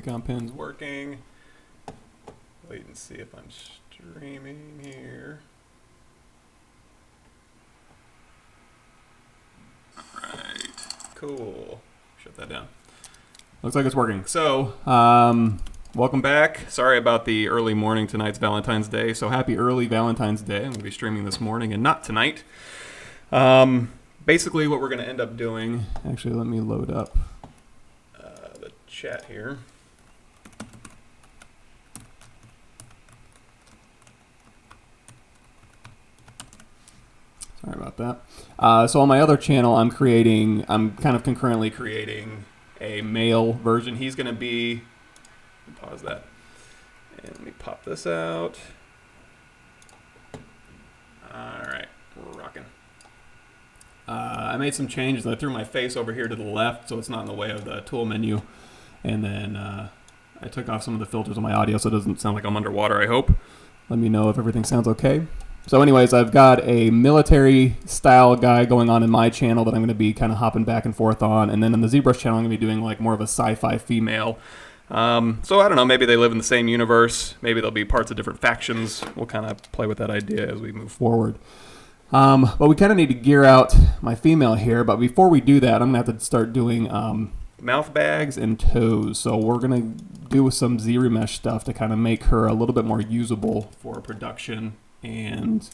Wacom pin's working. Wait and see if I'm streaming here. Alright, cool. Shut that down. Looks like it's working. So, welcome back. Sorry about the early morning. Tonight's Valentine's Day, so happy early Valentine's Day. I'm going to be streaming this morning and not tonight. Basically what we're going to end up doing, actually let me load up the chat here. Sorry about that. So on my other channel, I'm kind of concurrently creating a male version. He's going to be, pause that, and let me pop this out. All right, we're rocking. I made some changes. I threw my face over here to the left so it's not in the way of the tool menu. And then I took off some of the filters on my audio so it doesn't sound like I'm underwater, I hope. Let me know if everything sounds okay. So anyways, I've got a military style guy going on in my channel that I'm going to be kind of hopping back and forth on. And then on the ZBrush channel, I'm going to be doing like more of a sci-fi female. So I don't know, maybe they live in the same universe. Maybe there'll be parts of different factions. We'll kind of play with that idea as we move forward. But we kind of need to gear out my female here. But before we do that, I'm going to have to start doing mouth bags and toes. So we're going to do some ZRemesh stuff to kind of make her a little bit more usable for production. And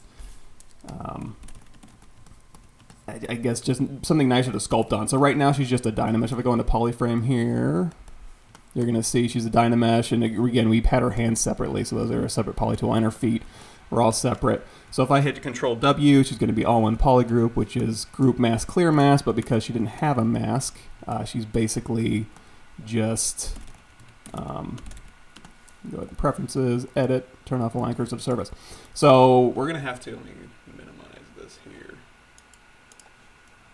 I guess just something nicer to sculpt on. So right now she's just a Dynamesh. If I go into Polyframe here, you're going to see she's a Dynamesh. And again, we had her hands separately. So those are a separate poly tool, and her feet are all separate. So if I hit Control W, she's going to be all one poly group, which is group mask, clear mask. But because she didn't have a mask, she's basically just go ahead to Preferences, Edit, turn off Align Cursive Service. So we're going to have to, let me minimize this here.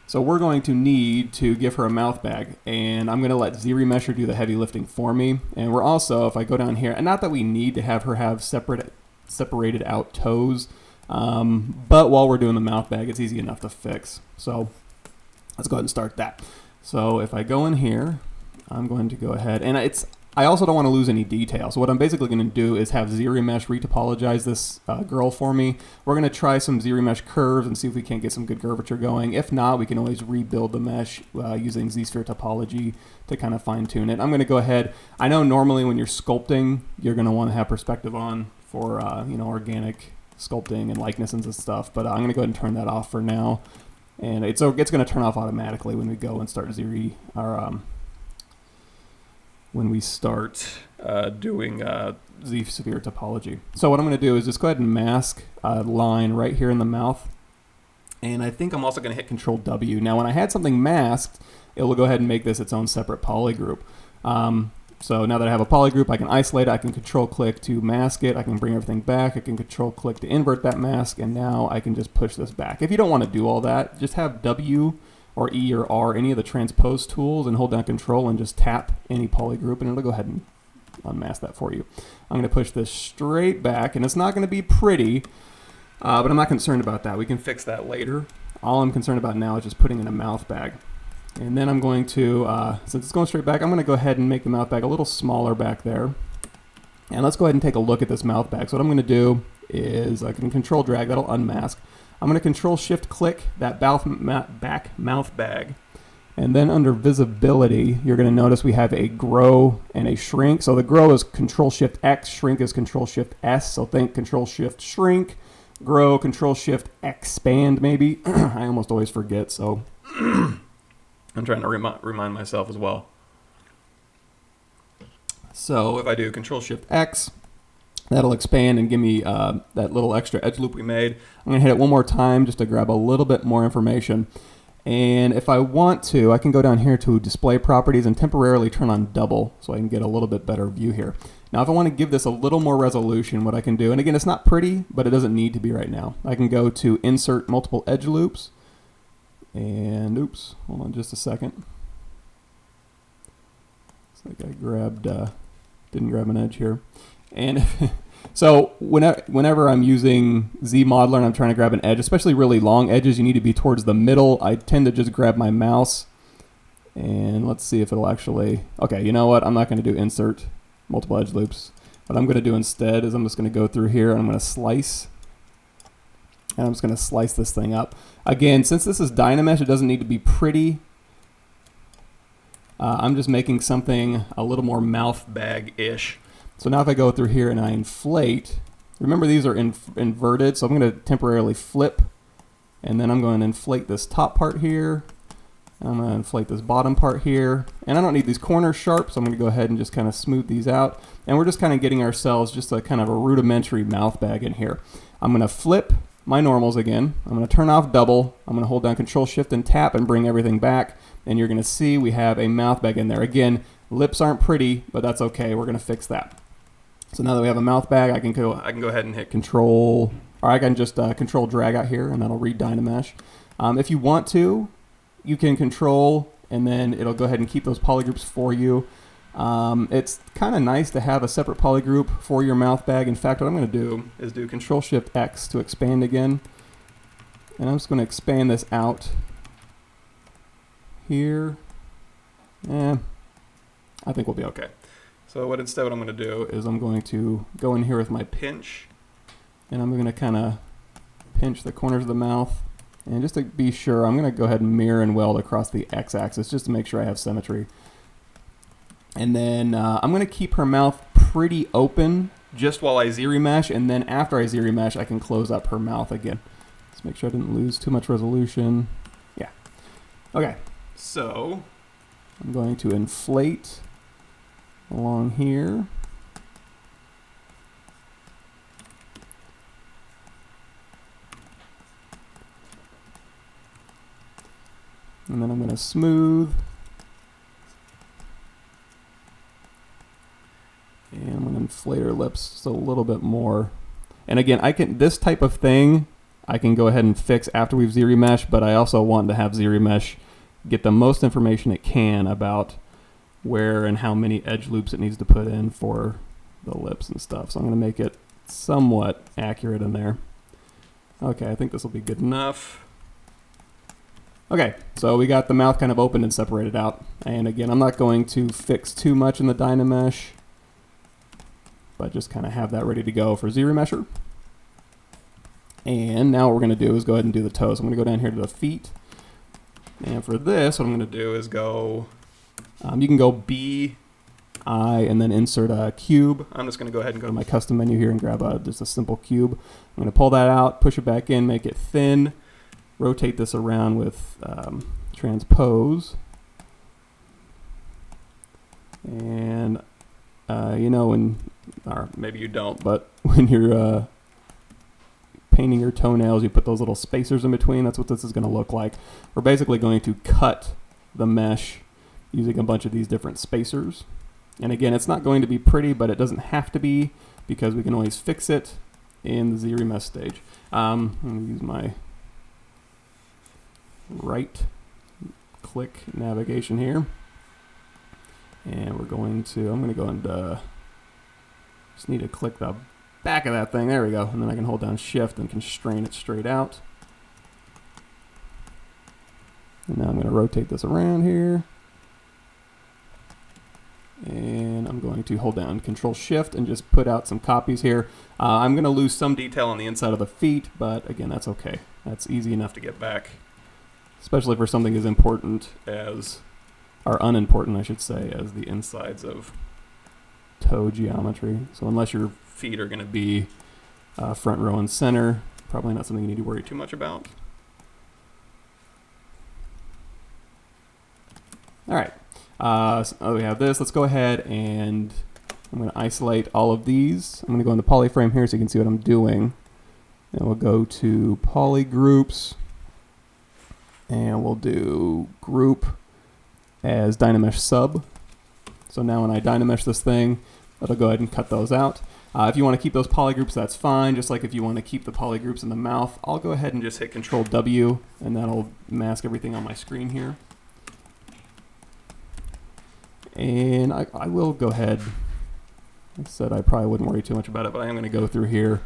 So we're going to need to give her a mouth bag, and I'm going to let ZRemesher do the heavy lifting for me. And we're also, if I go down here, and not that we need to have her have separated out toes, but while we're doing the mouth bag, it's easy enough to fix. So let's go ahead and start that. So if I go in here, I'm going to go ahead, and I also don't want to lose any detail. So what I'm basically going to do is have ZRemesh retopologize this girl for me. We're going to try some ZRemesh curves and see if we can't get some good curvature going. If not, we can always rebuild the mesh using Z-sphere topology to kind of fine tune it. I'm going to go ahead. I know normally when you're sculpting, you're going to want to have perspective on for organic sculpting and likenesses and stuff. But I'm going to go ahead and turn that off for now. And it's going to turn off automatically when we go and start when we start doing Z-sphere topology. So what I'm going to do is just go ahead and mask a line right here in the mouth. And I think I'm also going to hit Control W. Now when I had something masked, it will go ahead and make this its own separate poly group. So now that I have a poly group, I can isolate it. I can Control click to mask it. I can bring everything back. I can Control click to invert that mask. And now I can just push this back. If you don't want to do all that, just have W or E or R, any of the transpose tools, and hold down Control and just tap any poly group, and it'll go ahead and unmask that for you. I'm going to push this straight back, and it's not going to be pretty, but I'm not concerned about that. We can fix that later. All I'm concerned about now is just putting in a mouth bag. And then I'm going to, since it's going straight back, I'm going to go ahead and make the mouth bag a little smaller back there. And let's go ahead and take a look at this mouth bag. So what I'm going to do is I can Control drag, that'll unmask. I'm going to Control Shift click that back mouth bag. And then under visibility, you're going to notice we have a grow and a shrink. So the grow is Control Shift X, shrink is Control Shift S. So think Control Shift shrink, grow, Control Shift expand maybe. I almost always forget, so I'm trying to remind myself as well. So if I do Control Shift X, that'll expand and give me that little extra edge loop we made. I'm going to hit it one more time just to grab a little bit more information. And if I want to, I can go down here to Display Properties and temporarily turn on Double so I can get a little bit better view here. Now if I want to give this a little more resolution, what I can do, and again it's not pretty, but it doesn't need to be right now. I can go to Insert Multiple Edge Loops. And oops, hold on just a second. Looks like I didn't grab an edge here. And so whenever I'm using Z-Modeler and I'm trying to grab an edge, especially really long edges, you need to be towards the middle. I tend to just grab my mouse And let's see if it'll actually, okay, you know what? I'm not going to do insert multiple edge loops. What I'm going to do instead is I'm just going to go through here and I'm going to slice. And I'm just going to slice this thing up. Again, since this is Dynamesh, it doesn't need to be pretty. I'm just making something a little more mouth bag-ish. So now if I go through here and I inflate, remember these are inverted, so I'm going to temporarily flip. And then I'm going to inflate this top part here. I'm going to inflate this bottom part here. And I don't need these corners sharp, so I'm going to go ahead and just kind of smooth these out. And we're just kind of getting ourselves just a kind of a rudimentary mouth bag in here. I'm going to flip my normals again. I'm going to turn off double. I'm going to hold down Control Shift and tap and bring everything back. And you're going to see we have a mouth bag in there. Again, lips aren't pretty, but that's okay. We're going to fix that. So now that we have a mouth bag, I can go ahead and hit Control, or I can just Control drag out here, and that'll read Dynamesh. If you want to, you can Control, and then it'll go ahead and keep those polygroups for you. It's kind of nice to have a separate polygroup for your mouth bag. In fact, what I'm going to do is do Control Shift X to expand again. And I'm just going to expand this out here. I think we'll be okay. So what I'm going to do is I'm going to go in here with my pinch, and I'm going to kind of pinch the corners of the mouth. And just to be sure, I'm going to go ahead and mirror and weld across the x-axis just to make sure I have symmetry. And then I'm going to keep her mouth pretty open just while I Z-remesh, and then after I Z-remesh, I can close up her mouth again. Let's make sure I didn't lose too much resolution. Yeah. Okay, so I'm going to inflate along here. And then I'm going to smooth. And I'm going to inflate her lips just a little bit more. And again, this type of thing, I can go ahead and fix after we've Z-remesh, but I also want to have Z-remesh get the most information it can about where and how many edge loops it needs to put in for the lips and stuff. So I'm going to make it somewhat accurate in there. Okay, I think this will be good enough. Okay, so we got the mouth kind of open and separated out. And again, I'm not going to fix too much in the Dynamesh, but just kind of have that ready to go for Z-remesher. And now what we're going to do is go ahead and do the toes. I'm going to go down here to the feet. And for this, what I'm going to do is go, you can go B, I, and then insert a cube. I'm just going to go ahead and go to my custom menu here and grab just a simple cube. I'm going to pull that out, push it back in, make it thin, rotate this around with transpose. And, or maybe you don't, but when you're painting your toenails, you put those little spacers in between. That's what this is going to look like. We're basically going to cut the mesh using a bunch of these different spacers. And again, it's not going to be pretty, but it doesn't have to be because we can always fix it in the Z-remesh stage. I'm going to use my right click navigation here. And I'm going to go and just need to click the back of that thing. There we go. And then I can hold down Shift and constrain it straight out. And now I'm going to rotate this around here. And I'm going to hold down Control Shift and just put out some copies here. I'm going to lose some detail on the inside of the feet, but again, that's okay. That's easy enough to get back, especially for something as important as, or unimportant, I should say, as the insides of toe geometry. So unless your feet are going to be front row and center, probably not something you need to worry too much about. All right. So we have this. Let's go ahead and I'm going to isolate all of these. I'm going to go in the poly frame here so you can see what I'm doing. And we'll go to poly groups and we'll do group as Dynamesh sub. So now when I Dynamesh this thing, it'll go ahead and cut those out. If you want to keep those polygroups, that's fine. Just like if you want to keep the polygroups in the mouth, I'll go ahead and just hit Control W and that'll mask everything on my screen here. And I will go ahead, I said I probably wouldn't worry too much about it, but I am going to go through here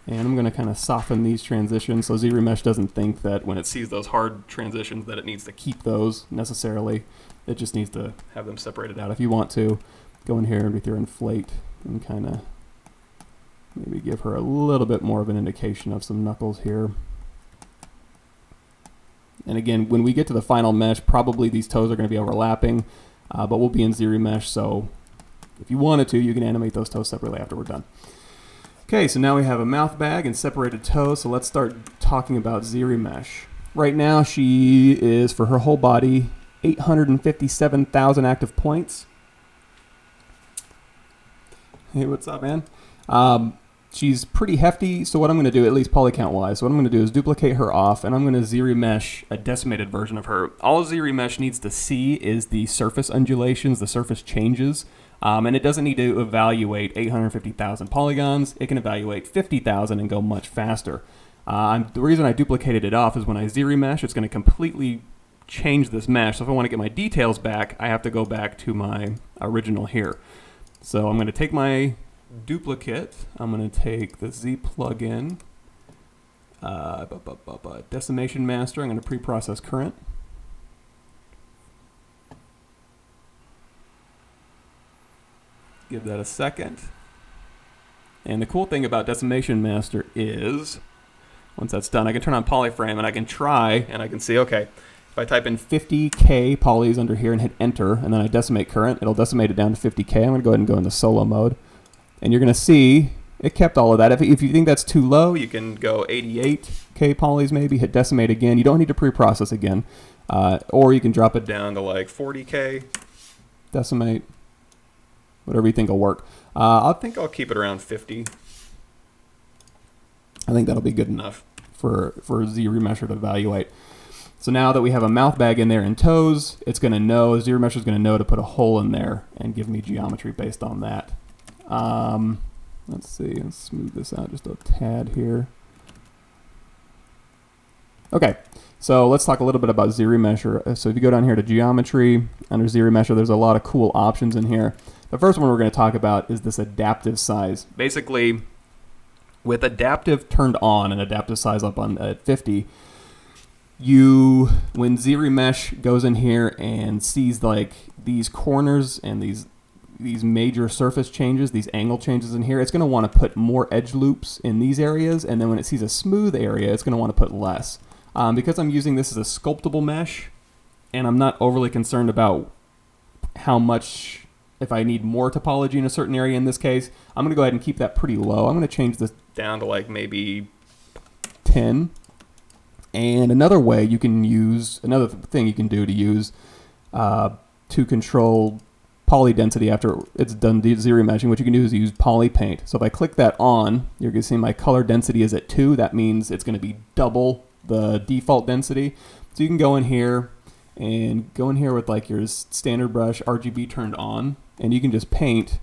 And I'm going to kind of soften these transitions so ZRemesh doesn't think that when it sees those hard transitions that it needs to keep those necessarily. It just needs to have them separated out. If you want to, go in here with your inflate and kind of maybe give her a little bit more of an indication of some knuckles here. And again, when we get to the final mesh, probably these toes are going to be overlapping, but we'll be in ZRemesh, so if you wanted to, you can animate those toes separately after we're done. Okay, so now we have a mouth bag and separated toes, so let's start talking about ZRemesh. Right now, she is, for her whole body, 857,000 active points. Hey, what's up, man? She's pretty hefty, so what I'm going to do, at least poly count wise, what I'm going to do is duplicate her off, and I'm going to ZRemesh a decimated version of her. All ZRemesh needs to see is the surface undulations, the surface changes. And it doesn't need to evaluate 850,000 polygons. It can evaluate 50,000 and go much faster. The reason I duplicated it off is when I ZRemesh, it's going to completely change this mesh. So if I want to get my details back, I have to go back to my original here. So I'm going to take my duplicate. I'm going to take the Z plugin, decimation master. I'm going to pre-process current. Give that a second. And the cool thing about Decimation Master is, once that's done, I can turn on Polyframe and I can try and I can see, okay, if I type in 50K polys under here and hit enter, and then I decimate current, it'll decimate it down to 50K. I'm going to go ahead and go into solo mode. And you're going to see it kept all of that. If you think that's too low, you can go 88K polys maybe, hit decimate again. You don't need to pre-process again. Or you can drop it down to like 40K, decimate. Whatever you think will work. I think I'll keep it around 50. I think that'll be good enough for ZRemesher to evaluate. So now that we have a mouth bag in there and toes, it's going to know, ZRemesher is going to know to put a hole in there and give me geometry based on that. Let's see, let's smooth this out just a tad here. Okay, so let's talk a little bit about ZRemesher. So if you go down here to geometry, under ZRemesher, there's a lot of cool options in here. The first one we're going to talk about is this adaptive size. Basically, with adaptive turned on and adaptive size up on at 50, when ZRemesh goes in here and sees like these corners and these major surface changes, these angle changes in here, it's going to want to put more edge loops in these areas, and then when it sees a smooth area, it's going to want to put less. Because I'm using this as a sculptable mesh, and I'm not overly concerned about how much, if I need more topology in a certain area in this case, I'm going to go ahead and keep that pretty low. I'm going to change this down to like maybe 10. And another way you can use, another thing you can do to use to control poly density after it's done ZRemeshing, what you can do is use poly paint. So if I click that on, you're going to see my color density is at 2. That means it's going to be double the default density. So you can go in here and go in here with like your standard brush RGB turned on, and you can just paint,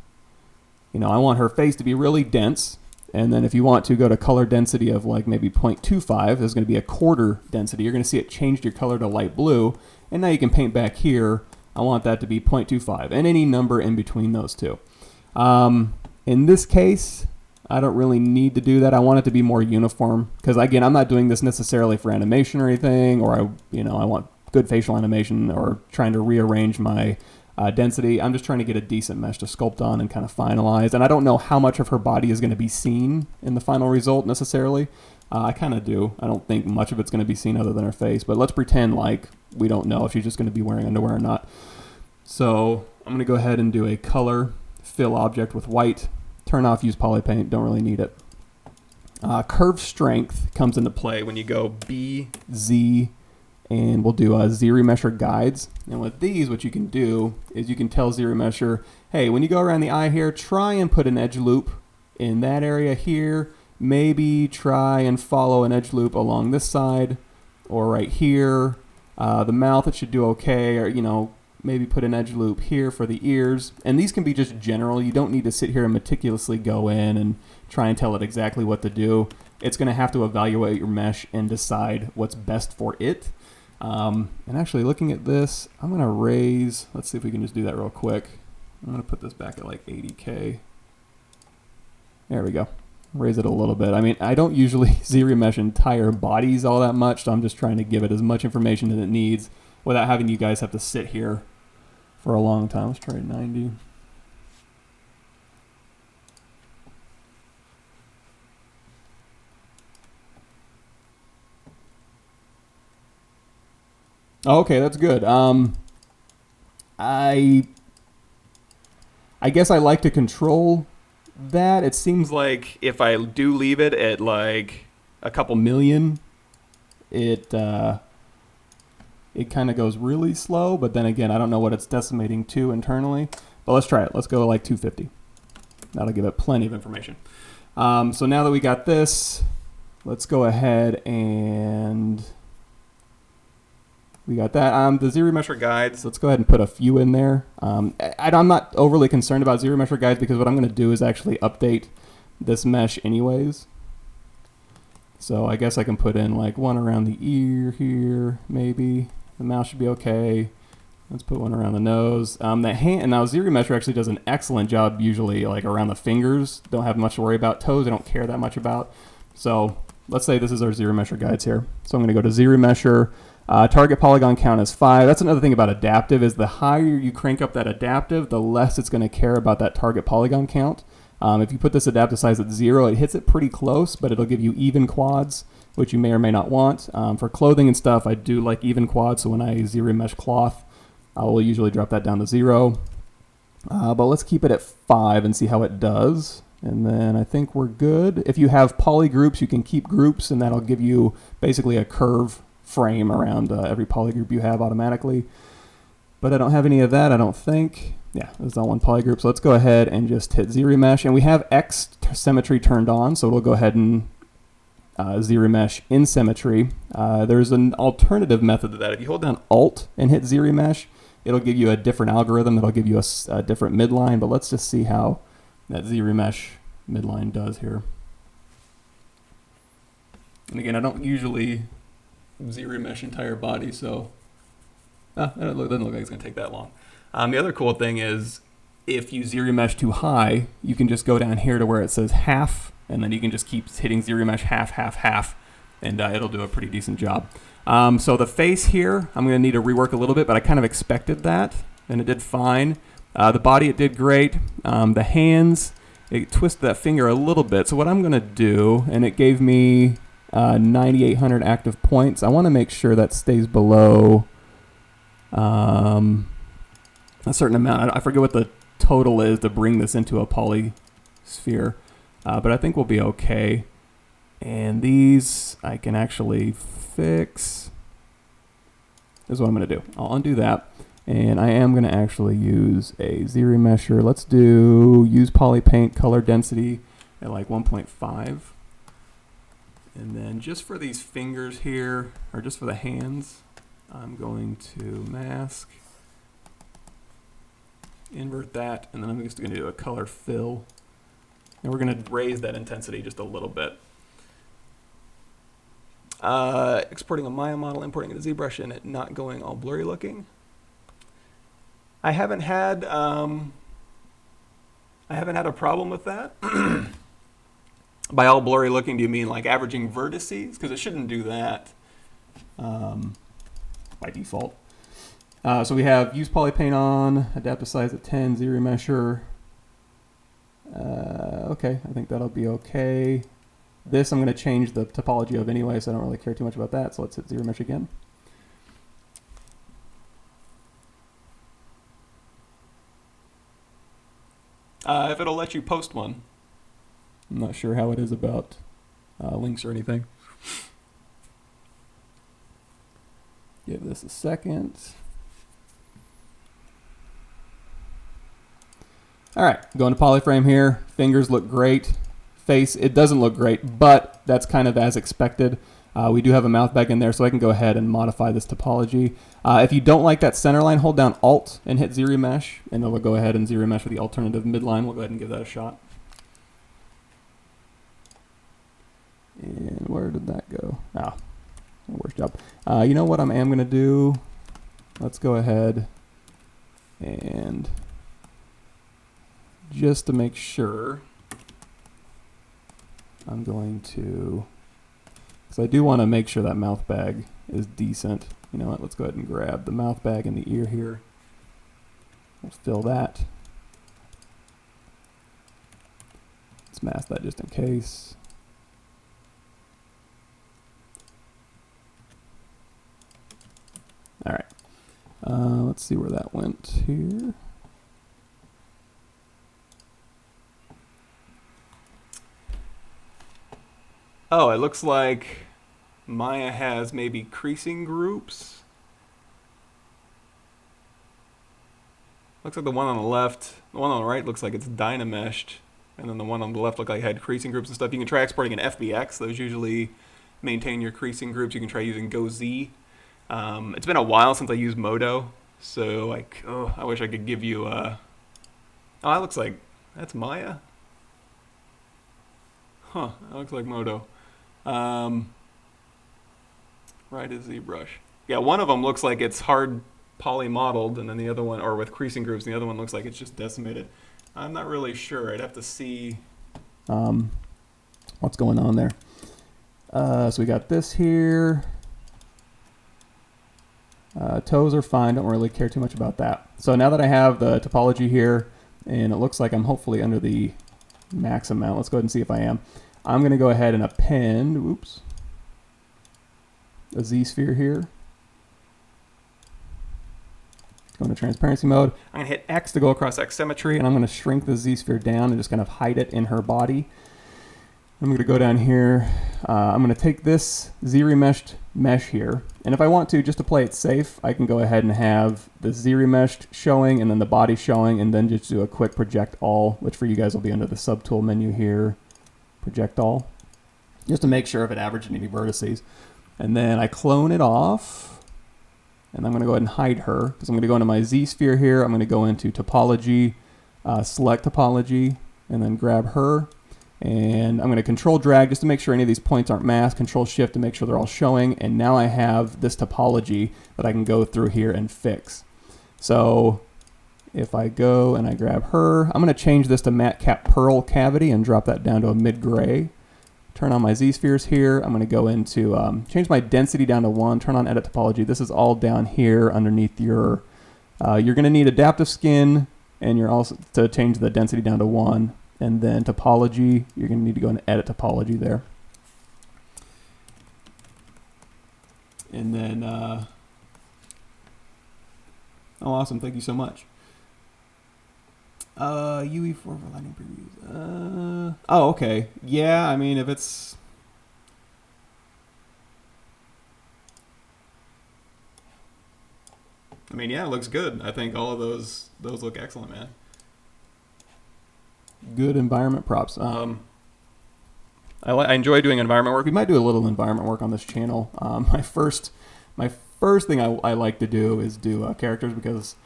I want her face to be really dense, and then if you want to go to color density of like maybe 0.25, there's going to be a quarter density. You're going to see it changed your color to light blue, and now you can paint back here. I want that to be 0.25, and any number in between those two. In this case, I don't really need to do that. I want it to be more uniform, because again, I'm not doing this necessarily for animation or anything, or I want good facial animation or trying to rearrange my density. I'm just trying to get a decent mesh to sculpt on and kind of finalize. And I don't know how much of her body is going to be seen in the final result necessarily. I kind of do. I don't think much of it's going to be seen other than her face, but let's pretend like we don't know if she's just going to be wearing underwear or not. So I'm going to go ahead and do a color fill object with white. Turn off use poly paint. Don't really need it. Curve strength comes into play when you go B, Z, and we'll do ZRemesher guides. And with these, what you can do is you can tell ZRemesher, hey, when you go around the eye here, try and put an edge loop in that area here. Maybe try and follow an edge loop along this side or right here. The mouth, it should do okay, or maybe put an edge loop here for the ears. And these can be just general. You don't need to sit here and meticulously go in and try and tell it exactly what to do. It's going to have to evaluate your mesh and decide what's best for it. And actually looking at this, I'm going to raise, let's see if we can just do that real quick. I'm going to put this back at like 80K. There we go. raise it a little bit. I mean, I don't usually Z-remesh entire bodies all that much, so I'm just trying to give it as much information as it needs without having you guys have to sit here for a long time. Let's try 90. Okay, that's good. I guess I like to control that. It seems like if I do leave it at like a couple million, it kind of goes really slow. But then again, I don't know what it's decimating to internally. But let's try it. Let's go to like 250. That'll give it plenty of information. So now that we got this, let's go ahead and we got that. The Z-remesher guides, let's go ahead and put a few in there. I'm not overly concerned about Z-remesher guides because what I'm going to do is actually update this mesh anyways. So I guess I can put in like one around the ear here, maybe. The mouth should be okay. Let's put one around the nose. The hand, and now Z-remesher actually does an excellent job usually like around the fingers. Don't have much to worry about. Toes I don't care that much about. So let's say this is our Z-remesher guides here. So I'm going to go to Z-remesher. Target polygon count is 5. That's another thing about adaptive is the higher you crank up that adaptive, the less it's going to care about that target polygon count. If you put this adaptive size at 0, it hits it pretty close, but it'll give you even quads, which you may or may not want. For clothing and stuff, I do like even quads, so when I Z-remesh cloth, I will usually drop that down to 0. But let's keep it at 5 and see how it does. And then I think we're good. If you have poly groups, you can keep groups, and that'll give you basically a curve frame around every polygroup you have automatically. But I don't have any of that, I don't think. Yeah, there's not one polygroup. So let's go ahead and just hit Z-remesh. And we have X symmetry turned on, so we'll go ahead and Z-remesh in symmetry. There's an alternative method to that. If you hold down Alt and hit Z-remesh, it'll give you a different algorithm that'll give you a different midline. But let's just see how that Z-remesh midline does here. And again, I don't usually Z-remesh entire body, so it doesn't look like it's going to take that long. The other cool thing is if you Z-remesh too high, you can just go down here to where it says half, and then you can just keep hitting Z-remesh half, half, half, and it'll do a pretty decent job. So the face here, I'm going to need to rework a little bit, but I kind of expected that, and it did fine. The body, it did great. The hands, it twisted that finger a little bit. So what I'm going to do, and it gave me 9,800 active points. I want to make sure that stays below a certain amount. I forget what the total is to bring this into a poly sphere, but I think we'll be okay. And these I can actually fix. This is what I'm going to do. I'll undo that, and I am going to actually use a Z-remesher. Let's use poly paint color density at like 1.5. And then just for these fingers here, or just for the hands, I'm going to mask, invert that, and then I'm just going to do a color fill. And we're going to raise that intensity just a little bit. Exporting a Maya model, importing it to ZBrush, and it not going all blurry looking. I haven't had a problem with that. By all blurry looking, do you mean like averaging vertices? Because it shouldn't do that by default. So we have use polypaint on, adaptive size at 10, Z-remesher. Okay, I think that'll be okay. This I'm going to change the topology of anyway, so I don't really care too much about that. So let's hit Z-remesh again. If it'll let you post one. I'm not sure how it is about links or anything. Give this a second. All right, going to polyframe here. Fingers look great. Face, it doesn't look great, but that's kind of as expected. We do have a mouth back in there, so I can go ahead and modify this topology. If you don't like that center line, hold down Alt and hit Z-remesh, and it'll go ahead and Z-remesh with the alternative midline. We'll go ahead and give that a shot. And where did that go? Ah, worst job. You know what I am going to do? Let's go ahead and just to make sure, I'm going to, because I do want to make sure that mouth bag is decent. You know what, let's go ahead and grab the mouth bag in the ear here. We'll fill that. Let's mask that just in case. All right. Let's see where that went here. Oh, it looks like Maya has maybe creasing groups. Looks like the one on the left, the one on the right looks like it's dynameshed, and then the one on the left looked like it had creasing groups and stuff. You can try exporting an FBX. Those usually maintain your creasing groups. You can try using GoZ. It's been a while since I used Modo, so like, oh, I wish I could give you a... Oh, that looks like, that's Maya? Huh, that looks like Modo. Right is ZBrush. Yeah, one of them looks like it's hard poly modeled, and then the other one, or with creasing groups, and the other one looks like it's just decimated. I'm not really sure. I'd have to see what's going on there. So we got this here. Toes are fine. Don't really care too much about that. So now that I have the topology here, and it looks like I'm hopefully under the max amount. Let's go ahead and see if I am. I'm going to go ahead and append, oops, a Z-sphere here. Go into transparency mode. I'm going to hit X to go across X symmetry, and I'm going to shrink the Z-sphere down and just kind of hide it in her body. I'm going to go down here. I'm going to take this Z-remeshed mesh here, and if I want to, just to play it safe, I can go ahead and have the Z-remeshed showing and then the body showing, and then just do a quick project all, which for you guys will be under the subtool menu here. Project all, just to make sure if it averaged any vertices. And then I clone it off, and I'm going to go ahead and hide her, because I'm going to go into my Z-sphere here. I'm going to go into topology, select topology, and then grab her. And I'm going to control drag just to make sure any of these points aren't masked, control shift to make sure they're all showing. And now I have this topology that I can go through here and fix. So if I go and I grab her, I'm going to change this to matte cap pearl cavity and drop that down to a mid gray. Turn on my Z-spheres here. I'm going to go into, change my density down to 1, turn on edit topology. This is all down here underneath your, you're going to need adaptive skin, and you're also to change the density down to 1. And then topology, you're going to need to go and edit topology there. And then, oh, awesome. Thank you so much. UE4 for lighting previews. Oh, okay. Yeah, I mean, if it's... I mean, yeah, it looks good. I think all of those look excellent, man. Good environment props. I enjoy doing environment work. We might do a little environment work on this channel. My first thing I like to do is do characters, because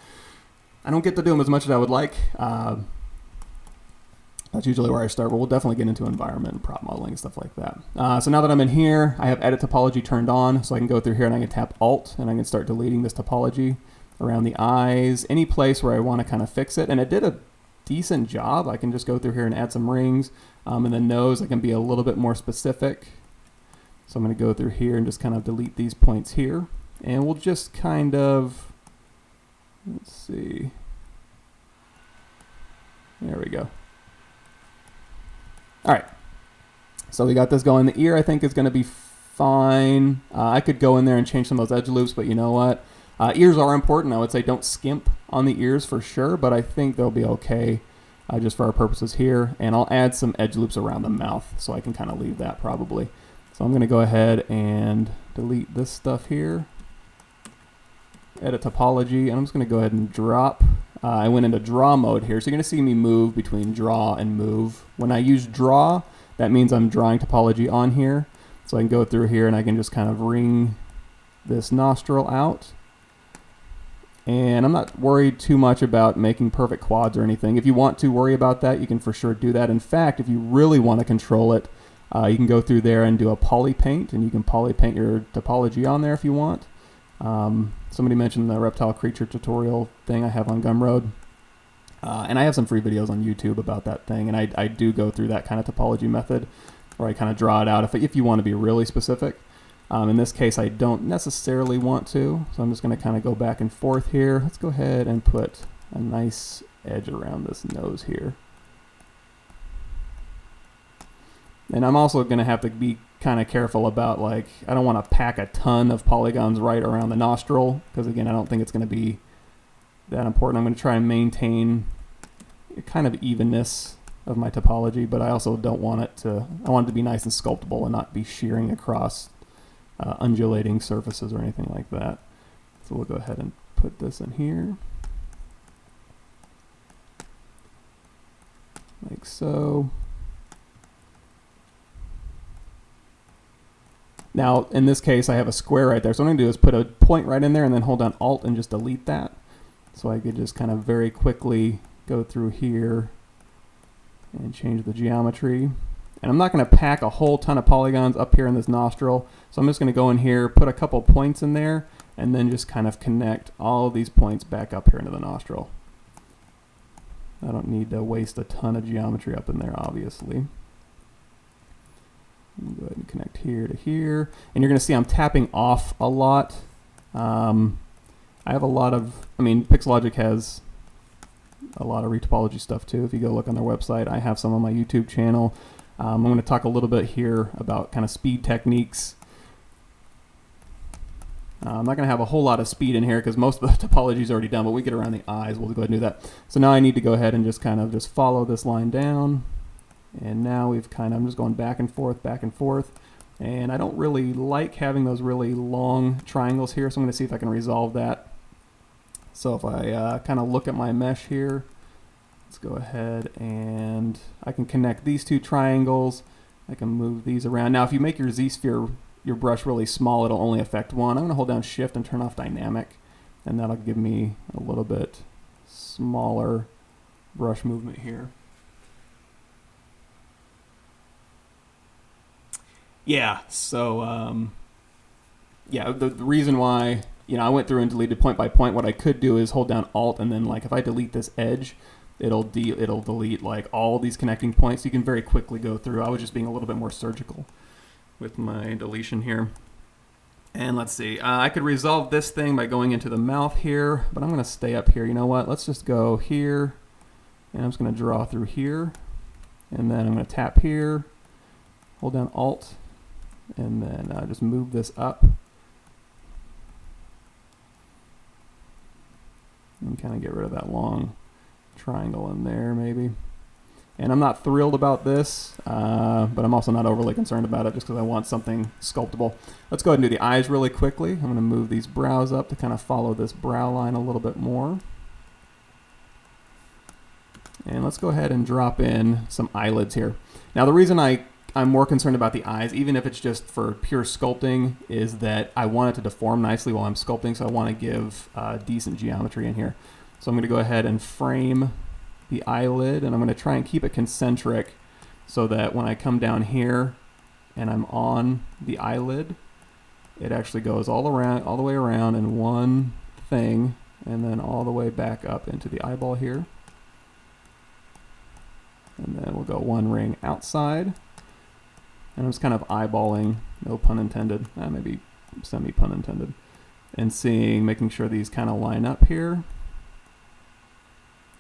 I don't get to do them as much as I would like. That's usually where I start, but we'll definitely get into environment and prop modeling and stuff like that. So now that I'm in here, I have edit topology turned on, so I can go through here and I can tap Alt, and I can start deleting this topology around the eyes, any place where I want to kind of fix it. And it did a decent job. I can just go through here and add some rings, and the nose I can be a little bit more specific. So I'm going to go through here and just kind of delete these points here, and we'll just kind of, let's see, there we go. All right, so we got this going. The ear I think is going to be fine. I could go in there and change some of those edge loops, but you know what? Ears are important. I would say don't skimp on the ears for sure, but I think they'll be okay just for our purposes here. And I'll add some edge loops around the mouth, so I can kind of leave that probably. So I'm going to go ahead and delete this stuff here. Edit topology, and I'm just going to go ahead and drop. I went into draw mode here, so you're going to see me move between draw and move. When I use draw, that means I'm drawing topology on here. So I can go through here and I can just kind of wring this nostril out. And I'm not worried too much about making perfect quads or anything. If you want to worry about that, you can for sure do that. In fact, if you really want to control it, you can go through there and do a poly paint, and you can poly paint your topology on there if you want. Somebody mentioned the reptile creature tutorial thing I have on Gumroad. And I have some free videos on YouTube about that thing, and I do go through that kind of topology method. or I kind of draw it out if you want to be really specific. In this case, I don't necessarily want to, so I'm just going to kind of go back and forth here. Let's go ahead and put a nice edge around this nose here. And I'm also going to have to be kind of careful about, like, I don't want to pack a ton of polygons right around the nostril, because again, I don't think it's going to be that important. I'm going to try and maintain a kind of evenness of my topology, but I also don't want it to, I want it to be nice and sculptable and not be shearing across undulating surfaces or anything like that. So we'll go ahead and put this in here, like so. Now, in this case, I have a square right there. So what I'm going to do is put a point right in there and then hold down Alt and just delete that. So I could just kind of very quickly go through here and change the geometry. And I'm not going to pack a whole ton of polygons up here in this nostril. So I'm just going to go in here, put a couple points in there, and then just kind of connect all of these points back up here into the nostril. I don't need to waste a ton of geometry up in there, obviously. Go ahead and connect here to here. And you're going to see I'm tapping off a lot. I have a lot of, Pixelogic has a lot of retopology stuff too. If you go look on their website, I have some on my YouTube channel. I'm going to talk a little bit here about kind of speed techniques. I'm not going to have a whole lot of speed in here because most of the topology is already done, but we get around the eyes. We'll go ahead and do that. So now I need to go ahead and just kind of just follow this line down. And now I'm just going back and forth, and I don't really like having those really long triangles here, so I'm going to see if I can resolve that. So if I kind of look at my mesh here, let's go ahead and I can connect these two triangles. I can move these around. Now if you make your Z-sphere, your brush really small, it'll only affect one. I'm going to hold down Shift and turn off Dynamic, and that'll give me a little bit smaller brush movement here. Yeah, so the reason why, I went through and deleted point by point, what I could do is hold down Alt, and then like if I delete this edge, it'll delete like all these connecting points. You can very quickly go through. I was just being a little bit more surgical with my deletion here. And let's see, I could resolve this thing by going into the mouth here, but I'm going to stay up here. You know what? Let's just go here, and I'm just going to draw through here, and then I'm going to tap here, hold down Alt, and then just move this up and kind of get rid of that long triangle in there maybe. And I'm not thrilled about this, but I'm also not overly concerned about it just because I want something sculptable. Let's go ahead and do the eyes really quickly. I'm going to move these brows up to kind of follow this brow line a little bit more. And let's go ahead and drop in some eyelids here. Now the reason I'm more concerned about the eyes, even if it's just for pure sculpting, is that I want it to deform nicely while I'm sculpting, so I want to give decent geometry in here. So I'm going to go ahead and frame the eyelid, and I'm going to try and keep it concentric so that when I come down here and I'm on the eyelid, it actually goes all the way around in one thing, and then all the way back up into the eyeball here. And then we'll go one ring outside. And I'm just kind of eyeballing, no pun intended, maybe semi-pun intended, and making sure these kind of line up here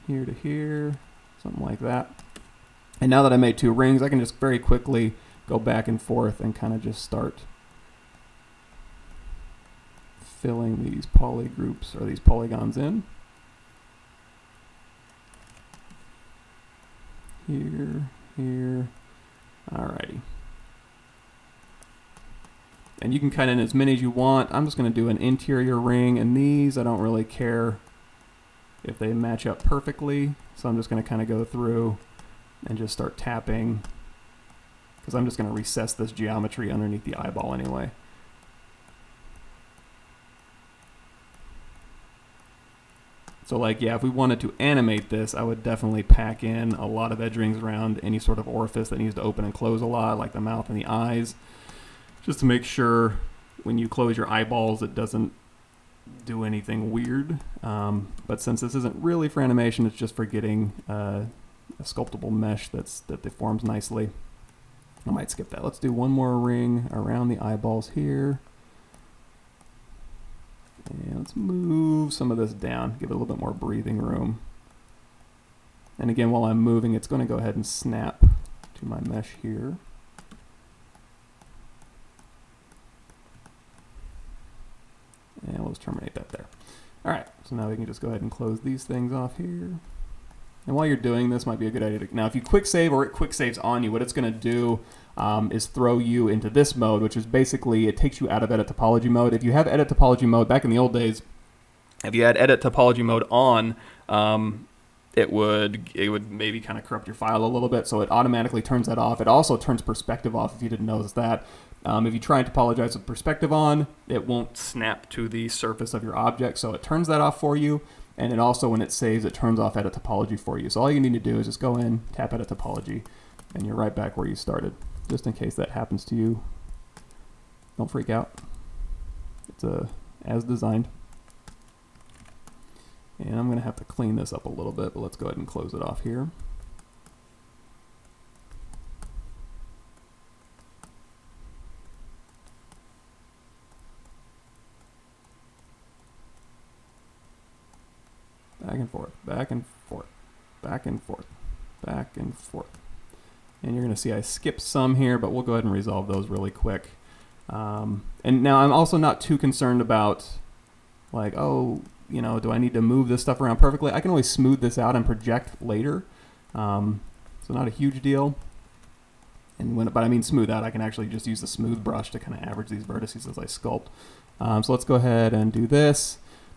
to here, something like that. And now that I made two rings, I can just very quickly go back and forth and kind of just start filling these polygroups or these polygons in. Here, alrighty. And you can cut in as many as you want. I'm just going to do an interior ring, and these I don't really care if they match up perfectly, so I'm just going to kind of go through and just start tapping, because I'm just going to recess this geometry underneath the eyeball anyway. So like, yeah, if we wanted to animate this, I would definitely pack in a lot of edge rings around any sort of orifice that needs to open and close a lot, like the mouth and the eyes, just to make sure when you close your eyeballs it doesn't do anything weird. But since this isn't really for animation, it's just for getting a sculptable mesh that deforms nicely. I might skip that. Let's do one more ring around the eyeballs here. And let's move some of this down, give it a little bit more breathing room. And again, while I'm moving, it's going to go ahead and snap to my mesh here. And we'll just terminate that there. All right, so now we can just go ahead and close these things off here. And while you're doing this, might be a good idea to, now if you quick save or it quick saves on you, what it's going to do is throw you into this mode, which is basically, it takes you out of edit topology mode. If you have edit topology mode, back in the old days, if you had edit topology mode on, it would maybe kind of corrupt your file a little bit, so it automatically turns that off. It also turns perspective off if you didn't notice that. If you try and topologize with perspective on, it won't snap to the surface of your object, so it turns that off for you. And it also, when it saves, it turns off edit topology for you. So all you need to do is just go in, tap edit topology, and you're right back where you started. Just in case that happens to you, don't freak out. It's as designed. And I'm going to have to clean this up a little bit, but let's go ahead and close it off here. Back and forth, back and forth, back and forth, back and forth. And you're going to see I skipped some here, but we'll go ahead and resolve those really quick. And now I'm also not too concerned about, like, oh, you know, do I need to move this stuff around perfectly? I can always smooth this out and project later. So not a huge deal. And but I mean smooth out, I can actually just use the smooth brush to kind of average these vertices as I sculpt. So let's go ahead and do this.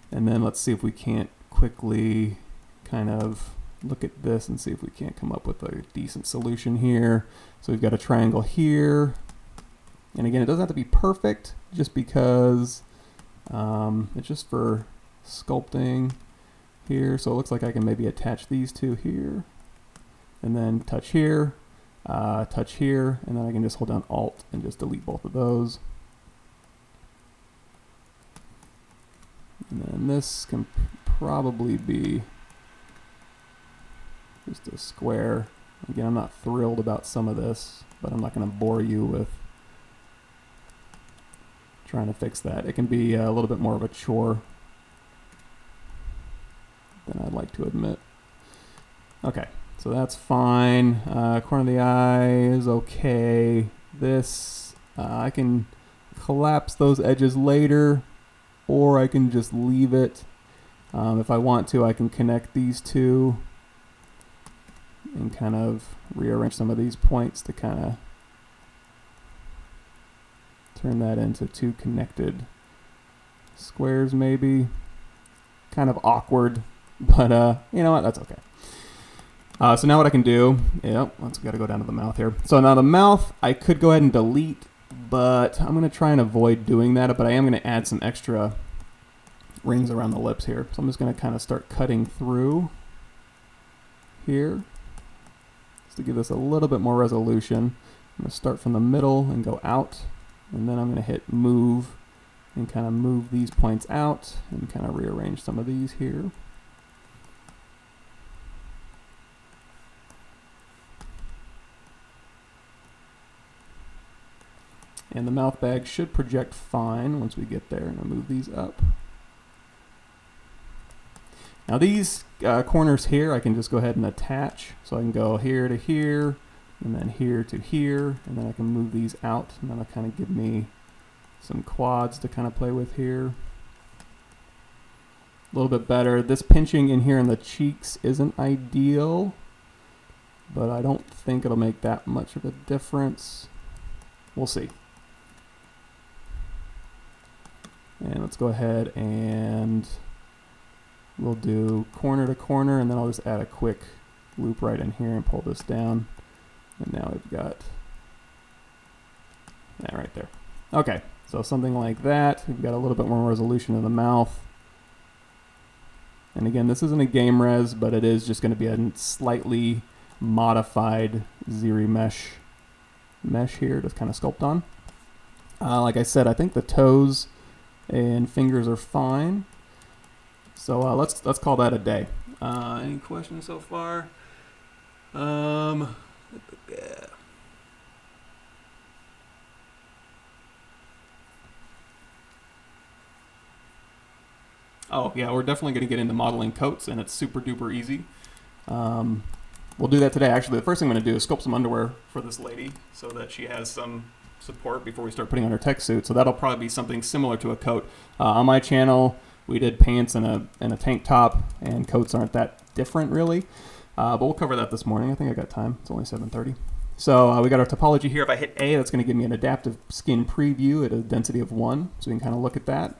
And then let's see if we can't quickly kind of look at this and see if we can't come up with a decent solution here. So we've got a triangle here. And again, it doesn't have to be perfect just because it's just for sculpting here. So it looks like I can maybe attach these two here and then touch here, and then I can just hold down Alt and just delete both of those. And then this can probably be just a square. Again, I'm not thrilled about some of this, but I'm not going to bore you with trying to fix that. It can be a little bit more of a chore than I'd like to admit. Okay, so that's fine. Corner of the eye is okay. This, I can collapse those edges later, or I can just leave it. If I want to, I can connect these two and kind of rearrange some of these points to kind of turn that into two connected squares maybe. Kind of awkward, but you know what, that's okay. So now what I can do, let's gotta go down to the mouth here. So now the mouth, I could go ahead and delete, but I'm gonna try and avoid doing that, but I am gonna add some extra rings around the lips here. So I'm just gonna kind of start cutting through here, just to give this a little bit more resolution. I'm gonna start from the middle and go out, and then I'm gonna hit move and kind of move these points out and kind of rearrange some of these here. And the mouth bag should project fine once we get there. And I'll move these up. Now these corners here, I can just go ahead and attach. So I can go here to here, and then here to here, and then I can move these out, and that'll kind of give me some quads to kind of play with here. A little bit better. This pinching in here in the cheeks isn't ideal, but I don't think it'll make that much of a difference. We'll see. And let's go ahead and we'll do corner to corner, and then I'll just add a quick loop right in here and pull this down. And now we've got that right there. Okay, so something like that. We've got a little bit more resolution in the mouth. And again, this isn't a game res, but it is just going to be a slightly modified Ziri mesh here to kind of sculpt on. Like I said, I think the toes and fingers are fine. So let's call that a day. Any questions so far? Yeah. Oh, yeah, we're definitely going to get into modeling coats, and it's super duper easy. We'll do that today. Actually, the first thing I'm going to do is sculpt some underwear for this lady so that she has some support before we start putting on her tech suit. So that'll probably be something similar to a coat. On my channel, we did pants and a tank top, and coats aren't that different, really. But we'll cover that this morning. I think I got time. It's only 7:30. So we got our topology here. If I hit A, that's going to give me an adaptive skin preview at a density of 1. So we can kind of look at that.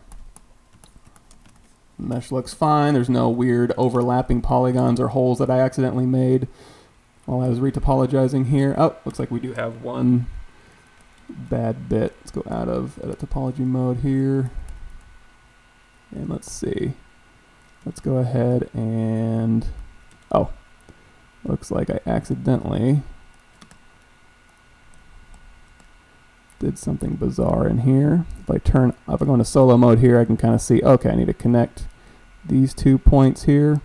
The mesh looks fine. There's no weird overlapping polygons or holes that I accidentally made while I was retopologizing here. Oh, looks like we do have one bad bit. Let's go out of edit topology mode here. And let's see. Let's go ahead and... Oh, looks like I accidentally did something bizarre in here. If I go into solo mode here, I can kind of see, okay, I need to connect these 2 points here.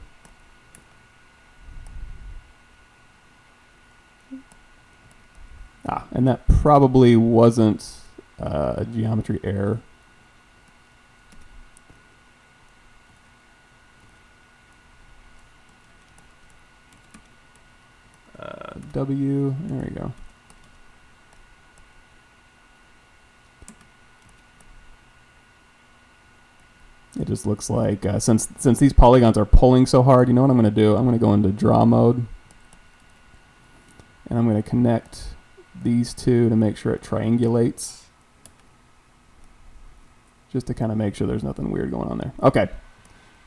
And that probably wasn't a geometry error. W, there we go. It just looks like, since these polygons are pulling so hard, you know what I'm going to do? I'm going to go into draw mode, and I'm going to connect these two to make sure it triangulates, just to kind of make sure there's nothing weird going on there. Okay,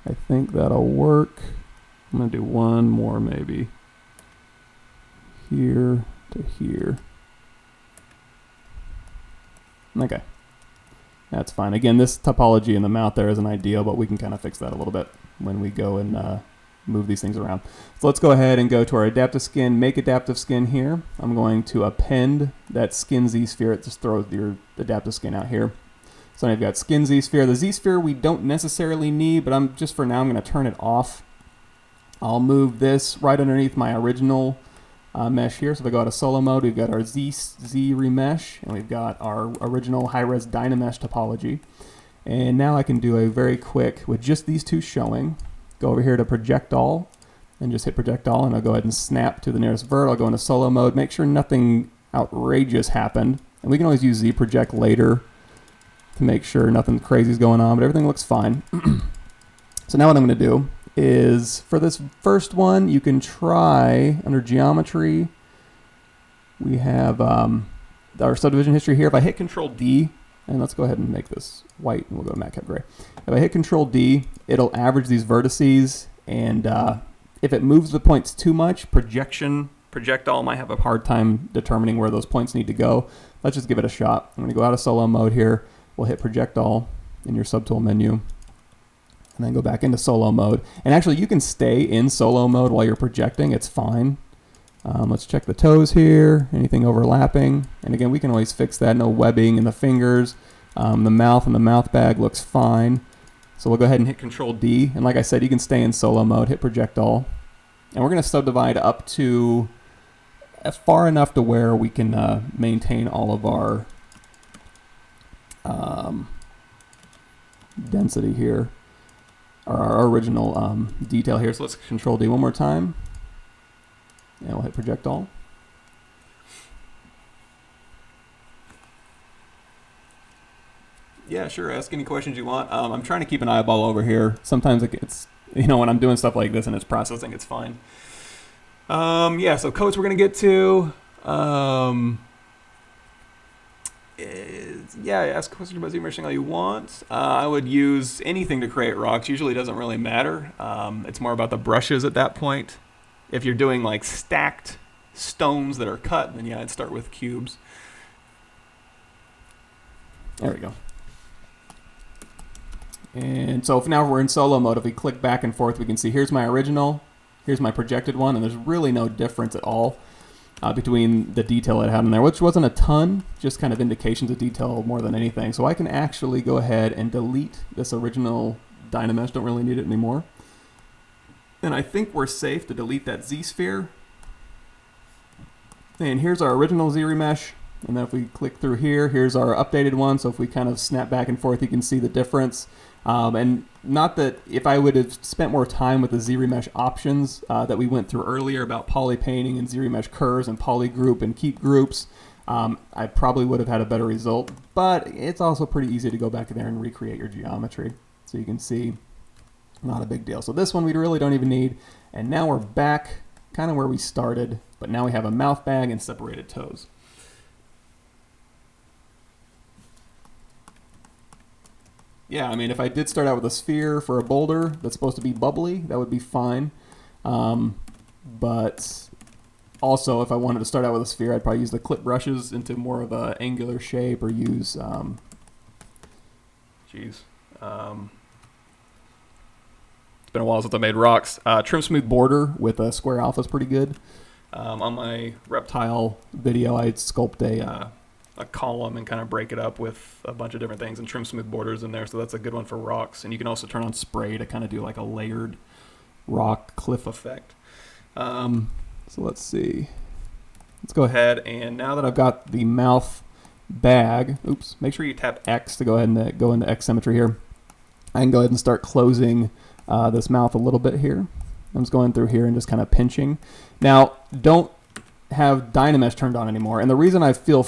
I think that'll work. I'm going to do one more maybe. Here to here. Okay. That's fine. Again, this topology in the mouth there isn't ideal, but we can kind of fix that a little bit when we go and move these things around. So let's go ahead and go to our adaptive skin, make adaptive skin here. I'm going to append that skin Z-sphere. It just throws your adaptive skin out here. So now you've got skin Z-sphere. The Z-sphere we don't necessarily need, but just for now I'm going to turn it off. I'll move this right underneath my original mesh here. So if I go out of solo mode, we've got our Z remesh, and we've got our original high-res Dynamesh topology. And now I can do a very quick, with just these two showing, go over here to project all, and just hit project all, and I'll go ahead and snap to the nearest vert. I'll go into solo mode, make sure nothing outrageous happened. And we can always use Z project later to make sure nothing crazy is going on, but everything looks fine. So now what I'm going to do is, for this first one, you can try under geometry. We have our subdivision history here. If I hit Control D, and let's go ahead and make this white, and we'll go to matcap gray. If I hit Control D, it'll average these vertices, and if it moves the points too much, projectile might have a hard time determining where those points need to go. Let's just give it a shot. I'm going to go out of solo mode here. We'll hit projectile in your subtool menu, and then go back into solo mode. And actually, you can stay in solo mode while you're projecting. It's fine. Let's check the toes here. Anything overlapping? And again, we can always fix that. No webbing in the fingers. The mouth and the mouth bag looks fine. So we'll go ahead and hit Control D. And like I said, you can stay in solo mode. Hit project all. And we're going to subdivide up to far enough to where we can maintain all of our density here. Our original detail here. So let's Control D one more time. And we'll hit project all. Yeah, sure. Ask any questions you want. I'm trying to keep an eyeball over here. Sometimes it's, when I'm doing stuff like this and it's processing, it's fine. Yeah, so codes we're going to get to. Yeah, ask questions about ZMeshing all you want. I would use anything to create rocks. Usually it doesn't really matter. It's more about the brushes at that point. If you're doing like stacked stones that are cut, then yeah, I'd start with cubes. There we go. And so if now we're in solo mode, if we click back and forth, we can see here's my original, here's my projected one, and there's really no difference at all between the detail it had in there, which wasn't a ton, just kind of indications of detail more than anything. So I can actually go ahead and delete this original Dynamesh, don't really need it anymore. And I think we're safe to delete that Z-sphere. And here's our original Z-remesh. And then if we click through here, here's our updated one. So if we kind of snap back and forth, you can see the difference. And not that if I would have spent more time with the ZRemesh options that we went through earlier about poly painting and ZRemesh curves and poly group and keep groups, I probably would have had a better result. But it's also pretty easy to go back there and recreate your geometry. So you can see, not a big deal. So this one we really don't even need. And now we're back kind of where we started, but now we have a mouth bag and separated toes. Yeah, I mean, if I did start out with a sphere for a boulder that's supposed to be bubbly, that would be fine. But also, if I wanted to start out with a sphere, I'd probably use the clip brushes into more of a angular shape, or use, it's been a while since I made rocks. Trim smooth border with a square alpha is pretty good. On my reptile video, I'd sculpt a column and kind of break it up with a bunch of different things and trim smooth borders in there, so that's a good one for rocks. And you can also turn on spray to kind of do like a layered rock cliff effect. So let's see. Let's go ahead, and now that I've got the mouth bag, oops, make sure you tap X to go ahead and go into X symmetry here. I can go ahead and start closing this mouth a little bit here. I'm just going through here and just kind of pinching. Now, don't have Dynamesh turned on anymore, and the reason I feel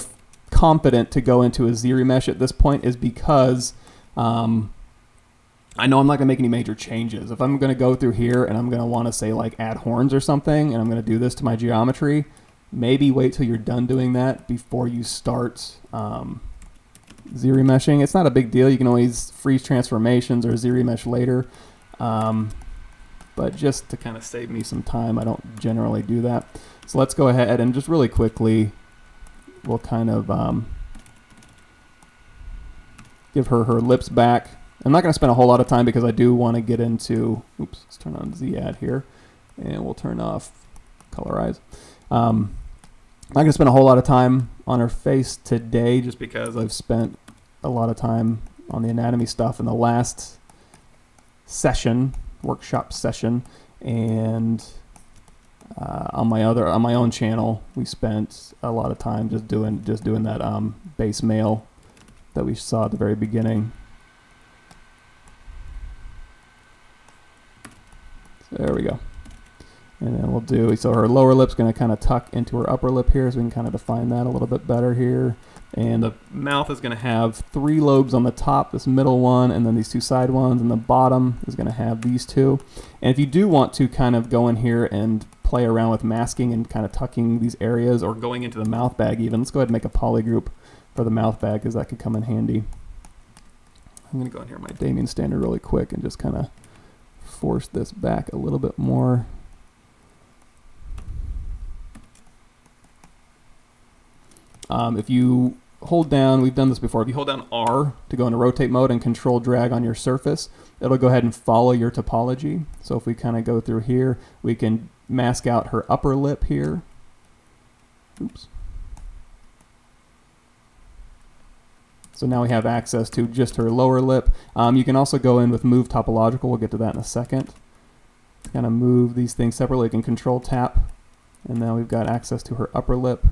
confident to go into a ZRemesh at this point is because I know I'm not going to make any major changes. If I'm going to go through here and I'm going to want to say like add horns or something, and I'm going to do this to my geometry, maybe wait till you're done doing that before you start ZRemeshing. It's not a big deal. You can always freeze transformations or ZRemesh later. But just to kind of save me some time, I don't generally do that. So let's go ahead and just really quickly, we'll kind of give her lips back. I'm not going to spend a whole lot of time because I do want to get into, oops, let's turn on Z-Add here, and we'll turn off colorize. I'm not going to spend a whole lot of time on her face today just because I've spent a lot of time on the anatomy stuff in the last session, workshop session, and on my own channel we spent a lot of time just doing that base male that we saw at the very beginning. So there we go. And then we'll do, so her lower lip's going to kind of tuck into her upper lip here, so we can kind of define that a little bit better here. And the mouth is going to have 3 lobes on the top, this middle one, and then these 2 side ones, and the bottom is going to have these 2. And if you do want to kind of go in here and play around with masking and kind of tucking these areas, or going into the mouth bag even, let's go ahead and make a poly group for the mouth bag, because that could come in handy. I'm going to go in here my Damien standard really quick and just kind of force this back a little bit more. If you hold down, we've done this before, if you hold down R to go into rotate mode and control drag on your surface, it'll go ahead and follow your topology. So if we kind of go through here, we can mask out her upper lip here. Oops. So now we have access to just her lower lip. You can also go in with move topological. We'll get to that in a second. Kind of move these things separately. You can control tap, and now we've got access to her upper lip.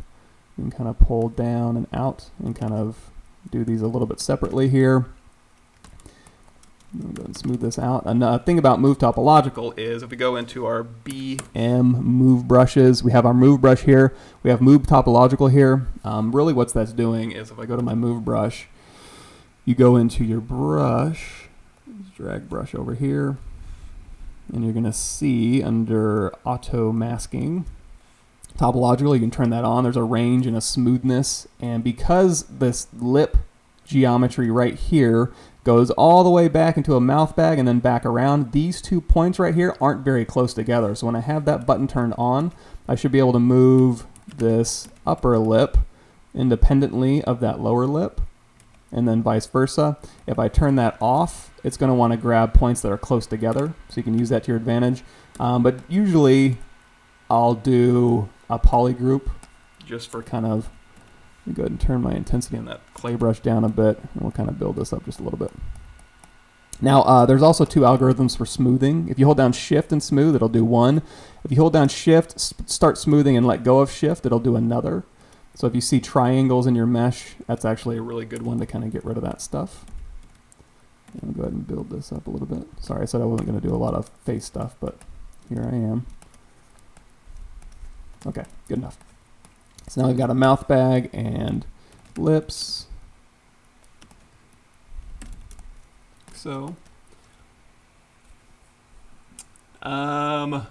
You can kind of pull down and out and kind of do these a little bit separately here. I'm going to go and smooth this out. Another thing about move topological is if we go into our BM move brushes, we have our move brush here. We have move topological here. Really what that's doing is if I go to my move brush, you go into your brush, drag brush over here, and you're going to see under auto masking, topological, you can turn that on. There's a range and a smoothness, and because this lip geometry right here goes all the way back into a mouth bag and then back around, these 2 points right here aren't very close together. So when I have that button turned on, I should be able to move this upper lip independently of that lower lip, and then vice versa. If I turn that off, it's going to want to grab points that are close together, so you can use that to your advantage. But usually I'll do a poly group just for kind of, let me go ahead and turn my intensity on that clay brush down a bit, and we'll kind of build this up just a little bit. Now, there's also 2 algorithms for smoothing. If you hold down Shift and smooth, it'll do one. If you hold down Shift, start smoothing, and let go of Shift, it'll do another. So if you see triangles in your mesh, that's actually a really good one to kind of get rid of that stuff. I'll go ahead and build this up a little bit. Sorry, I said I wasn't going to do a lot of face stuff, but here I am. Okay, good enough. So now we've got a mouth bag and lips. So, when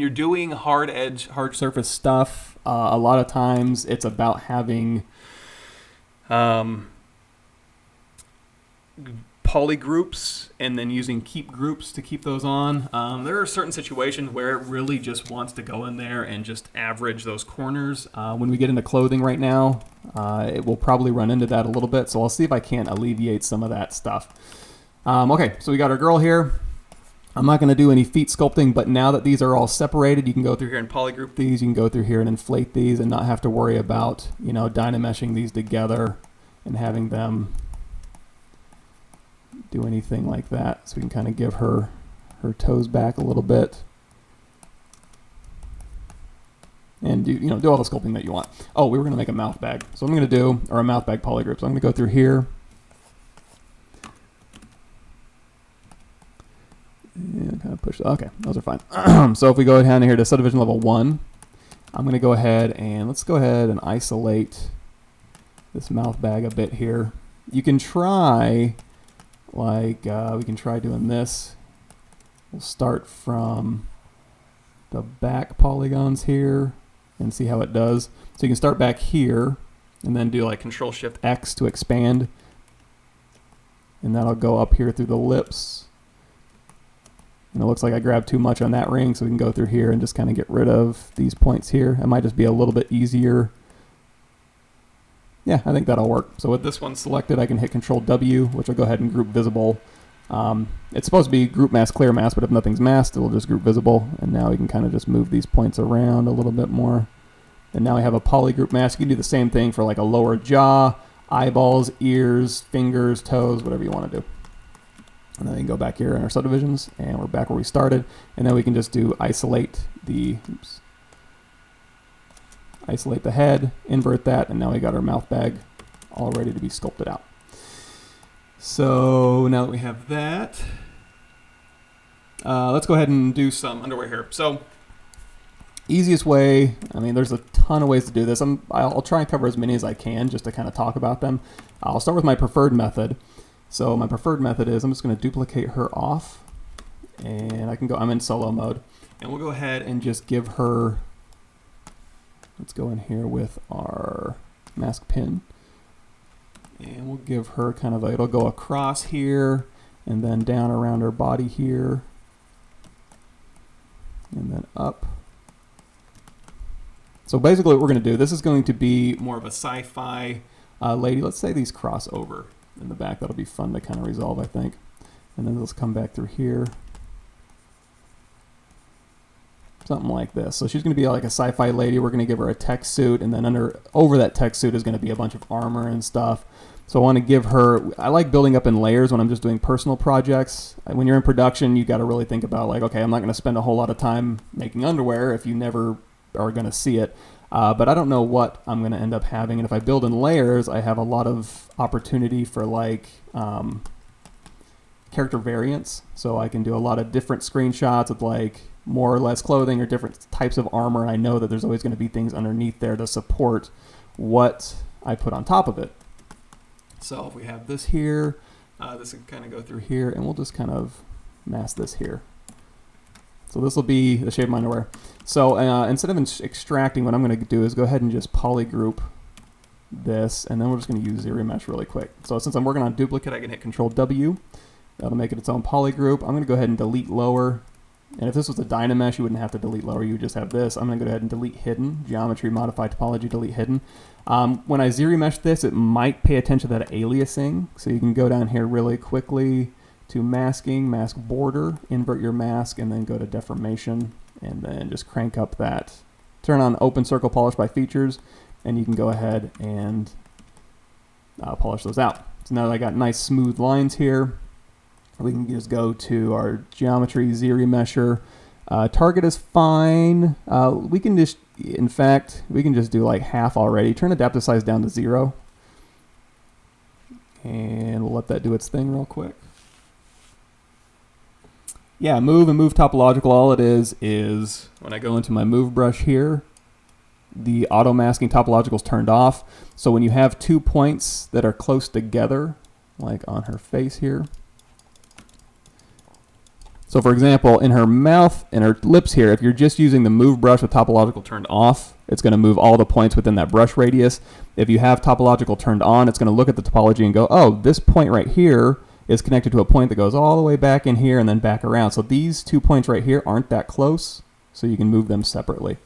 you're doing hard surface stuff, a lot of times it's about having poly groups and then using keep groups to keep those on. There are certain situations where it really just wants to go in there and just average those corners. When we get into clothing right now, it will probably run into that a little bit, so I'll see if I can't alleviate some of that stuff. Okay, so we got our girl here. I'm not going to do any feet sculpting, but now that these are all separated, you can go through here and polygroup these. You can go through here and inflate these and not have to worry about, you know, dynameshing these together and having them do anything like that. So we can kind of give her toes back a little bit and do all the sculpting that you want. Oh, we were going to make a mouth bag. So what I'm going to do, or a mouth bag polygroup. So I'm going to go through here. And kind of push. Okay, those are fine. So if we go down here to subdivision level 1, I'm going to go ahead and let's go ahead and isolate this mouth bag a bit here. You can try, like, we can try doing this. We'll start from the back polygons here and see how it does. So you can start back here and then do like Control-Shift-X to expand. And that'll go up here through the lips. And it looks like I grabbed too much on that ring, so we can go through here and just kind of get rid of these points here. It might just be a little bit easier. Yeah, I think that'll work. So with this one selected, I can hit Control-W, which will go ahead and group visible. It's supposed to be group mask, clear mask, but if nothing's masked, it will just group visible. And now we can kind of just move these points around a little bit more. And now we have a polygroup mask. You can do the same thing for like a lower jaw, eyeballs, ears, fingers, toes, whatever you want to do. And then we can go back here in our subdivisions, and we're back where we started. And then we can just do isolate the head, invert that, and now we got our mouth bag all ready to be sculpted out. So now that we have that, let's go ahead and do some underwear here. So easiest way, I mean, there's a ton of ways to do this. I'll try and cover as many as I can just to kind of talk about them. I'll start with my preferred method. So my preferred method is I'm just going to duplicate her off, and I'm in solo mode, and we'll go ahead and just give her, let's go in here with our mask pin, and we'll give her kind of it'll go across here and then down around her body here and then up. So basically what we're going to do, this is going to be more of a sci-fi lady. Let's say these cross over in the back. That'll be fun to kind of resolve, I think. And then let's come back through here. Something like this. So she's going to be like a sci-fi lady. We're going to give her a tech suit, and then over that tech suit is going to be a bunch of armor and stuff. So I want to give her, I like building up in layers when I'm just doing personal projects. When you're in production, you got to really think about like, okay, I'm not going to spend a whole lot of time making underwear if you never are going to see it. But I don't know what I'm going to end up having. And if I build in layers, I have a lot of opportunity for like character variants. So I can do a lot of different screenshots with like more or less clothing or different types of armor. And I know that there's always going to be things underneath there to support what I put on top of it. So if we have this here, this can kind of go through here, and we'll just kind of mask this here. So this will be the shape of my underwear. So instead of extracting, what I'm going to do is go ahead and just polygroup this, and then we're just going to use Zero Mesh really quick. So since I'm working on duplicate, I can hit Control-W. That'll make it its own polygroup. I'm going to go ahead and delete lower. And if this was a Dynamesh, you wouldn't have to delete lower. You would just have this. I'm going to go ahead and delete hidden. Geometry, modify topology, delete hidden. When I Zero Mesh this, it might pay attention to that aliasing. So you can go down here really quickly to masking, mask border, invert your mask, and then go to deformation, and then just crank up that. Turn on open circle polish by features, and you can go ahead and polish those out. So now that I got nice smooth lines here, we can just go to our geometry, Zero Mesher. Target is fine. We can just, in fact, we can just do like half already. Turn adaptive size down to 0. And we'll let that do its thing real quick. Yeah, move and move topological, all it is when I go into my move brush here, the auto masking topological is turned off. So when you have 2 points that are close together, like on her face here. So for example, in her mouth and her lips here, if you're just using the move brush with topological turned off, it's going to move all the points within that brush radius. If you have topological turned on, it's going to look at the topology and go, oh, this point right here is connected to a point that goes all the way back in here and then back around. So these 2 points right here aren't that close, so you can move them separately.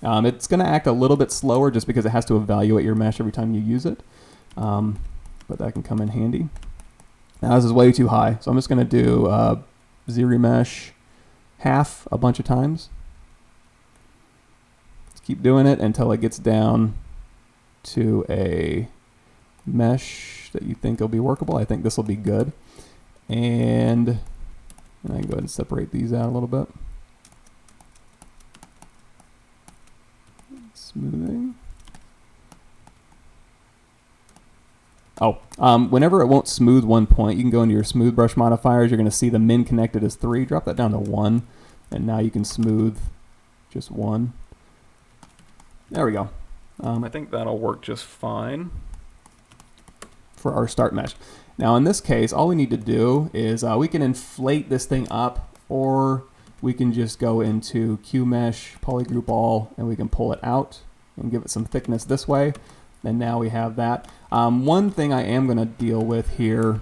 It's going to act a little bit slower just because it has to evaluate your mesh every time you use it, but that can come in handy. Now this is way too high, so I'm just going to do Z-remesh half a bunch of times. Let's keep doing it until it gets down to a mesh that you think will be workable. I think this will be good. And I can go ahead and separate these out a little bit. Smoothing. Whenever it won't smooth one point, you can go into your smooth brush modifiers. You're going to see the min connected is 3. Drop that down to 1, and now you can smooth just 1. There we go. I think that'll work just fine for our start mesh. Now in this case, all we need to do is we can inflate this thing up, or we can just go into QMesh, polygroup all, and we can pull it out and give it some thickness this way. And now we have that. One thing I am going to deal with here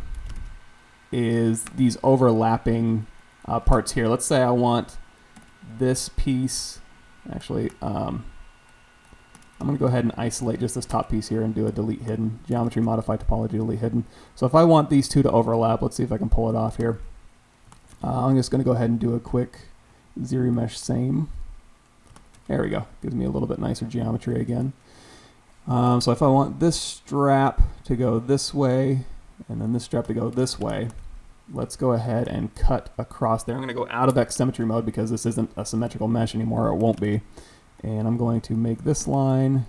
is these overlapping parts here. Let's say I want this piece, actually, I'm going to go ahead and isolate just this top piece here and do a delete hidden, geometry modify topology delete hidden. So if I want these two to overlap, let's see if I can pull it off here. I'm just going to go ahead and do a quick Z-remesh same. There we go. Gives me a little bit nicer geometry again. So if I want this strap to go this way, and then this strap to go this way, let's go ahead and cut across there. I'm going to go out of X symmetry mode because this isn't a symmetrical mesh anymore, or it won't be. And I'm going to make this line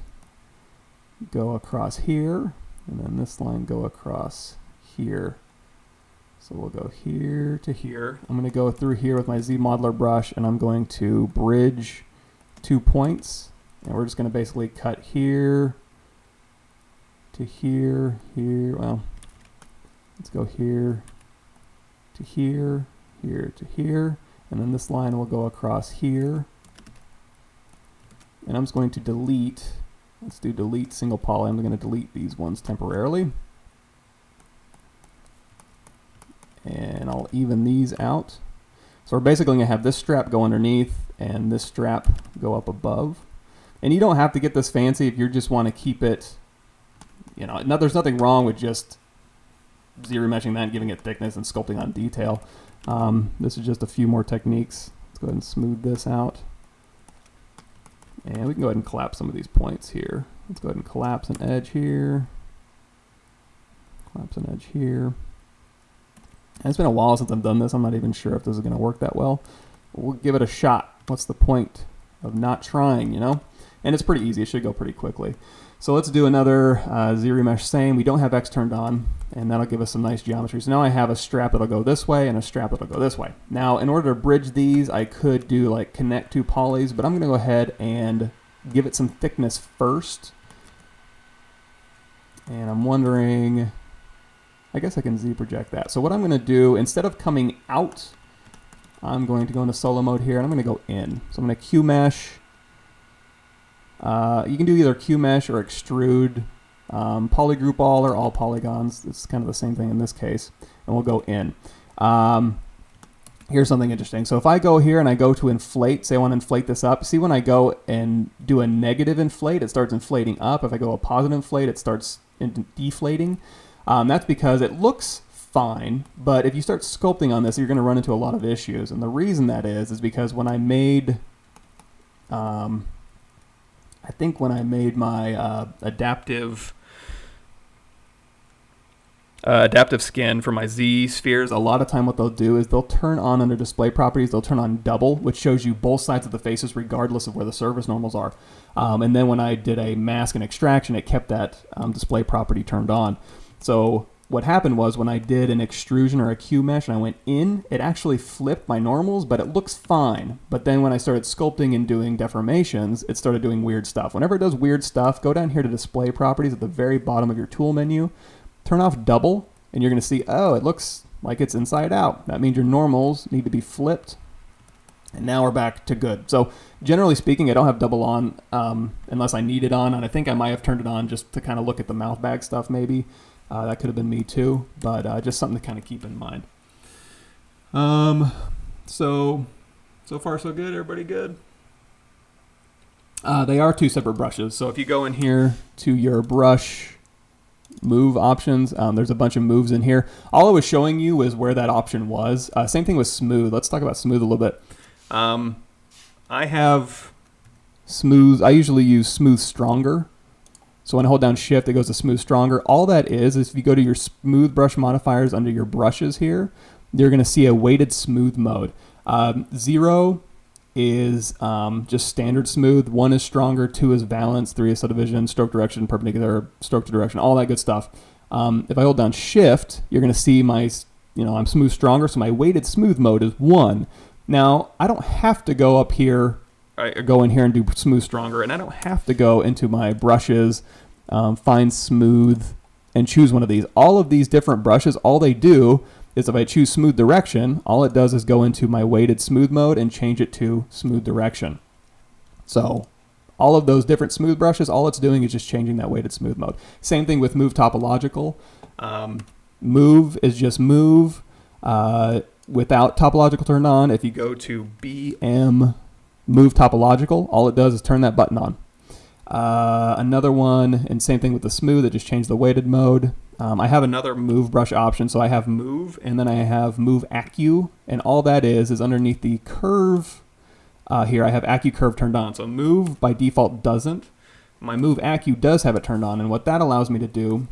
go across here, and then this line go across here. So we'll go here to here. I'm going to go through here with my Z modeler brush, and I'm going to bridge 2 points. And we're just going to basically cut here to here, here. Well, let's go here to here, here to here. And then this line will go across here. And I'm just going to delete, let's do delete single poly. I'm going to delete these ones temporarily. And I'll even these out. So we're basically going to have this strap go underneath and this strap go up above. And you don't have to get this fancy if you just want to keep it, you know, there's nothing wrong with just Z-remeshing that and giving it thickness and sculpting on detail. This is just a few more techniques. Let's go ahead and smooth this out. And we can go ahead and collapse some of these points here. Let's go ahead and collapse an edge here. Collapse an edge here. And it's been a while since I've done this. I'm not even sure if this is going to work that well. But we'll give it a shot. What's the point of not trying, you know? And it's pretty easy. It should go pretty quickly. So let's do another Z-remesh same. We don't have X turned on, and that'll give us some nice geometry. So now I have a strap that'll go this way and a strap that'll go this way. Now, in order to bridge these, I could do like connect two polys, but I'm going to go ahead and give it some thickness first. And I'm wondering, I guess I can Z-project that. So what I'm going to do, instead of coming out, I'm going to go into solo mode here, and I'm going to go in. So I'm going to Q-mesh. You can do either Q-mesh or extrude, polygroup all or all polygons. It's kind of the same thing in this case. And we'll go in. Here's something interesting. So if I go here and I go to inflate, say I want to inflate this up, see when I go and do a negative inflate, it starts inflating up. If I go a positive inflate, it starts deflating. That's because it looks fine, but if you start sculpting on this, you're going to run into a lot of issues. And the reason that is because when I made, I think when I made my adaptive skin for my Z spheres, a lot of time what they'll do is they'll turn on under display properties, they'll turn on double, which shows you both sides of the faces regardless of where the surface normals are. And then when I did a mask and extraction, it kept that display property turned on. So what happened was when I did an extrusion or a Q mesh and I went in, it actually flipped my normals, but it looks fine. But then when I started sculpting and doing deformations, it started doing weird stuff. Whenever it does weird stuff, go down here to display properties at the very bottom of your tool menu, turn off double, and you're going to see, oh, it looks like it's inside out. That means your normals need to be flipped. And now we're back to good. So generally speaking, I don't have double on unless I need it on. And I think I might have turned it on just to kind of look at the mouth bag stuff maybe. That could have been me too, but just something to kind of keep in mind. So far so good. Everybody good? They are two separate brushes. So if you go in here to your brush move options, there's a bunch of moves in here. All I was showing you is where that option was. Same thing with smooth. Let's talk about smooth a little bit. I have smooth. I usually use smooth stronger. So when I hold down shift, it goes to smooth stronger. All that is if you go to your smooth brush modifiers under your brushes here, you're going to see a weighted smooth mode. 0 is just standard smooth. 1 is stronger. 2 is valence. 3 is subdivision, stroke direction, perpendicular, stroke to direction, all that good stuff. If I hold down shift, you're going to see my, I'm smooth stronger. So my weighted smooth mode is 1. Now I don't have to go up here. I go in here and do smooth stronger, and I don't have to go into my brushes, find smooth, and choose one of these. All of these different brushes, all they do is if I choose smooth direction, all it does is go into my weighted smooth mode and change it to smooth direction. So all of those different smooth brushes, all it's doing is just changing that weighted smooth mode. Same thing with move topological. Move is just move without topological turned on. If you go to BM move topological, all it does is turn that button on. Another one, and same thing with the smooth, it just changed the weighted mode. I have another move brush option, so I have move, and then I have move Acu, and all that is underneath the curve here, I have Acu curve turned on. So move by default doesn't. My move Acu does have it turned on, and what that allows me to do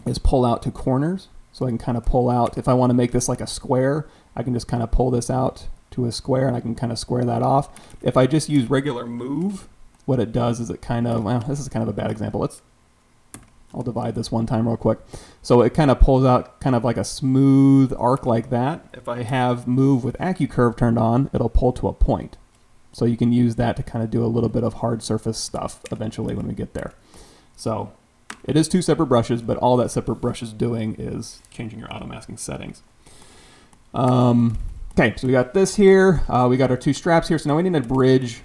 is pull out to corners. So I can kind of pull out, if I want to make this like a square, I can just kind of pull this out to a square, and I can kind of square that off. If I just use regular move, what it does is it kind of, well, this is kind of a bad example. I'll divide this one time real quick. So it kind of pulls out kind of like a smooth arc like that. If I have move with Acu curve turned on, it'll pull to a point. So you can use that to kind of do a little bit of hard surface stuff eventually when we get there. So it is two separate brushes, but all that separate brush is doing is changing your auto masking settings. Okay, so we got this here. We got our two straps here. So now we need to bridge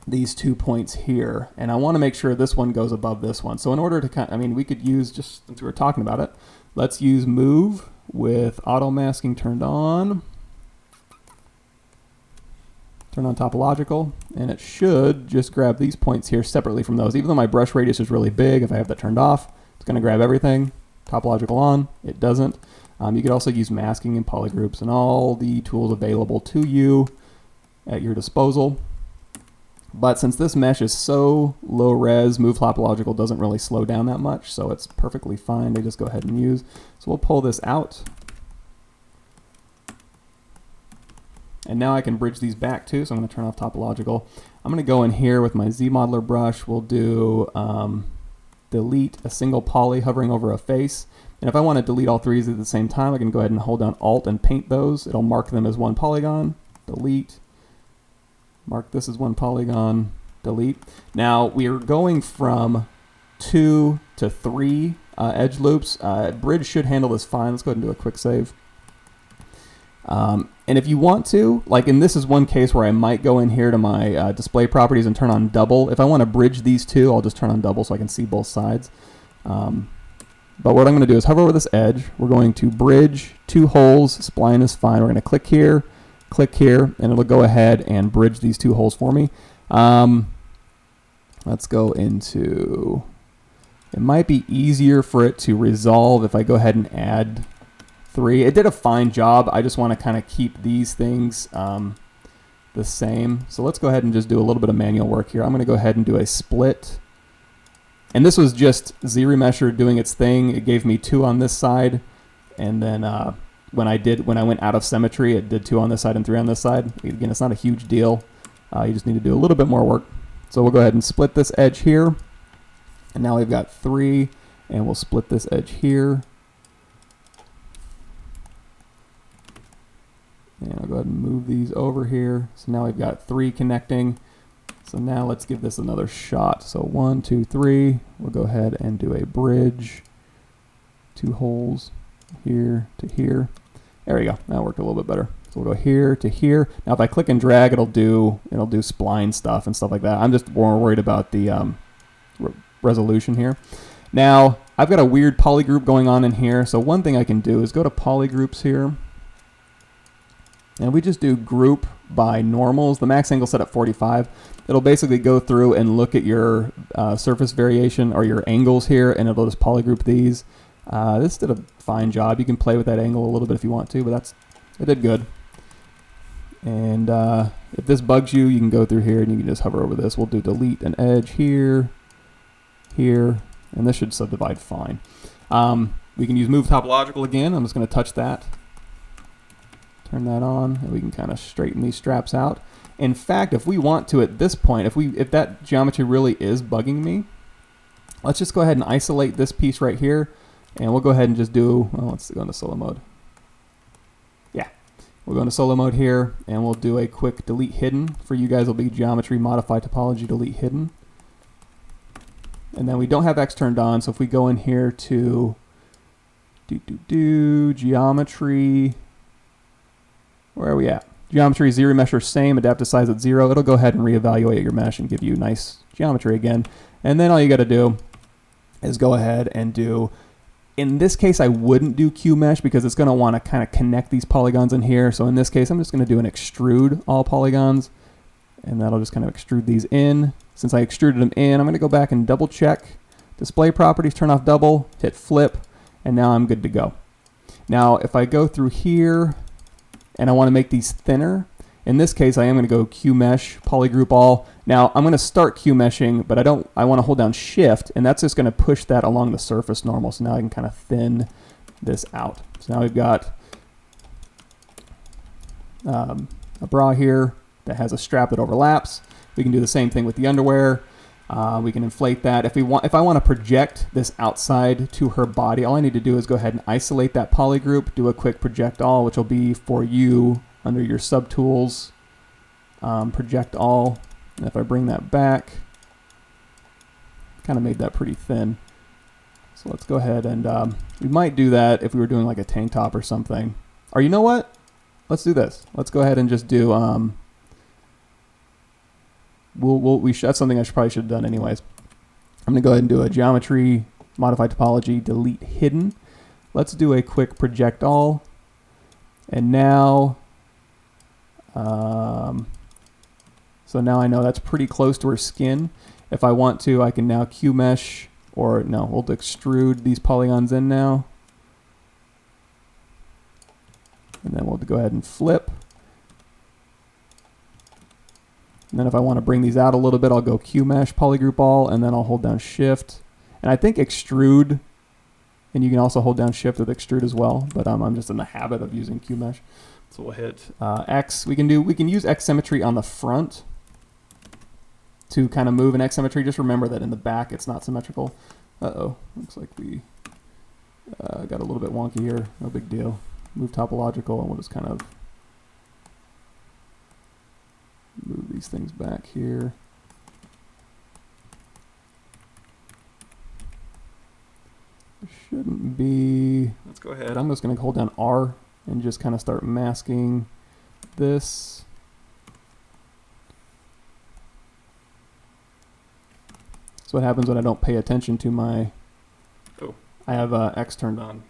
these 2 points here. And I want to make sure this one goes above this one. So in order to we could use, just since we were talking about it, let's use move with auto masking turned on. Turn on topological, and it should just grab these points here separately from those. Even though my brush radius is really big, if I have that turned off, it's going to grab everything. Topological on, it doesn't. You could also use masking and polygroups and all the tools available to you at your disposal. But since this mesh is so low res, move topological doesn't really slow down that much, so it's perfectly fine to just go ahead and use. So we'll pull this out. And now I can bridge these back too, so I'm going to turn off topological. I'm going to go in here with my Z modeler brush. We'll do delete a single poly hovering over a face. And if I want to delete all three at the same time, I can go ahead and hold down Alt and paint those. It'll mark them as one polygon. Delete. Mark this as one polygon. Delete. Now we are going from 2 to 3 edge loops. Bridge should handle this fine. Let's go ahead and do a quick save. And if you want to, and this is one case where I might go in here to my display properties and turn on double. If I want to bridge these two, I'll just turn on double so I can see both sides. But what I'm going to do is hover over this edge. We're going to bridge 2 holes. Spline is fine. We're going to click here, and it'll go ahead and bridge these 2 holes for me. Let's go into, it might be easier for it to resolve if I go ahead and add 3. It did a fine job. I just want to kind of keep these things the same. So let's go ahead and just do a little bit of manual work here. I'm going to go ahead and do a split. And this was just Z-Remesher doing its thing. It gave me 2 on this side. And then when I went out of symmetry, it did 2 on this side and 3 on this side. Again, it's not a huge deal. You just need to do a little bit more work. So we'll go ahead and split this edge here. And now we've got 3. And we'll split this edge here. And I'll go ahead and move these over here. So now we've got 3 connecting. So now let's give this another shot. So 1, 2, 3. We'll go ahead and do a bridge. 2 holes here to here. There we go. That worked a little bit better. So we'll go here to here. Now if I click and drag, it'll do spline stuff and stuff like that. I'm just more worried about the resolution here. Now I've got a weird polygroup going on in here. So one thing I can do is go to polygroups here. And we just do group by normals. The max angle set at 45. It'll basically go through and look at your surface variation or your angles here, and it'll just polygroup these. This did a fine job. You can play with that angle a little bit if you want to, but it did good. And if this bugs you, you can go through here and you can just hover over this. We'll do delete an edge here, here, and this should subdivide fine. We can use move topological again. I'm just going to touch that. Turn that on, and we can kind of straighten these straps out. In fact, if we want to at this point, if that geometry really is bugging me, let's just go ahead and isolate this piece right here, and we'll go ahead and just do, well, let's go into solo mode. Yeah, we'll go into solo mode here, and we'll do a quick delete hidden. For you guys, it'll be geometry, modify topology, delete hidden. And then we don't have X turned on, so if we go in here to geometry, where are we at? Geometry, zero mesh are same, adaptive size at 0. It'll go ahead and reevaluate your mesh and give you nice geometry again. And then all you got to do is go ahead and do, in this case, I wouldn't do Q mesh because it's going to want to kind of connect these polygons in here. So in this case, I'm just going to do an extrude all polygons, and that'll just kind of extrude these in. Since I extruded them in, I'm going to go back and double check display properties, turn off double, hit flip, and now I'm good to go. Now, if I go through here, and I want to make these thinner. In this case, I am going to go Q mesh, polygroup all. Now I'm going to start Q meshing, but I want to hold down shift, and that's just going to push that along the surface normal. So now I can kind of thin this out. So now we've got a bra here that has a strap that overlaps. We can do the same thing with the underwear. We can inflate that. If I want to project this outside to her body, all I need to do is go ahead and isolate that polygroup, do a quick project all, which will be for you under your subtools, project all. And if I bring that back, kind of made that pretty thin. So let's go ahead and we might do that if we were doing like a tank top or something. Or you know what? Let's do this. Let's go ahead and just do that's something I probably should have done anyways. I'm going to go ahead and do a geometry, modify topology, delete hidden. Let's do a quick project all. And now, so now I know that's pretty close to her skin. If I want to, I can now Q mesh, or no, we'll extrude these polygons in now. And then we'll go ahead and flip. And then if I want to bring these out a little bit, I'll go Q mesh, polygroup all, and then I'll hold down shift. And I think extrude, and you can also hold down shift with extrude as well, but I'm just in the habit of using Q mesh. So we'll hit X. We can use X symmetry on the front to kind of move an X symmetry. Just remember that in the back it's not symmetrical. Uh-oh, looks like we got a little bit wonky here. No big deal. Move topological, and we'll just kind of move these things back here. There shouldn't be. Let's go ahead. I'm just going to hold down R and just kind of start masking this. That's what happens when I don't pay attention to my. Oh, I have X turned on.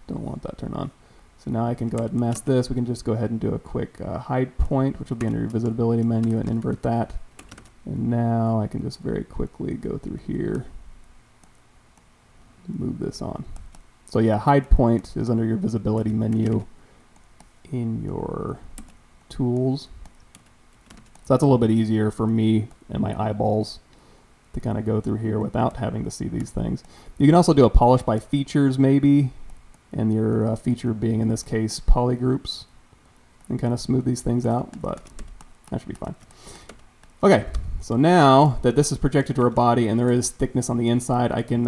Don't want that turned on. So now I can go ahead and mask this. We can just go ahead and do a quick hide point, which will be under your visibility menu, and invert that. And now I can just very quickly go through here, move this on. So yeah, hide point is under your visibility menu in your tools. So that's a little bit easier for me and my eyeballs to kind of go through here without having to see these things. You can also do a polish by features maybe, and your feature being in this case polygroups, and kind of smooth these things out, but that should be fine. Okay, so now that this is projected to our body and there is thickness on the inside, I can,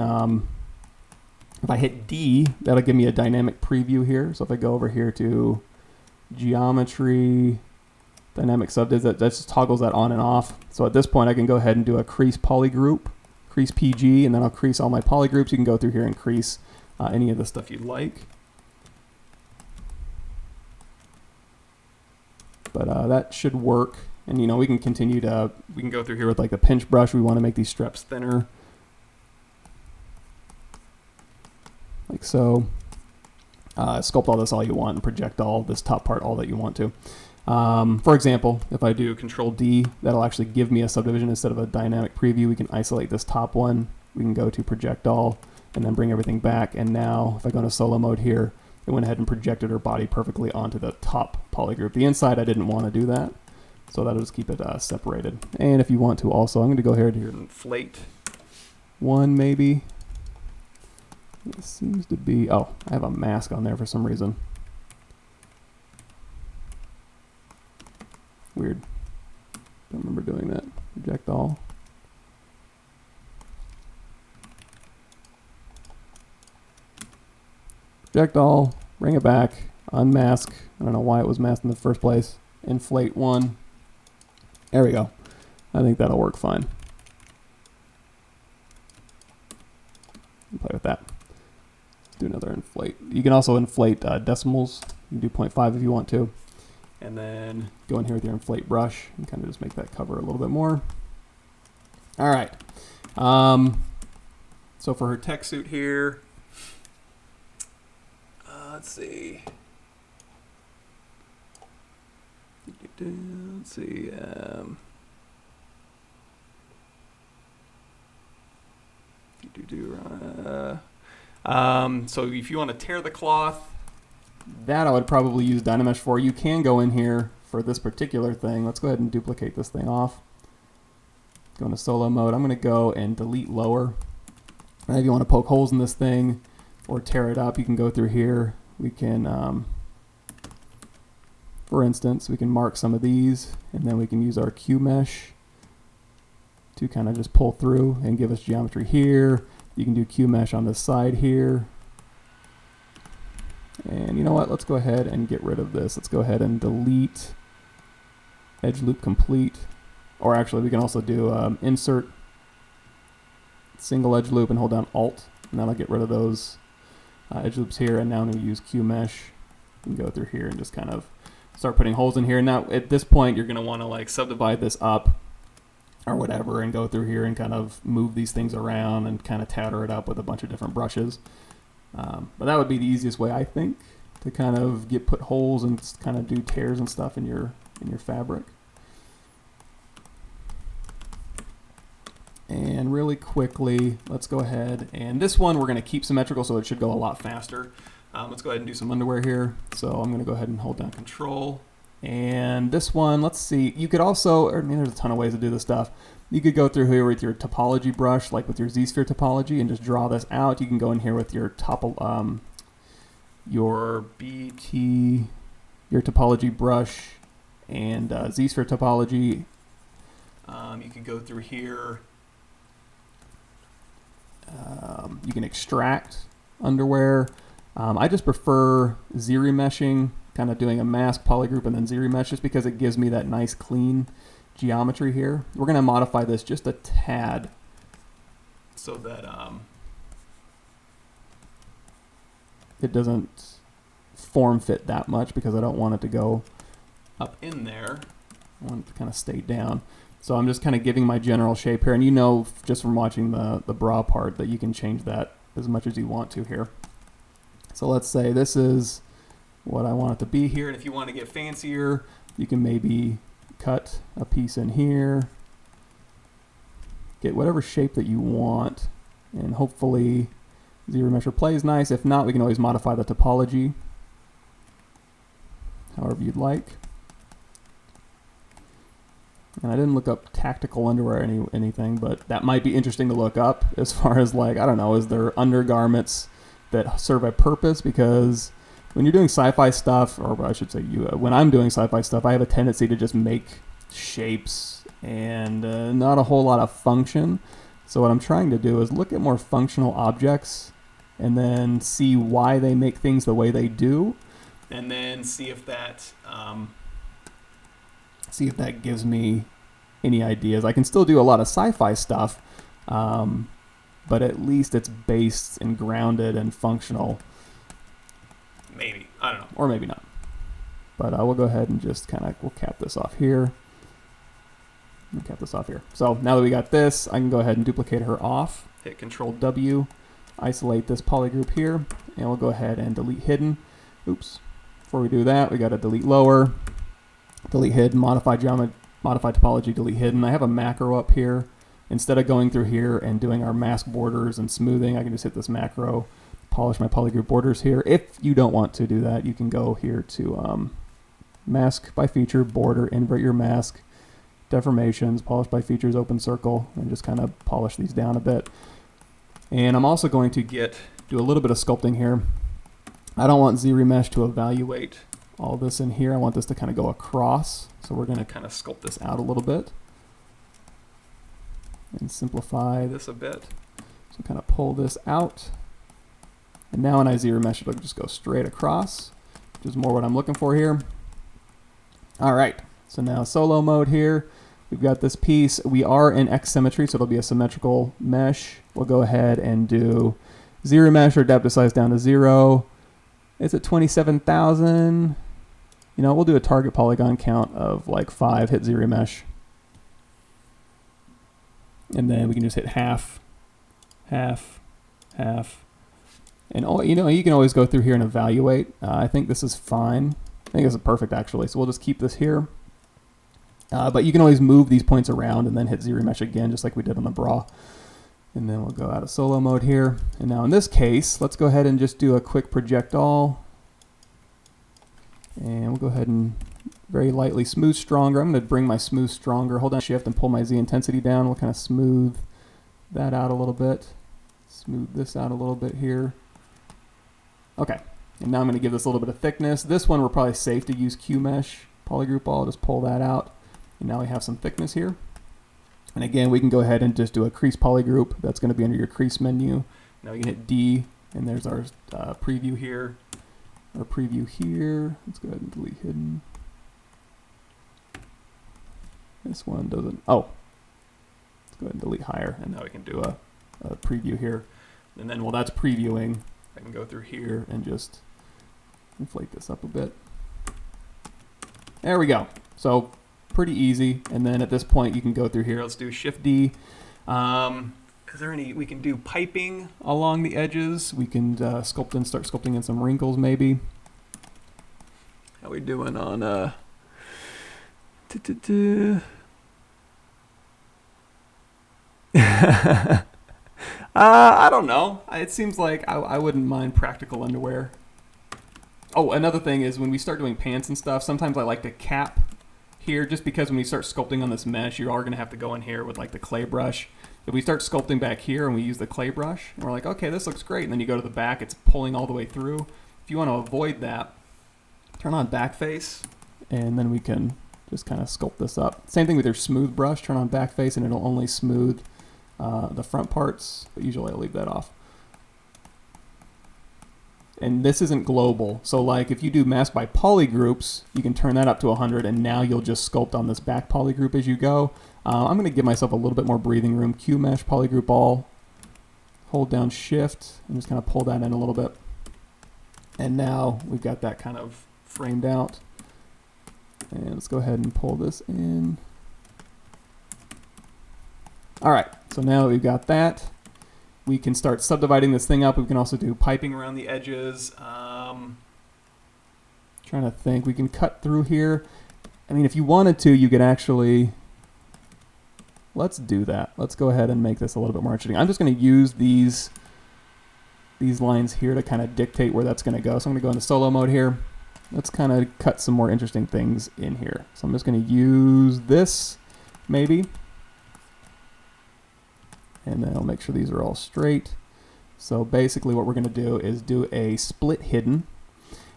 if I hit D, that'll give me a dynamic preview here. So if I go over here to geometry, dynamic subdiv, that just toggles that on and off. So at this point I can go ahead and do a crease polygroup, crease PG, and then I'll crease all my polygroups. You can go through here and crease any of the stuff you like. But that should work. And we can continue to, we can go through here with like the pinch brush. We want to make these streps thinner. Like so. Sculpt all this all you want and project all this top part all that you want to. For example, if I do Control D, that'll actually give me a subdivision instead of a dynamic preview. We can isolate this top one. We can go to project all and then bring everything back. And now if I go into solo mode here, it went ahead and projected her body perfectly onto the top polygroup. The inside, I didn't want to do that. So that'll just keep it separated. And if you want to also, I'm going to go ahead here and inflate one maybe. It seems to be, oh, I have a mask on there for some reason. Weird. Don't remember doing that. Project all. Project all, bring it back, unmask. I don't know why it was masked in the first place. Inflate one. There we go. I think that'll work fine. Play with that. Do another inflate. You can also inflate decimals. You can do 0.5 if you want to. And then go in here with your inflate brush and kind of just make that cover a little bit more. All right. So for her tech suit here, let's see. Let's see. So if you want to tear the cloth, that I would probably use Dynamesh for. You can go in here for this particular thing. Let's go ahead and duplicate this thing off. Go into solo mode. I'm going to go and delete lower. And if you want to poke holes in this thing or tear it up, you can go through here. We can, for instance, we can mark some of these, and then we can use our Q mesh to kind of just pull through and give us geometry here. You can do Q mesh on this side here. And you know what? Let's go ahead and get rid of this. Let's go ahead and delete edge loop complete. Or actually, we can also do insert single edge loop and hold down Alt, and that'll get rid of those edge loops here. And now I'm going to use Q mesh and go through here and just kind of start putting holes in here. Now at this point, you're going to want to like subdivide this up or whatever and go through here and kind of move these things around and kind of tatter it up with a bunch of different brushes. But that would be the easiest way, I think, to kind of put holes and kind of do tears and stuff in your fabric. And really quickly, let's go ahead, and this one we're going to keep symmetrical, so it should go a lot faster. Let's go ahead and do some underwear here. So I'm going to go ahead and hold down Control. And this one, let's see, you could also, I mean, there's a ton of ways to do this stuff. You could go through here with your topology brush, like with your Z-sphere topology, and just draw this out. You can go in here with your your BT, your topology brush, and Z-sphere topology. You can go through here. You can extract underwear. I just prefer Z-remeshing, kind of doing a mask polygroup and then Z-remesh, just because it gives me that nice clean geometry here. We're going to modify this just a tad so that it doesn't form fit that much, because I don't want it to go up in there. I want it to kind of stay down. So I'm just kind of giving my general shape here, and you know just from watching the bra part that you can change that as much as you want to here. So let's say this is what I want it to be here, and if you want to get fancier, you can maybe cut a piece in here, get whatever shape that you want, and hopefully Z-remesher plays nice. If not, we can always modify the topology however you'd like. And I didn't look up tactical underwear or anything, but that might be interesting to look up as far as, like, I don't know, is there undergarments that serve a purpose? Because when you're doing sci-fi stuff, or I should say when I'm doing sci-fi stuff, I have a tendency to just make shapes and not a whole lot of function. So what I'm trying to do is look at more functional objects and then see why they make things the way they do. and then see if that gives me any ideas. I can still do a lot of sci-fi stuff, but at least it's based and grounded and functional. Maybe. I don't know. Or maybe not. But we'll go ahead and just we'll cap this off here. We'll cap this off here. So now that we got this, I can go ahead and duplicate her off. Hit Control W, isolate this polygroup here, and we'll go ahead and delete hidden. Oops. Before we do that, we got to delete lower, delete hidden, modify topology, delete hidden. I have a macro up here. Instead of going through here and doing our mask borders and smoothing, I can just hit this macro, polish my polygroup borders here. If you don't want to do that, you can go here to mask by feature, border, invert your mask, deformations, polish by features, open circle, and just kind of polish these down a bit. And I'm also going to do a little bit of sculpting here. I don't want Z-Remesh to evaluate all this in here. I want this to kind of go across. So we're going to kind of sculpt this out a little bit and simplify this a bit. So kind of pull this out. And now when I Z-Remesh, it'll just go straight across, which is more what I'm looking for here. All right, so now solo mode here. We've got this piece. We are in X symmetry, so it'll be a symmetrical mesh. We'll go ahead and do Z-Remesh or depth of size down to 0. It's at 27,000. You know, we'll do a target polygon count of like 5, hit Z-Remesh. And then we can just hit half, half, half. And you know, you can always go through here and evaluate. I think this is fine. I think this is perfect actually. So we'll just keep this here. But you can always move these points around and then hit Z-Remesh again, just like we did on the bra. And then we'll go out of solo mode here. And now in this case, let's go ahead and just do a quick project all. And we'll go ahead and very lightly smooth stronger. I'm going to bring my smooth stronger, hold down shift and pull my Z intensity down. We'll kind of smooth that out a little bit. Smooth this out a little bit here. Okay, and now I'm going to give this a little bit of thickness. This one we're probably safe to use Q-Mesh polygroup all. Just pull that out. And now we have some thickness here. And again, we can go ahead and just do a crease polygroup. That's going to be under your crease menu. Now we can hit D, and there's our preview here. Our preview here. Let's go ahead and delete hidden. This one doesn't. Oh, let's go ahead and delete higher, and now we can do a preview here. And then while that's previewing, I can go through here and just inflate this up a bit. There we go. So pretty easy. And then at this point, you can go through here. Let's do Shift D. Is there any? We can do piping along the edges. We can start sculpting in some wrinkles, maybe. How we doing on? I don't know. It seems like I wouldn't mind practical underwear. Oh, another thing is when we start doing pants and stuff, sometimes I like to cap here just because when we start sculpting on this mesh, you are going to have to go in here with like the clay brush. If we start sculpting back here and we use the clay brush, and we're like, okay, this looks great, and then you go to the back, it's pulling all the way through. If you want to avoid that, turn on back face, and then we can just kind of sculpt this up. Same thing with your smooth brush, turn on back face, and it'll only smooth the front parts, but usually I'll leave that off. And this isn't global, so like if you do mask by polygroups, you can turn that up to 100, and now you'll just sculpt on this back polygroup as you go. I'm going to give myself a little bit more breathing room. Q-Mesh, polygroup all, hold down shift, and just kind of pull that in a little bit. And now we've got that kind of framed out. And let's go ahead and pull this in. All right, so now that we've got that, we can start subdividing this thing up. We can also do piping around the edges. Trying to think, we can cut through here. I mean, if you wanted to, you could actually, let's do that. Let's go ahead and make this a little bit more interesting. I'm just going to use these lines here to kind of dictate where that's going to go. So I'm going to go into solo mode here. Let's kind of cut some more interesting things in here. So I'm just going to use this, maybe. And then I'll make sure these are all straight. So basically what we're going to do is do a split hidden.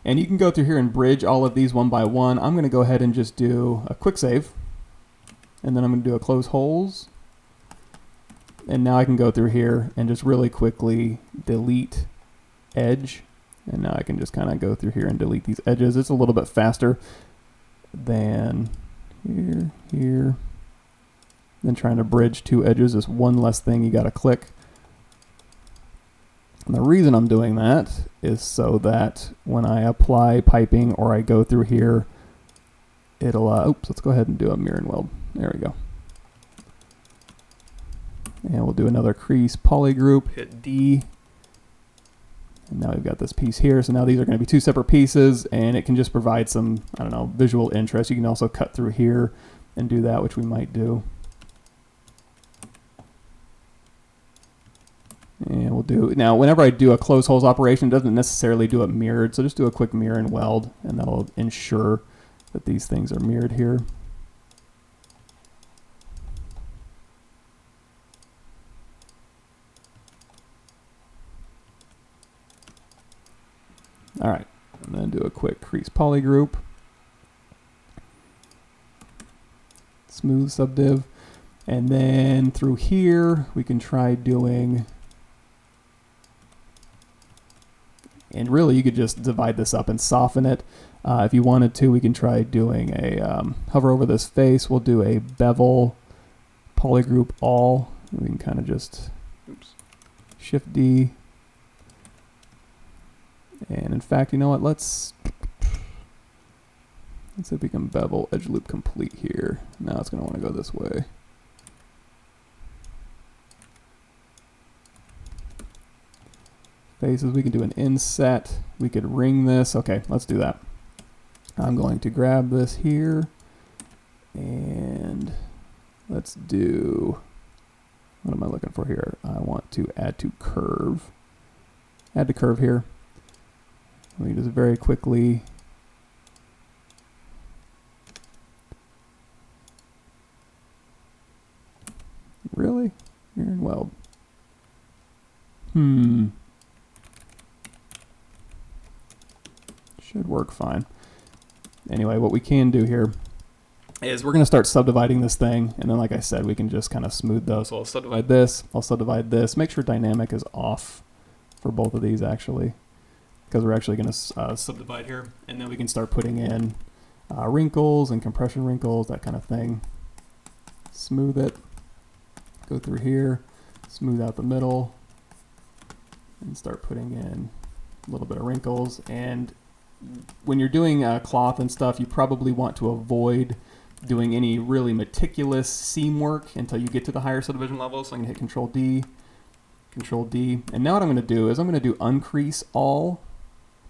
And you can go through here and bridge all of these one by one. I'm going to go ahead and just do a quick save. And then I'm going to do a close holes. And now I can go through here and just really quickly delete edge And now I can just kind of go through here and delete these edges. It's a little bit faster than here. Then trying to bridge two edges is one less thing you got to click. And the reason I'm doing that is so that when I apply piping or I go through here, it'll, oops, let's go ahead and do a mirror and weld. There we go. And we'll do another crease poly group, hit D. And now we've got this piece here. So now these are going to be two separate pieces, and it can just provide some, I don't know, visual interest. You can also cut through here and do that, which we might do. And we'll do, now whenever I do a close holes operation, it doesn't necessarily do it mirrored, so just do a quick mirror and weld, and that'll ensure that these things are mirrored here. All right, and then do a quick crease poly group. Smooth subdiv. And then through here, we can try doing, and really you could just divide this up and soften it. If you wanted to, we can try doing a, hover over this face, we'll do a bevel poly group all. We can kind of just, oops, shift D. And in fact, you know what, let's see if we can bevel edge loop complete here. Now it's going to want to go this way. Faces, we can do an inset. We could ring this. Okay, let's do that. I'm going to grab this here and let's do, what am I looking for here? I want to add to curve. Add to curve here. Let me just very quickly really? Mirror and weld. Should work fine. Anyway, what we can do here is we're going to start subdividing this thing, and then like I said, we can just kind of smooth those. So I'll subdivide this, I'll subdivide this. Make sure dynamic is off for both of these actually, because we're actually going to subdivide here, and then we can start putting in wrinkles and compression wrinkles, that kind of thing. Smooth it, go through here, smooth out the middle, and start putting in a little bit of wrinkles. And when you're doing cloth and stuff, you probably want to avoid doing any really meticulous seam work until you get to the higher subdivision levels. So I'm going to hit Control D, and now what I'm going to do is I'm going to do uncrease all.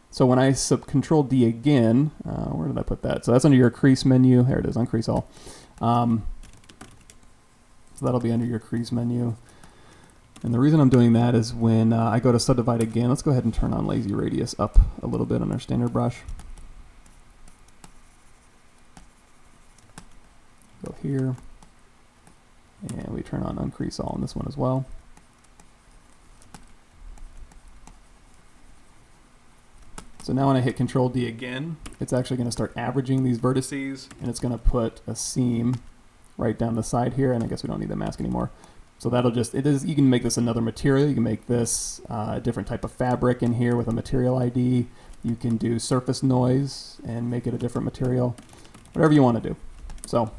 So when I Control D again, where did I put that? So that's under your crease menu. There it is, uncrease all. So that'll be under your crease menu. And the reason I'm doing that is when I go to subdivide again, let's go ahead and turn on lazy radius up a little bit on our standard brush. Go here, and we turn on uncrease all on this one as well. So now when I hit Control D again, it's actually going to start averaging these vertices, and it's going to put a seam right down the side here, and I guess we don't need the mask anymore. So that'll just, you can make this another material. You can make this a different type of fabric in here with a material ID. You can do surface noise and make it a different material, whatever you want to do. So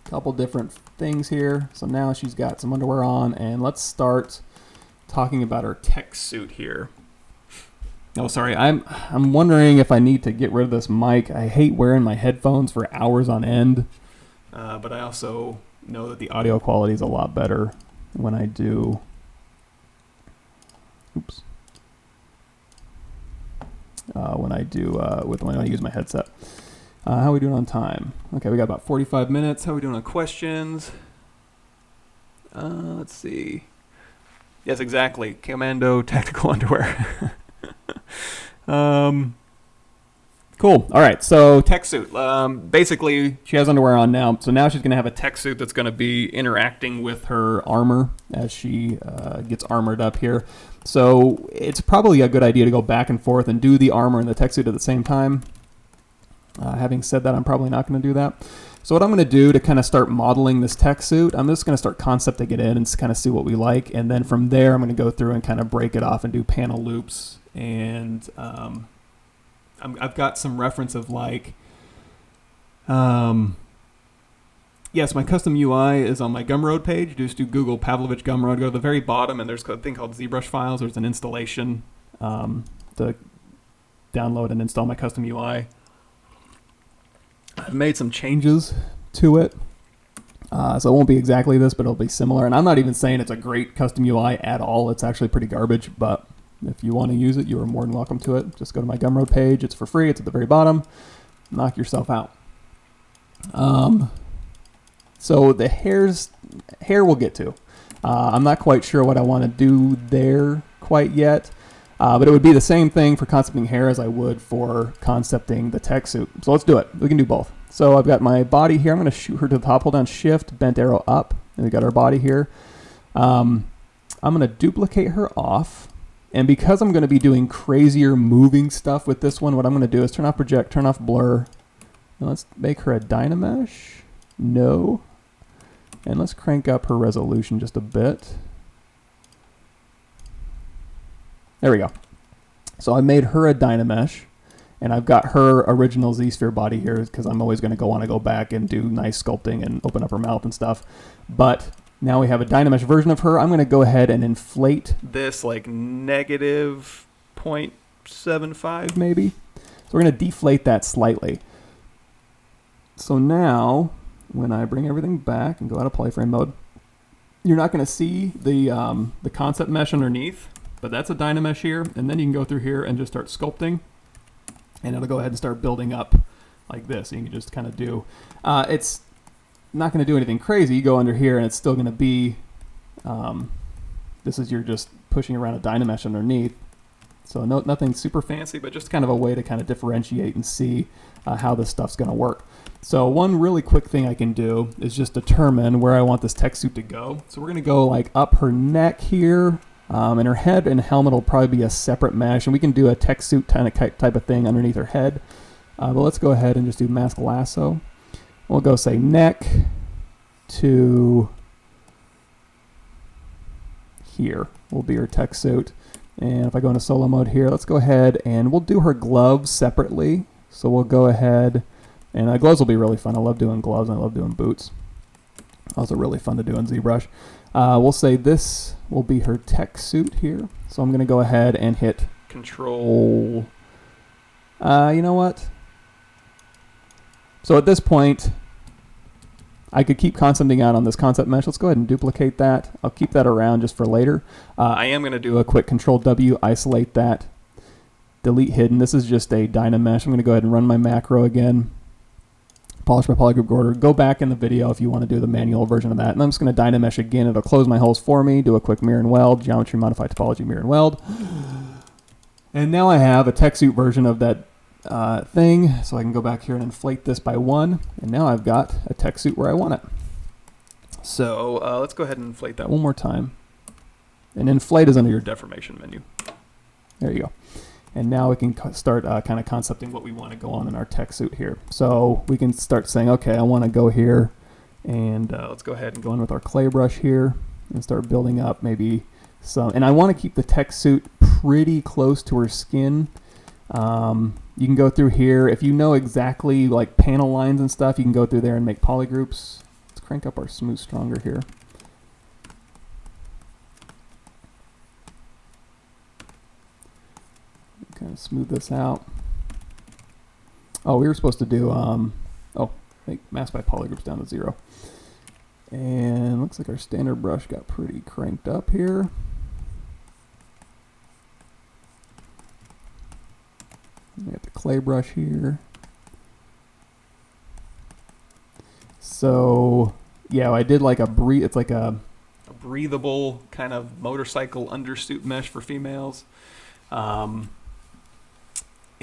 a couple different things here. So now she's got some underwear on, and let's start talking about her tech suit here. Oh, sorry, I'm wondering if I need to get rid of this mic. I hate wearing my headphones for hours on end, but I also know that the audio quality is a lot better when I do, when I use my headset. How are we doing on time? Okay, we got about 45 minutes. How are we doing on questions? Let's see. Yes, exactly. Commando tactical underwear. Cool. All right. So tech suit. Basically, she has underwear on now. So now she's going to have a tech suit that's going to be interacting with her armor as she gets armored up here. So it's probably a good idea to go back and forth and do the armor and the tech suit at the same time. Having said that, I'm probably not going to do that. So what I'm going to do to kind of start modeling this tech suit, I'm just going to start concepting it in and kind of see what we like. And then from there, I'm going to go through and kind of break it off and do panel loops and I've got some reference of like, yes, my custom UI is on my Gumroad page. Just do Google Pavlovich Gumroad. Go to the very bottom, and there's a thing called ZBrush files. There's an installation to download and install my custom UI. I've made some changes to it. So it won't be exactly this, but it'll be similar. And I'm not even saying it's a great custom UI at all. It's actually pretty garbage, but if you want to use it, you are more than welcome to it. Just go to my Gumroad page. It's for free. It's at the very bottom. Knock yourself out. So the hair we'll get to. I'm not quite sure what I want to do there quite yet, but it would be the same thing for concepting hair as I would for concepting the tech suit. So let's do it. We can do both. So I've got my body here. I'm going to shoot her to the top. Hold down Shift, bent arrow up, and we got our body here. I'm going to duplicate her off, and because I'm going to be doing crazier moving stuff with this one, what I'm going to do is turn off project, turn off blur, and let's make her a Dynamesh. No. And let's crank up her resolution just a bit. There we go. So I made her a Dynamesh, and I've got her original Z-Sphere body here because I'm always going to want to go back and do nice sculpting and open up her mouth and stuff. But now we have a Dynamesh version of her. I'm going to go ahead and inflate this like negative 0.75 maybe. So we're going to deflate that slightly. So now, when I bring everything back and go out of polyframe mode, you're not going to see the concept mesh underneath, but that's a Dynamesh here. And then you can go through here and just start sculpting, and it'll go ahead and start building up like this. And you can just kind of do, it's not going to do anything crazy. You go under here and it's still going to be, this is you're just pushing around a Dynamesh underneath. So nothing super fancy, but just kind of a way to kind of differentiate and see how this stuff's going to work. So one really quick thing I can do is just determine where I want this tech suit to go. So we're going to go like up her neck here, and her head and helmet will probably be a separate mesh, and we can do a tech suit type of thing underneath her head. But let's go ahead and just do mask lasso. We'll go say neck to here will be her tech suit. And if I go into solo mode here, let's go ahead and we'll do her gloves separately. So we'll go ahead, and gloves will be really fun. I love doing gloves and I love doing boots. Also really fun to do in ZBrush. We'll say this will be her tech suit here. So I'm going to go ahead and hit Control. You know what? So at this point, I could keep concepting out on this concept mesh. Let's go ahead and duplicate that. I'll keep that around just for later. I am going to do a quick Control W, isolate that, delete hidden. This is just a Dynamesh. I'm going to go ahead and run my macro again. Polish my polygroup order. Go back in the video if you want to do the manual version of that. And I'm just going to Dynamesh again. It'll close my holes for me. Do a quick mirror and weld. Geometry, modify topology, mirror and weld. And now I have a tech suit version of that thing. So I can go back here and inflate this by 1. And now I've got a tech suit where I want it. So let's go ahead and inflate that one more time. And inflate is under your deformation menu. There you go. And now we can start kind of concepting what we want to go on in our tech suit here. So we can start saying, okay, I want to go here, and let's go ahead and go in with our clay brush here and start building up maybe some. And I want to keep the tech suit pretty close to her skin. You can go through here. If you know exactly like panel lines and stuff, you can go through there and make polygroups. Let's crank up our smooth stronger here. Kind of smooth this out. Oh, we were supposed to do, make mask by polygroups down to 0. And looks like our standard brush got pretty cranked up here. We got the clay brush here. So, yeah, I did like it's like a breathable kind of motorcycle undersuit mesh for females.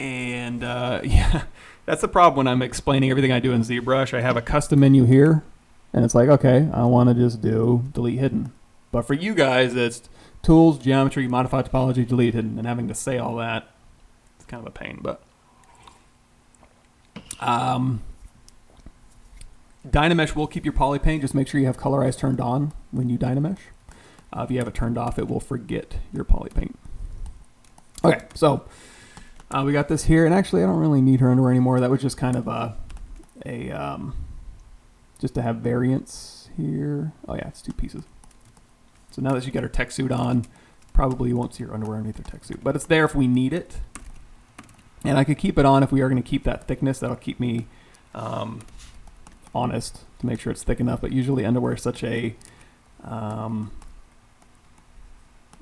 Yeah, that's the problem when I'm explaining everything I do in ZBrush. I have a custom menu here, and it's like, okay, I want to just do delete hidden. But for you guys, it's tools, geometry, modify topology, delete hidden, and having to say all that, it's kind of a pain. But Dynamesh will keep your poly paint. Just make sure you have colorize turned on when you Dynamesh. If you have it turned off, it will forget your poly paint. Okay, so we got this here, and actually I don't really need her underwear anymore. That was just kind of just to have variance here. Oh yeah, it's 2 pieces. So now that she got her tech suit on, probably you won't see her underwear underneath her tech suit, but it's there if we need it. And I could keep it on if we are going to keep that thickness. That'll keep me honest to make sure it's thick enough. But usually underwear is such a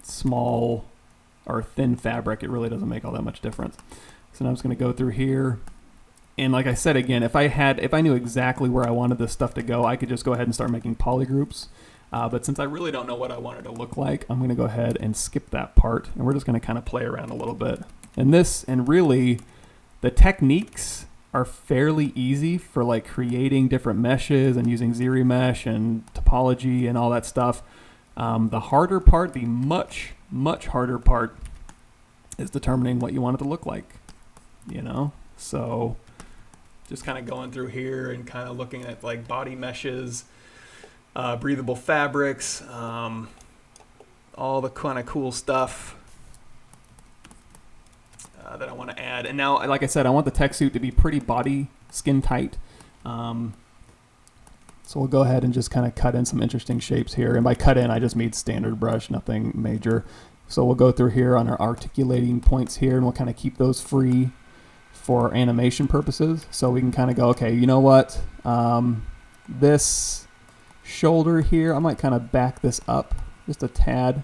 small or thin fabric, it really doesn't make all that much difference. So now I'm just going to go through here. And like I said, again, if I knew exactly where I wanted this stuff to go, I could just go ahead and start making polygroups. But since I really don't know what I want it to look like, I'm going to go ahead and skip that part. And we're just going to kind of play around a little bit. And really, the techniques are fairly easy for like creating different meshes and using ZRemesh and topology and all that stuff. The harder part, the much harder part, is determining what you want it to look like, you know? So just kind of going through here and kind of looking at like body meshes, breathable fabrics, all the kind of cool stuff that I want to add. And now, like I said, I want the tech suit to be pretty body skin tight. So we'll go ahead and just kind of cut in some interesting shapes here. And by cut in, I just mean standard brush, nothing major. So we'll go through here on our articulating points here, and we'll kind of keep those free for animation purposes. So we can kind of go, okay, you know what? This shoulder here, I might kind of back this up just a tad.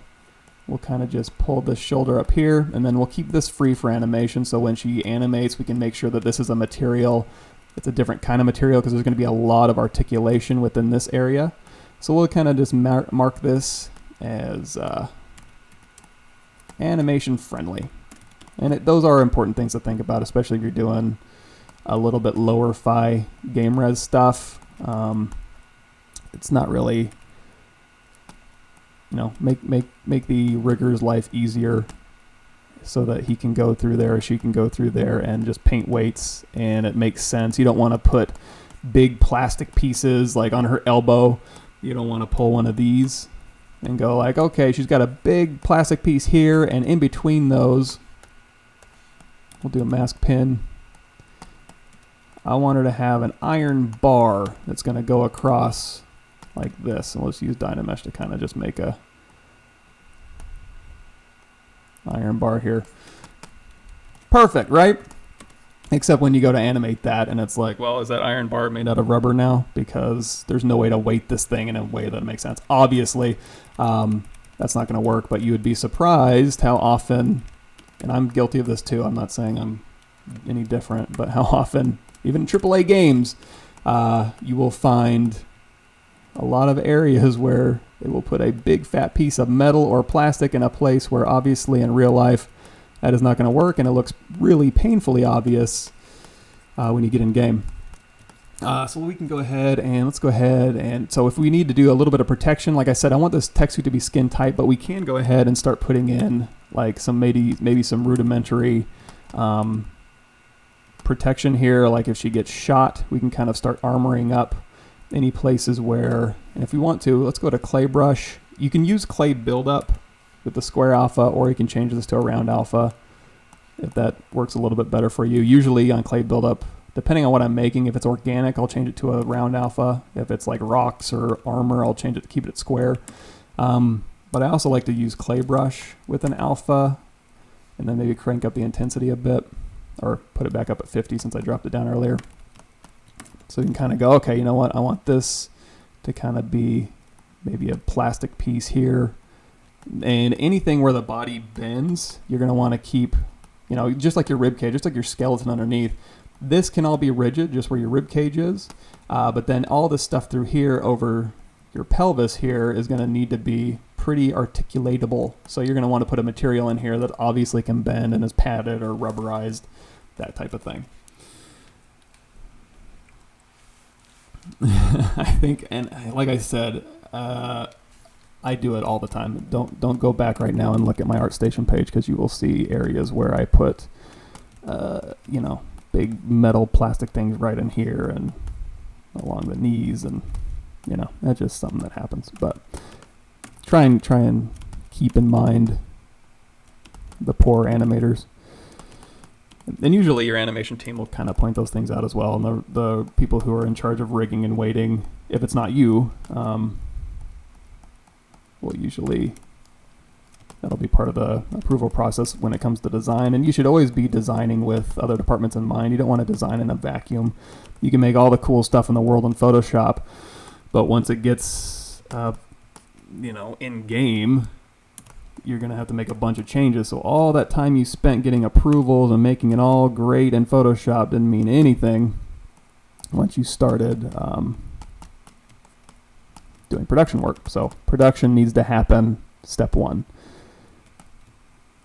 We'll kind of just pull this shoulder up here, and then we'll keep this free for animation. So when she animates, we can make sure that this is a material. It's a different kind of material because there's going to be a lot of articulation within this area. So we'll kind of just mark this as animation friendly. And those are important things to think about, especially if you're doing a little bit lower fi game res stuff. It's not really, you know, make the rigger's life easier so that he can go through there or she can go through there and just paint weights, and it makes sense. You don't want to put big plastic pieces like on her elbow. You don't want to pull one of these and go like, okay, she's got a big plastic piece here, and in between those, we'll do a mask pin. I want her to have an iron bar that's going to go across like this, and let's use Dynamesh to kind of just make a iron bar here. Perfect, right? Except when you go to animate that, and it's like, well, is that iron bar made out of rubber now? Because there's no way to weight this thing in a way that makes sense. Obviously, that's not going to work, but you would be surprised how often, and I'm guilty of this too, I'm not saying I'm any different, but how often, even in AAA games, you will find a lot of areas where they will put a big fat piece of metal or plastic in a place where obviously in real life that is not going to work, and it looks really painfully obvious when you get in game. So we can go ahead and let's go ahead and so if we need to do a little bit of protection, like I said, I want this tech suit to be skin tight, but we can go ahead and start putting in like some maybe some rudimentary protection here. Like if she gets shot, we can kind of start armoring up any places where, and if we want to, let's go to clay brush. You can use clay buildup with the square alpha, or you can change this to a round alpha if that works a little bit better for you. Usually on clay buildup, depending on what I'm making, if it's organic, I'll change it to a round alpha. If it's like rocks or armor, I'll change it to keep it square. But I also like to use clay brush with an alpha, and then maybe crank up the intensity a bit, or put it back up at 50 since I dropped it down earlier. So you can kind of go, okay, you know what? I want this to kind of be maybe a plastic piece here. And anything where the body bends, you're going to want to keep, you know, just like your rib cage, just like your skeleton underneath. This can all be rigid, just where your rib cage is. But then all this stuff through here over your pelvis here is going to need to be pretty articulatable. So you're going to want to put a material in here that obviously can bend and is padded or rubberized, that type of thing. I think, and like I said, I do it all the time. Don't go back right now and look at my ArtStation page, because you will see areas where I put, you know, big metal plastic things right in here and along the knees, and you know, that's just something that happens. But try and keep in mind the poor animators. And usually your animation team will kind of point those things out as well. And the people who are in charge of rigging and waiting, if it's not you, will usually, that'll be part of the approval process when it comes to design. And you should always be designing with other departments in mind. You don't want to design in a vacuum. You can make all the cool stuff in the world in Photoshop, but once it gets, in game, you're going to have to make a bunch of changes. So all that time you spent getting approvals and making it all great in Photoshop didn't mean anything once you started doing production work. So production needs to happen step one.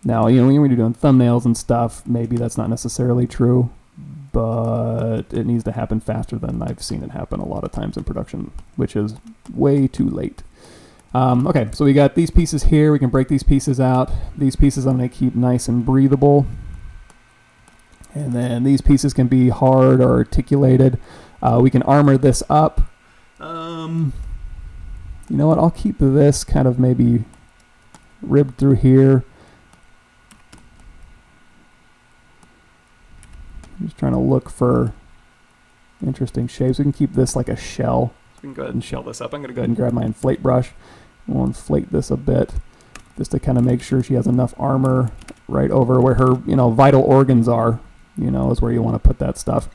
Now, when you're doing thumbnails and stuff, maybe that's not necessarily true, but it needs to happen faster than I've seen it happen a lot of times in production, which is way too late. Okay, so we got these pieces here. We can break these pieces out. These pieces I'm going to keep nice and breathable. And then these pieces can be hard or articulated. We can armor this up. You know what? I'll keep this kind of maybe ribbed through here. I'm just trying to look for interesting shapes. We can keep this like a shell. We can go ahead and shell this up. I'm going to go ahead and grab my inflate brush. We'll inflate this a bit just to kind of make sure she has enough armor right over where her, vital organs are, is where you want to put that stuff.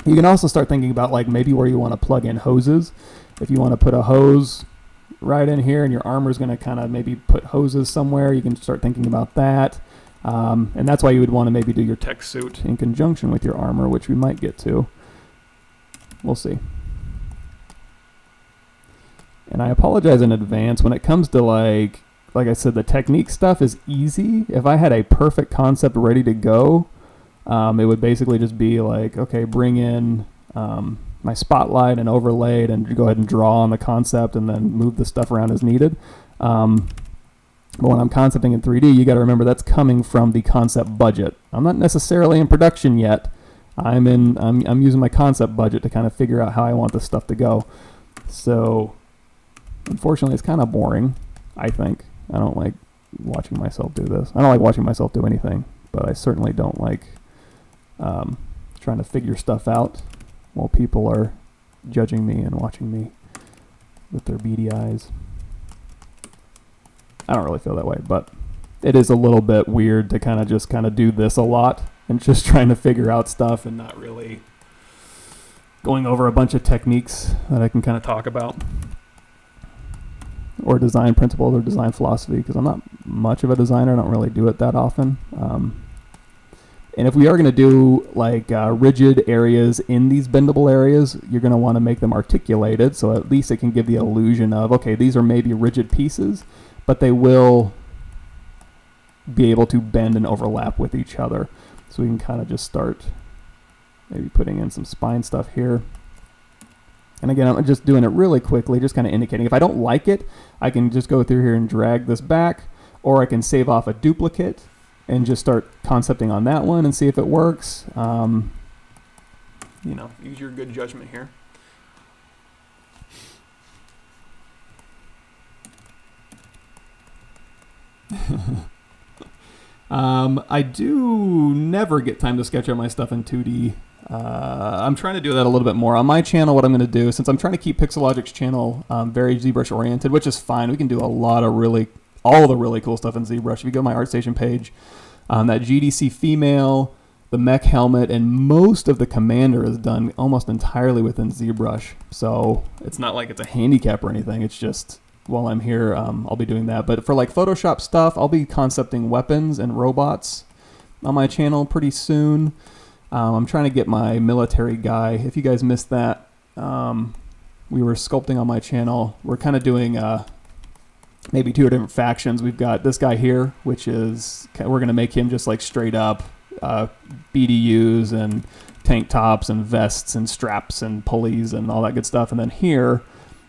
You can also start thinking about like maybe where you want to plug in hoses. If you want to put a hose right in here and your armor is going to kind of maybe put hoses somewhere, you can start thinking about that. And that's why you would want to maybe do your tech suit in conjunction with your armor, which we might get to. We'll see. And I apologize in advance. When it comes to like I said, the technique stuff is easy. If I had a perfect concept ready to go, it would basically just be like, okay, bring in my spotlight and overlay it and go ahead and draw on the concept and then move the stuff around as needed. But when I'm concepting in 3D, you got to remember that's coming from the concept budget. I'm not necessarily in production yet. I'm using my concept budget to kind of figure out how I want this stuff to go. So unfortunately, it's kind of boring, I think. I don't like watching myself do this. I don't like watching myself do anything, but I certainly don't like trying to figure stuff out while people are judging me and watching me with their beady eyes. I don't really feel that way, but it is a little bit weird to kind of do this a lot and just trying to figure out stuff and not really going over a bunch of techniques that I can kind of talk about, or design principles or design philosophy, because I'm not much of a designer. I don't really do it that often. And if we are going to do like rigid areas in these bendable areas, you're going to want to make them articulated, so at least it can give the illusion of, okay, these are maybe rigid pieces, but they will be able to bend and overlap with each other. So we can kind of just start maybe putting in some spine stuff here. And again, I'm just doing it really quickly, just kind of indicating. If I don't like it, I can just go through here and drag this back, or I can save off a duplicate and just start concepting on that one and see if it works. Use your good judgment here. I do never get time to sketch out my stuff in 2D. I'm trying to do that a little bit more. On my channel, what I'm going to do, since I'm trying to keep Pixelogic's channel very ZBrush oriented, which is fine. We can do all the really cool stuff in ZBrush. If you go to my ArtStation page, that GDC female, the mech helmet, and most of the commander is done almost entirely within ZBrush. So it's not like it's a handicap or anything. It's just, while I'm here, I'll be doing that. But for like Photoshop stuff, I'll be concepting weapons and robots on my channel pretty soon. I'm trying to get my military guy. If you guys missed that, we were sculpting on my channel. We're kind of doing maybe two different factions. We've got this guy here, which is, we're going to make him just like straight up BDUs and tank tops and vests and straps and pulleys and all that good stuff. And then here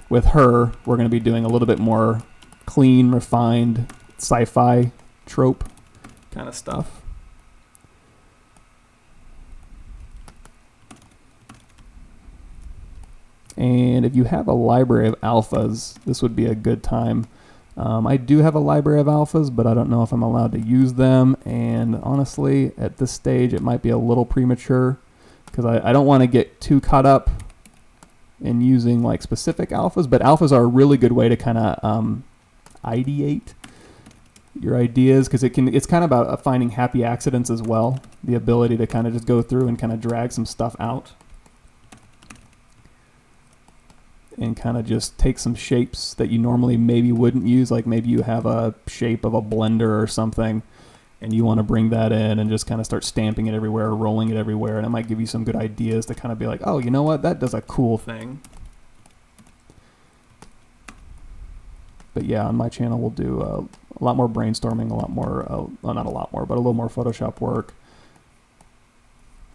with her, we're going to be doing a little bit more clean, refined sci-fi trope kind of stuff. And if you have a library of alphas, this would be a good time I do have a library of alphas, but I don't know if I'm allowed to use them. And honestly, at this stage, it might be a little premature because I don't want to get too caught up in using like specific alphas. But alphas are a really good way to kind of ideate your ideas, because it's kind of about finding happy accidents as well. The ability to kind of just go through and kind of drag some stuff out and kind of just take some shapes that you normally maybe wouldn't use. Like maybe you have a shape of a blender or something and you want to bring that in and just kind of start stamping it everywhere or rolling it everywhere, and it might give you some good ideas to kind of be like, oh, you know what, that does a cool thing. But yeah, on my channel we'll do a lot more brainstorming, a lot more, well, not a lot more, but a little more Photoshop work.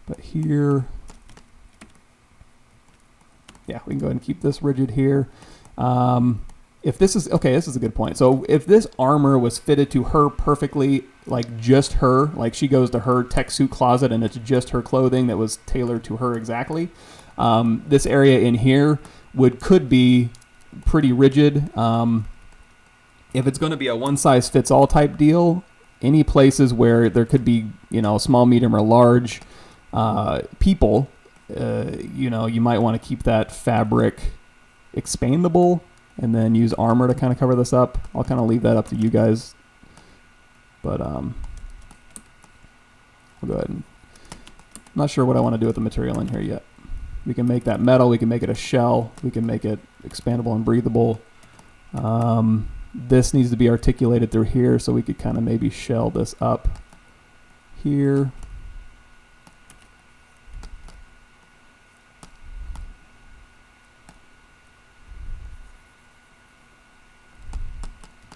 But here, yeah, we can go ahead and keep this rigid here. If this is, okay, this is a good point. So if this armor was fitted to her perfectly, like just her, like she goes to her tech suit closet and it's just her clothing that was tailored to her exactly, this area in here could be pretty rigid. If it's going to be a one-size-fits-all type deal, any places where there could be, you know, small, medium, or large people, you know, you might want to keep that fabric expandable and then use armor to kind of cover this up. I'll kind of leave that up to you guys. But we'll go ahead and, I'm not sure what I want to do with the material in here yet. We can make that metal, we can make it a shell, we can make it expandable and breathable. This needs to be articulated through here, so we could kind of maybe shell this up here.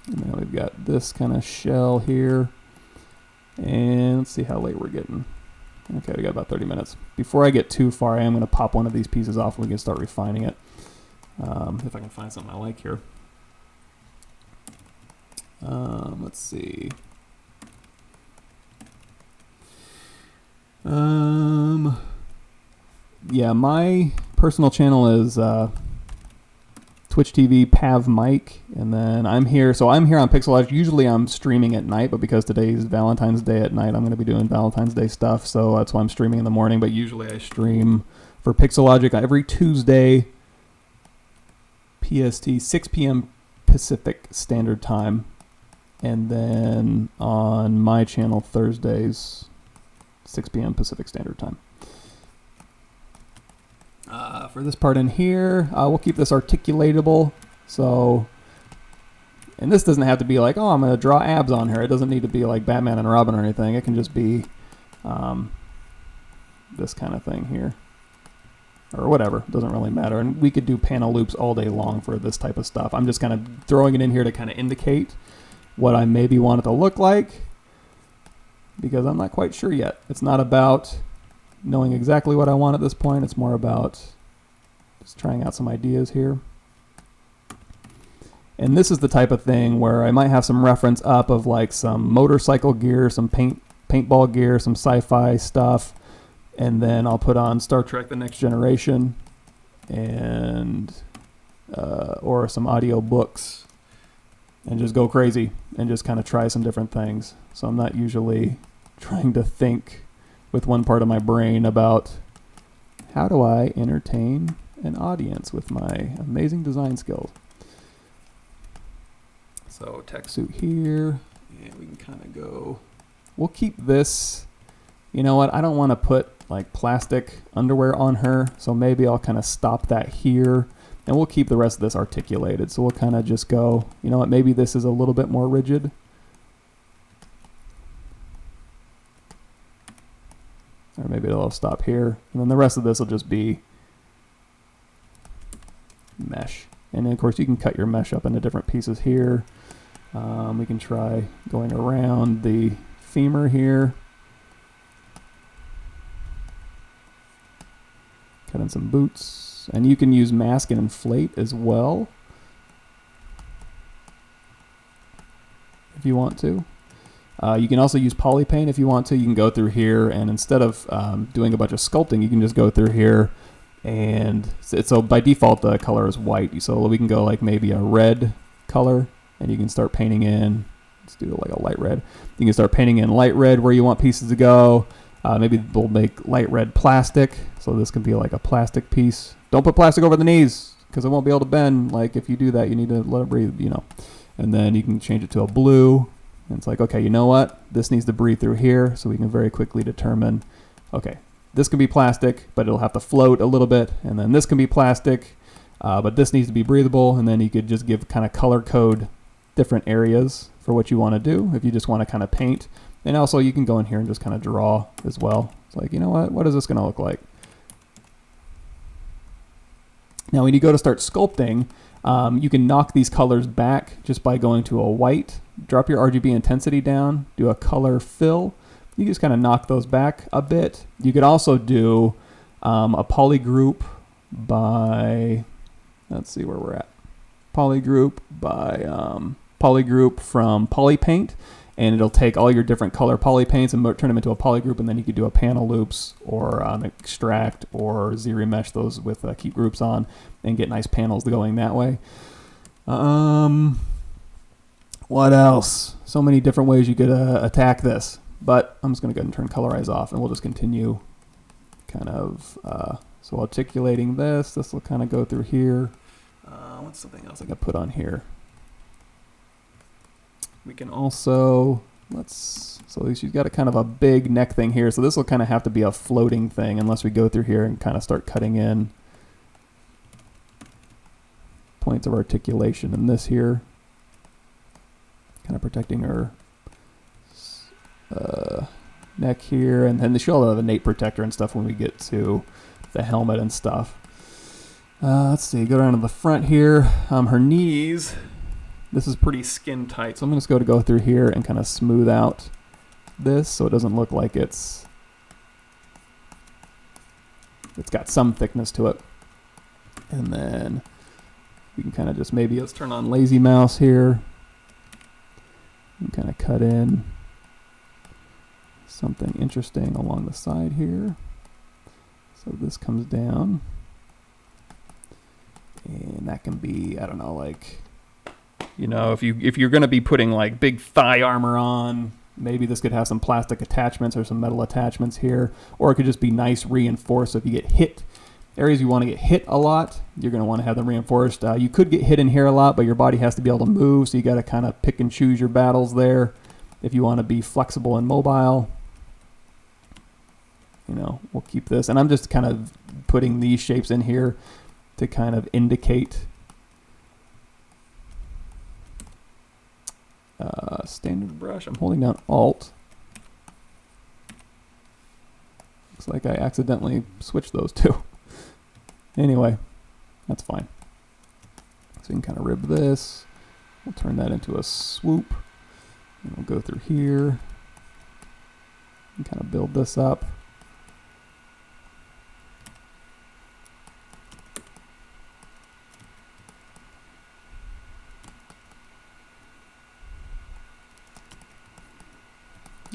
And then we've got this kind of shell here. And let's see how late we're getting. Okay, we got about 30 minutes. Before I get too far, I am going to pop one of these pieces off and we can start refining it. If I can find something I like here. Let's see. Yeah, my personal channel is Twitch TV Pav Mike, and then I'm here. So I'm here on Pixelogic. Usually I'm streaming at night, but because today's Valentine's Day at night, I'm going to be doing Valentine's Day stuff. So that's why I'm streaming in the morning. But usually I stream for Pixelogic every Tuesday, PST, 6 p.m. Pacific Standard Time. And then on my channel, Thursdays, 6 p.m. Pacific Standard Time. For this part in here, we'll keep this articulatable. So, and this doesn't have to be like, oh, I'm going to draw abs on her. It doesn't need to be like Batman and Robin or anything. It can just be this kind of thing here. Or whatever, it doesn't really matter. And we could do panel loops all day long for this type of stuff. I'm just kind of throwing it in here to kind of indicate what I maybe want it to look like, because I'm not quite sure yet. It's not about knowing exactly what I want at this point. It's more about just trying out some ideas here. And this is the type of thing where I might have some reference up of like some motorcycle gear, some paintball gear, some sci-fi stuff, and then I'll put on Star Trek The Next Generation and or some audio books and just go crazy and just kind of try some different things. So I'm not usually trying to think with one part of my brain about how do I entertain an audience with my amazing design skills. So tech suit here, and we can kind of go, we'll keep this, you know what, I don't want to put like plastic underwear on her, so maybe I'll kind of stop that here, and we'll keep the rest of this articulated. So we'll kind of just go, you know what, maybe this is a little bit more rigid. Or maybe it'll stop here, and then the rest of this will just be mesh. And then of course you can cut your mesh up into different pieces here. We can try going around the femur here. Cut in some boots. And you can use mask and inflate as well, if you want to. You can also use polypaint if you want to. You can go through here, and instead of doing a bunch of sculpting, you can just go through here. And so by default, the color is white. So we can go like maybe a red color and you can start painting in. Let's do like a light red. You can start painting in light red where you want pieces to go. Maybe we'll make light red plastic, so this can be like a plastic piece. Don't put plastic over the knees because it won't be able to bend. Like if you do that, you need to let it breathe, you know. And then you can change it to a blue. And it's like, okay, you know what? This needs to breathe through here, so we can very quickly determine, okay, this can be plastic, but it'll have to float a little bit. And then this can be plastic, but this needs to be breathable. And then you could just give kind of color code different areas for what you want to do if you just want to kind of paint. And also you can go in here and just kind of draw as well. It's like, you know what is this going to look like? Now when you go to start sculpting, you can knock these colors back just by going to a white, drop your RGB intensity down, do a color fill. You just kind of knock those back a bit. You could also do a polygroup by, let's see where we're at. Polygroup by polygroup from Polypaint, and it'll take all your different color poly paints and turn them into a polygroup, and then you could do a panel loops or extract or Z-remesh those with keep groups on and get nice panels going that way. What else? So many different ways you could attack this, but I'm just going to go ahead and turn colorize off, and we'll just continue kind of, so articulating this will kind of go through here. What's something else I could put on here? We can also, so she's got a kind of a big neck thing here, so this will kind of have to be a floating thing unless we go through here and kind of start cutting in points of articulation in this here, kind of protecting her neck here, and then she'll have a nape protector and stuff when we get to the helmet and stuff. Let's see, go down to the front here. Her knees, this is pretty skin tight, so I'm just going to go through here and kind of smooth out this so it doesn't look like it's got some thickness to it. And then we can kind of just maybe, let's turn on lazy mouse here and kind of cut in something interesting along the side here. So this comes down, and that can be, I don't know, like, you know, if you're going to be putting like big thigh armor on, maybe this could have some plastic attachments or some metal attachments here, or it could just be nice reinforced. So if you get hit, areas you want to get hit a lot, you're going to want to have them reinforced. You could get hit in here a lot, but your body has to be able to move, so you got to kind of pick and choose your battles there. If you want to be flexible and mobile, you know, we'll keep this. And I'm just kind of putting these shapes in here to kind of indicate standard brush. I'm holding down Alt. Looks like I accidentally switched those two. Anyway, that's fine. So we can kind of rib this. We'll turn that into a swoop. And we'll go through here and kind of build this up.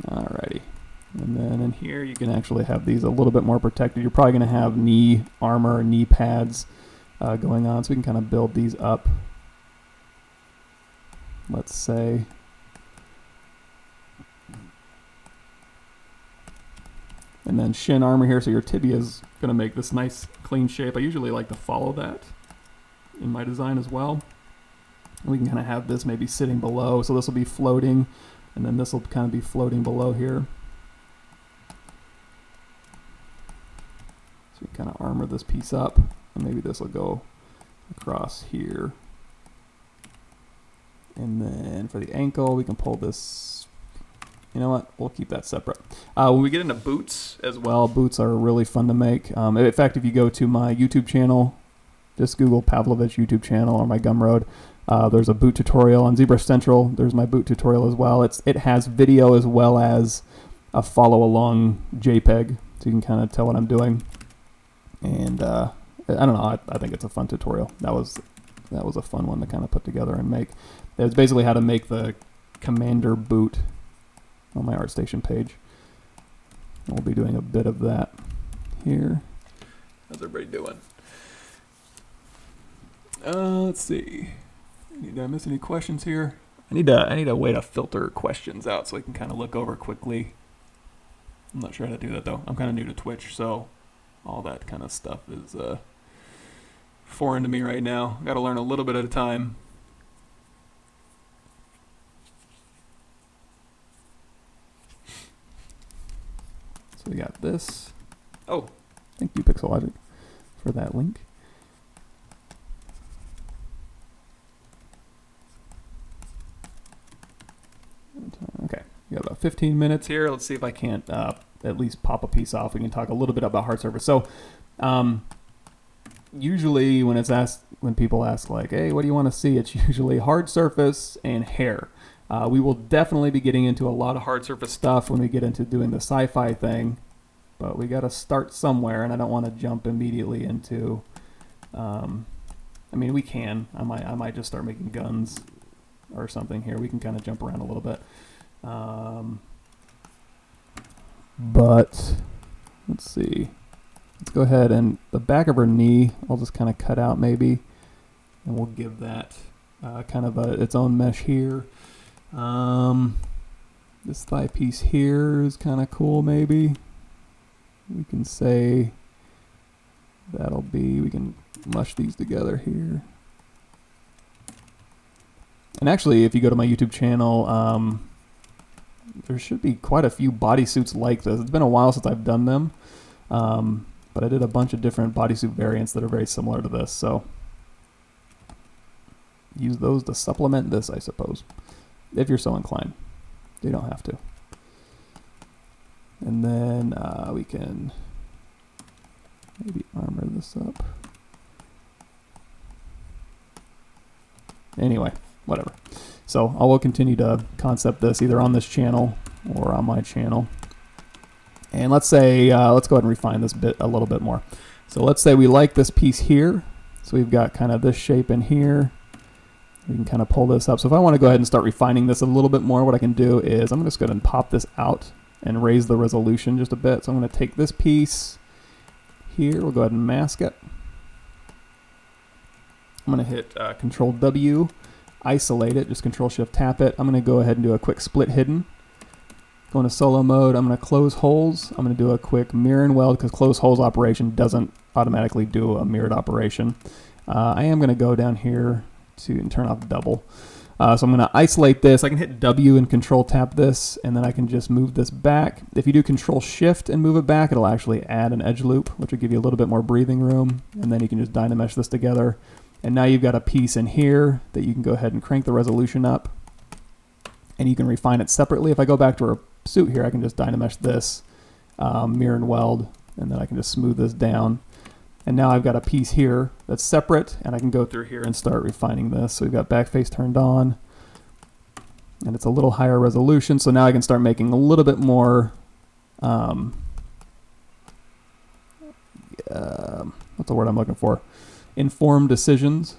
Alrighty, and then in here you can actually have these a little bit more protected. You're probably going to have knee armor, knee pads going on, so we can kind of build these up. Let's say, and then shin armor here, so your tibia is going to make this nice clean shape. I usually like to follow that in my design as well. And we can kind of have this maybe sitting below, so this will be floating. And then this will kind of be floating below here. So we kind of armor this piece up, and maybe this will go across here. And then for the ankle, we can pull this. You know what? We'll keep that separate. When we get into boots as well, boots are really fun to make. In fact, if you go to my YouTube channel, just Google Pavlovich YouTube channel or my Gumroad. There's a boot tutorial on ZBrush Central. There's my boot tutorial as well. It has video as well as a follow along JPEG, so you can kind of tell what I'm doing. And I don't know. I think it's a fun tutorial. That was a fun one to kind of put together and make. It's basically how to make the Commander boot on my ArtStation page. And we'll be doing a bit of that here. How's everybody doing? Let's see. Did I miss any questions here? I need a way to filter questions out so I can kind of look over quickly. I'm not sure how to do that though. I'm kind of new to Twitch, so all that kind of stuff is foreign to me right now. Got to learn a little bit at a time. So we got this. Oh, thank you, Pixelogic, for that link. Okay, we got about 15 minutes here. Let's see if I can't at least pop a piece off. We can talk a little bit about hard surface. So usually when people ask like, hey, what do you want to see? It's usually hard surface and hair. We will definitely be getting into a lot of hard surface stuff when we get into doing the sci-fi thing, but we got to start somewhere, and I don't want to jump immediately into, I mean, we can. I might just start making guns or something here. We can kind of jump around a little bit. But let's see. Let's go ahead and the back of her knee, I'll just kind of cut out maybe, and we'll give that kind of its own mesh here. This thigh piece here is kind of cool maybe. We can say that'll be, we can mush these together here. And actually, if you go to my YouTube channel, there should be quite a few bodysuits like this. It's been a while since I've done them, but I did a bunch of different bodysuit variants that are very similar to this. So use those to supplement this, I suppose, if you're so inclined. You don't have to. And then we can maybe armor this up. Anyway, whatever. So I will continue to concept this either on this channel or on my channel. And let's say, let's go ahead and refine this bit a little bit more. So let's say we like this piece here. So we've got kind of this shape in here. We can kind of pull this up. So if I want to go ahead and start refining this a little bit more, what I can do is I'm just going to pop this out and raise the resolution just a bit. So I'm going to take this piece here. We'll go ahead and mask it. I'm going to hit Control W, isolate it, just Control Shift tap it. I'm going to go ahead and do a quick split hidden. Go into solo mode. I'm going to close holes. I'm going to do a quick mirror and weld because close holes operation doesn't automatically do a mirrored operation. I am going to go down here and turn off double. So I'm going to isolate this. I can hit W and Control tap this, and then I can just move this back. If you do Control Shift and move it back, it'll actually add an edge loop, which will give you a little bit more breathing room. And then you can just Dynamesh this together. And now you've got a piece in here that you can go ahead and crank the resolution up. And you can refine it separately. If I go back to our suit here, I can just Dynamesh this, mirror and weld, and then I can just smooth this down. And now I've got a piece here that's separate, and I can go through here and start refining this. So we've got backface turned on, and it's a little higher resolution. So now I can start making a little bit more, what's the word I'm looking for? Informed decisions.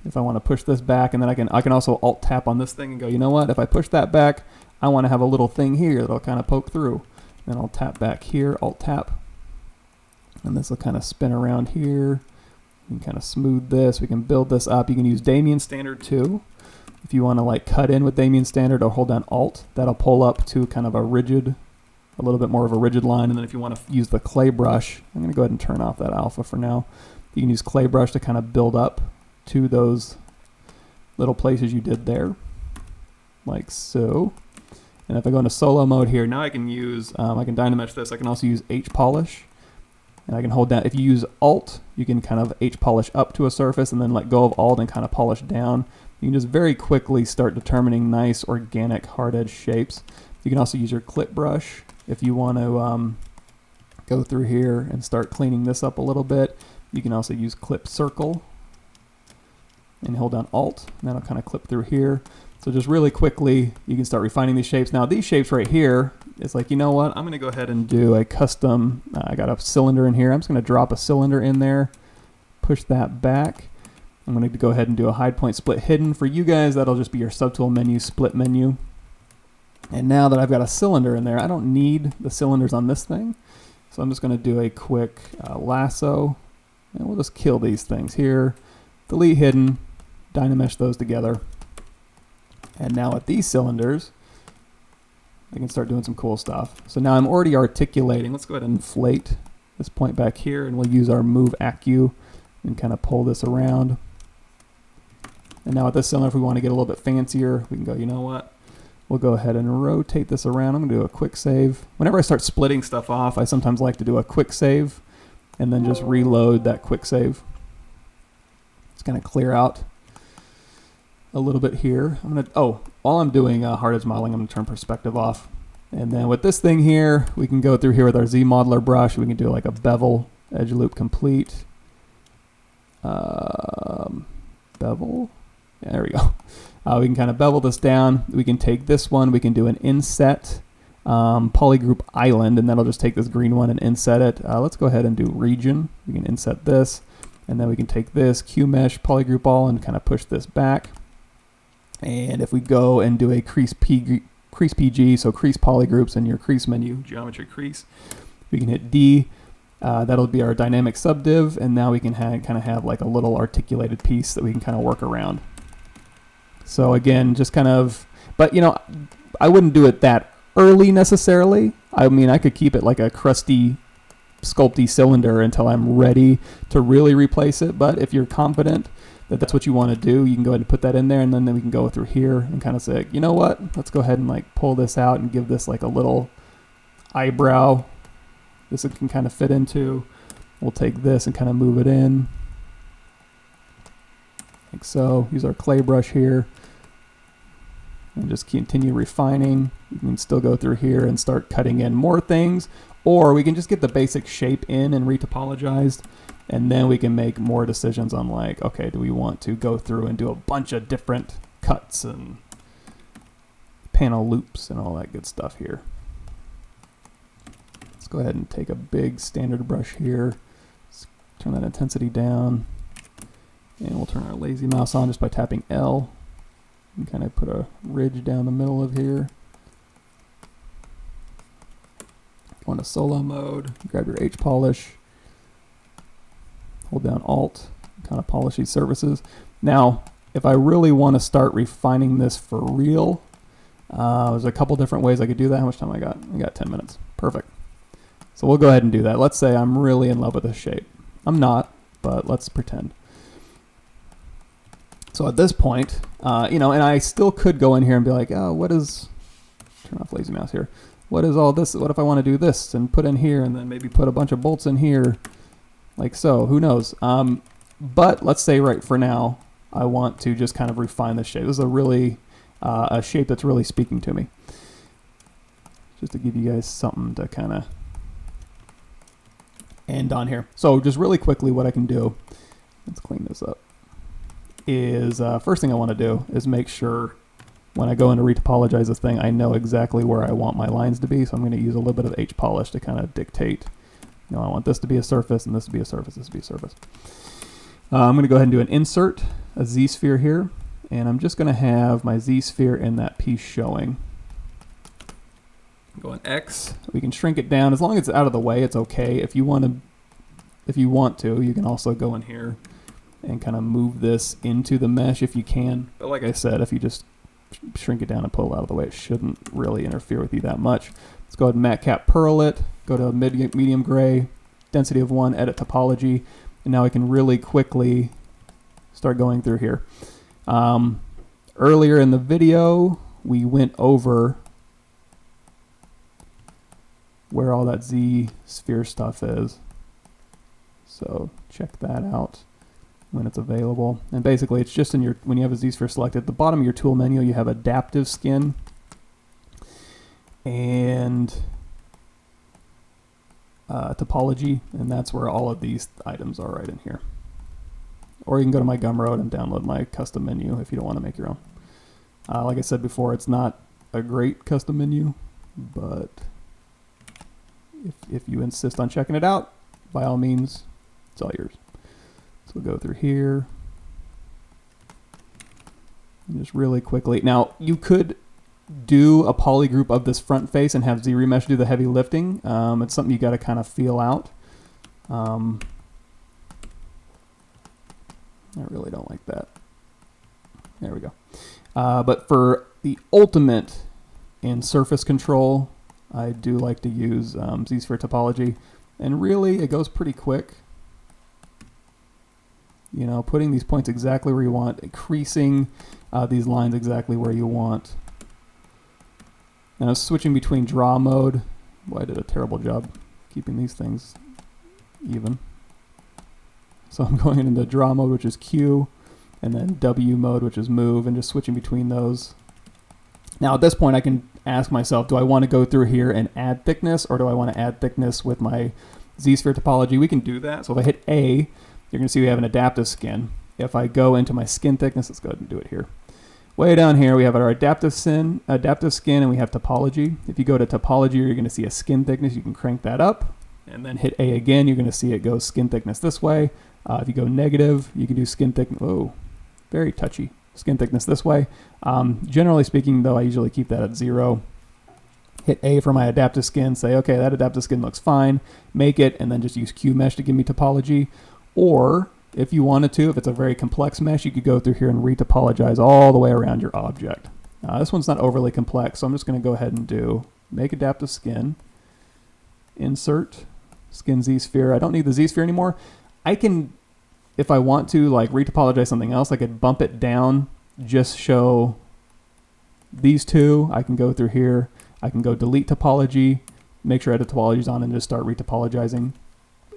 If I want to push this back, and then I can also alt tap on this thing and go, you know what? If I push that back, I want to have a little thing here that'll kind of poke through. Then I'll tap back here, alt tap. And this will kind of spin around here. You can kind of smooth this. We can build this up. You can use Damien Standard too. If you want to like cut in with Damien Standard or hold down Alt, that'll pull up to kind of a little bit more of a rigid line. And then if you want to use the clay brush, I'm going to go ahead and turn off that alpha for now. You can use clay brush to kind of build up to those little places you did there, like so. And if I go into solo mode here, now I can use, I can Dynamesh this. I can also use H polish. And I can hold down, if you use Alt, you can kind of H polish up to a surface and then let go of Alt and kind of polish down. You can just very quickly start determining nice organic hard edge shapes. You can also use your clip brush if you want to go through here and start cleaning this up a little bit. You can also use clip circle and hold down Alt, and that'll kind of clip through here. So just really quickly, you can start refining these shapes. Now these shapes right here, it's like, you know what, I'm going to go ahead and do a custom, I got a cylinder in here. I'm just going to drop a cylinder in there, push that back. I'm going to go ahead and do a hide point split hidden. For you guys, that'll just be your subtool menu, split menu. And now that I've got a cylinder in there, I don't need the cylinders on this thing. So I'm just going to do a quick lasso, and we'll just kill these things here. Delete hidden, dynamesh those together. And now with these cylinders, I can start doing some cool stuff. So now I'm already articulating. Let's go ahead and inflate this point back here, and we'll use our move AcU and kind of pull this around. And now with this cylinder, if we want to get a little bit fancier, we can go, you know what? We'll go ahead and rotate this around. I'm going to do a quick save. Whenever I start splitting stuff off, I sometimes like to do a quick save and then just reload that quick save. It's going to clear out a little bit here. While I'm doing hard edge modeling, I'm going to turn perspective off. And then with this thing here, we can go through here with our Z modeler brush. We can do like a bevel, edge loop complete. Bevel. Yeah, there we go. We can kind of bevel this down. We can take this one. We can do an inset polygroup island, and that'll just take this green one and inset it. Let's go ahead and do region. We can inset this, and then we can take this Q mesh polygroup all and kind of push this back. And if we go and do a crease PG, so crease polygroups in your crease menu, geometry crease, we can hit D. That'll be our dynamic subdiv, and now we can kind of have like a little articulated piece that we can kind of work around. So again, just kind of, but you know, I wouldn't do it that early necessarily. I mean, I could keep it like a crusty, sculpty cylinder until I'm ready to really replace it. But if you're confident that that's what you want to do, you can go ahead and put that in there, and then we can go through here and kind of say, you know what, let's go ahead and like pull this out and give this like a little eyebrow. This it can kind of fit into. We'll take this and kind of move it in like so. Use our clay brush here and just continue refining. You can still go through here and start cutting in more things, or we can just get the basic shape in and retopologized, and then we can make more decisions on like, okay, do we want to go through and do a bunch of different cuts and panel loops and all that good stuff here. Let's go ahead and take a big standard brush here. Let's turn that intensity down, and we'll turn our lazy mouse on just by tapping L and kind of put a ridge down the middle of here. Go into solo mode, grab your H polish, hold down Alt, kind of polish these surfaces. Now, if I really want to start refining this for real, there's a couple different ways I could do that. How much time I got? I got 10 minutes. Perfect. So we'll go ahead and do that. Let's say I'm really in love with this shape. I'm not, but let's pretend. So at this point, you know, and I still could go in here and be like, oh, what is, turn off lazy mouse here. What is all this? What if I want to do this and put in here and then maybe put a bunch of bolts in here like so? Who knows? But let's say right for now, I want to just kind of refine this shape. This is a really, a shape that's really speaking to me. Just to give you guys something to kind of end on here. So just really quickly, what I can do, let's clean this up, is first thing I want to do is make sure when I go in to retopologize this thing, I know exactly where I want my lines to be. So I'm going to use a little bit of H polish to kind of dictate, you know, I want this to be a surface and this to be a surface, this to be a surface. I'm going to go ahead and do an insert, a Z-sphere here, and I'm just going to have my Z-sphere in that piece showing. Go on X. We can shrink it down as long as it's out of the way. It's okay. If you want to, you can also go in here and kind of move this into the mesh if you can. But like I said, if you just shrink it down and pull it out of the way, it shouldn't really interfere with you that much. Let's go ahead and matte cap pearl it. Go to medium gray, density of 1, edit topology, and now I can really quickly start going through here. Earlier in the video, we went over where all that Z sphere stuff is. So check that out when it's available. And basically it's just in your, when you have a Z sphere selected, at the bottom of your tool menu you have adaptive skin and topology, and that's where all of these items are right in here. Or you can go to my Gumroad and download my custom menu if you don't want to make your own. Like I said before, it's not a great custom menu, but if you insist on checking it out, by all means, it's all yours. So we'll go through here. And just really quickly. Now, you could do a poly group of this front face and have Z-Remesh do the heavy lifting. It's something you got to kind of feel out. I really don't like that. There we go. But for the ultimate in surface control, I do like to use Z-sphere topology. And really, it goes pretty quick. You know, putting these points exactly where you want, increasing these lines exactly where you want. Now switching between draw mode. Boy, I did a terrible job keeping these things even. So I'm going into draw mode, which is Q, and then W mode, which is move, and just switching between those. Now at this point I can ask myself, do I want to go through here and add thickness, or do I want to add thickness with my Z-sphere topology? We can do that. So if I hit A, you're going to see we have an adaptive skin. If I go into my skin thickness, let's go ahead and do it here. Way down here, we have our adaptive skin, and we have topology. If you go to topology, you're going to see a skin thickness. You can crank that up, and then hit A again. You're going to see it go skin thickness this way. If you go negative, you can do skin thickness. Oh, very touchy. Skin thickness this way. Generally speaking, though, I usually keep that at 0. Hit A for my adaptive skin. Say, okay, that adaptive skin looks fine. Make it, and then just use Q mesh to give me topology. Or if you wanted to, if it's a very complex mesh, you could go through here and retopologize all the way around your object. This one's not overly complex, so I'm just going to go ahead and do make adaptive skin, insert skin Z-sphere. I don't need the Z-sphere anymore. I can, if I want to, like retopologize something else, I could bump it down, just show these two. I can go through here. I can go delete topology, make sure edit topology is on, and just start retopologizing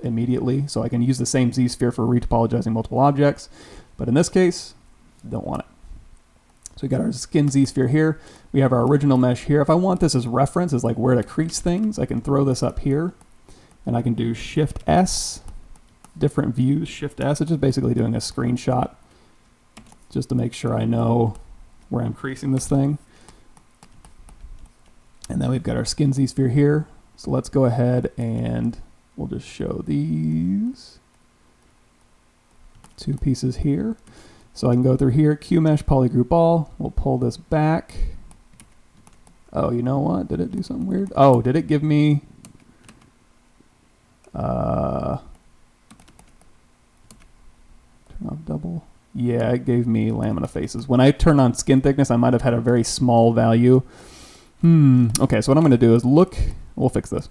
immediately. So I can use the same Z-sphere for retopologizing multiple objects, but in this case, don't want it. So we got our skin Z-sphere here. We have our original mesh here. If I want this as reference, as like where to crease things, I can throw this up here, and I can do Shift S, different views, Shift S. It's just basically doing a screenshot just to make sure I know where I'm creasing this thing. And then we've got our skin Z-sphere here. So let's go ahead and we'll just show these two pieces here. So I can go through here, QMesh, polygroup all. We'll pull this back. Oh, you know what? Did it do something weird? Oh, did it give me... turn off double. Yeah, it gave me lamina faces. When I turn on skin thickness, I might have had a very small value. Okay, so what I'm going to do is look... We'll fix this.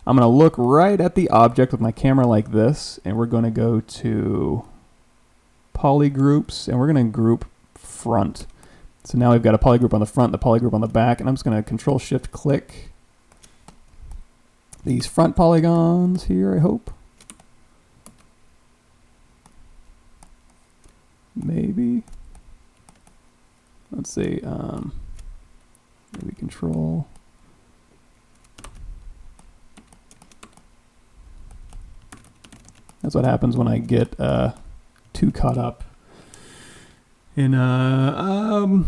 I'm going to look right at the object with my camera like this, and we're going to go to polygroups, and we're going to group front. So now we've got a polygroup on the front, the polygroup on the back, and I'm just going to Control-Shift-Click these front polygons here, I hope. Maybe. Let's see. Maybe Control... That's what happens when I get too caught up in I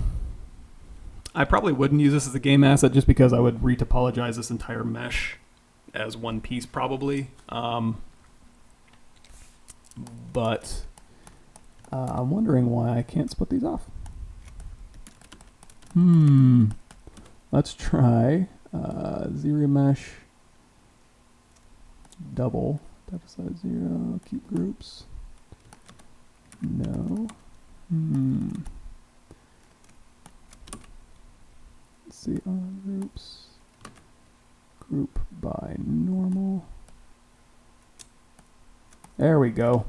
probably wouldn't use this as a game asset just because I would retopologize this entire mesh as one piece probably. But I'm wondering why I can't split these off. Let's try zero mesh double. Data size 0, keep groups. No. Let's see, on groups. Group by normal. There we go.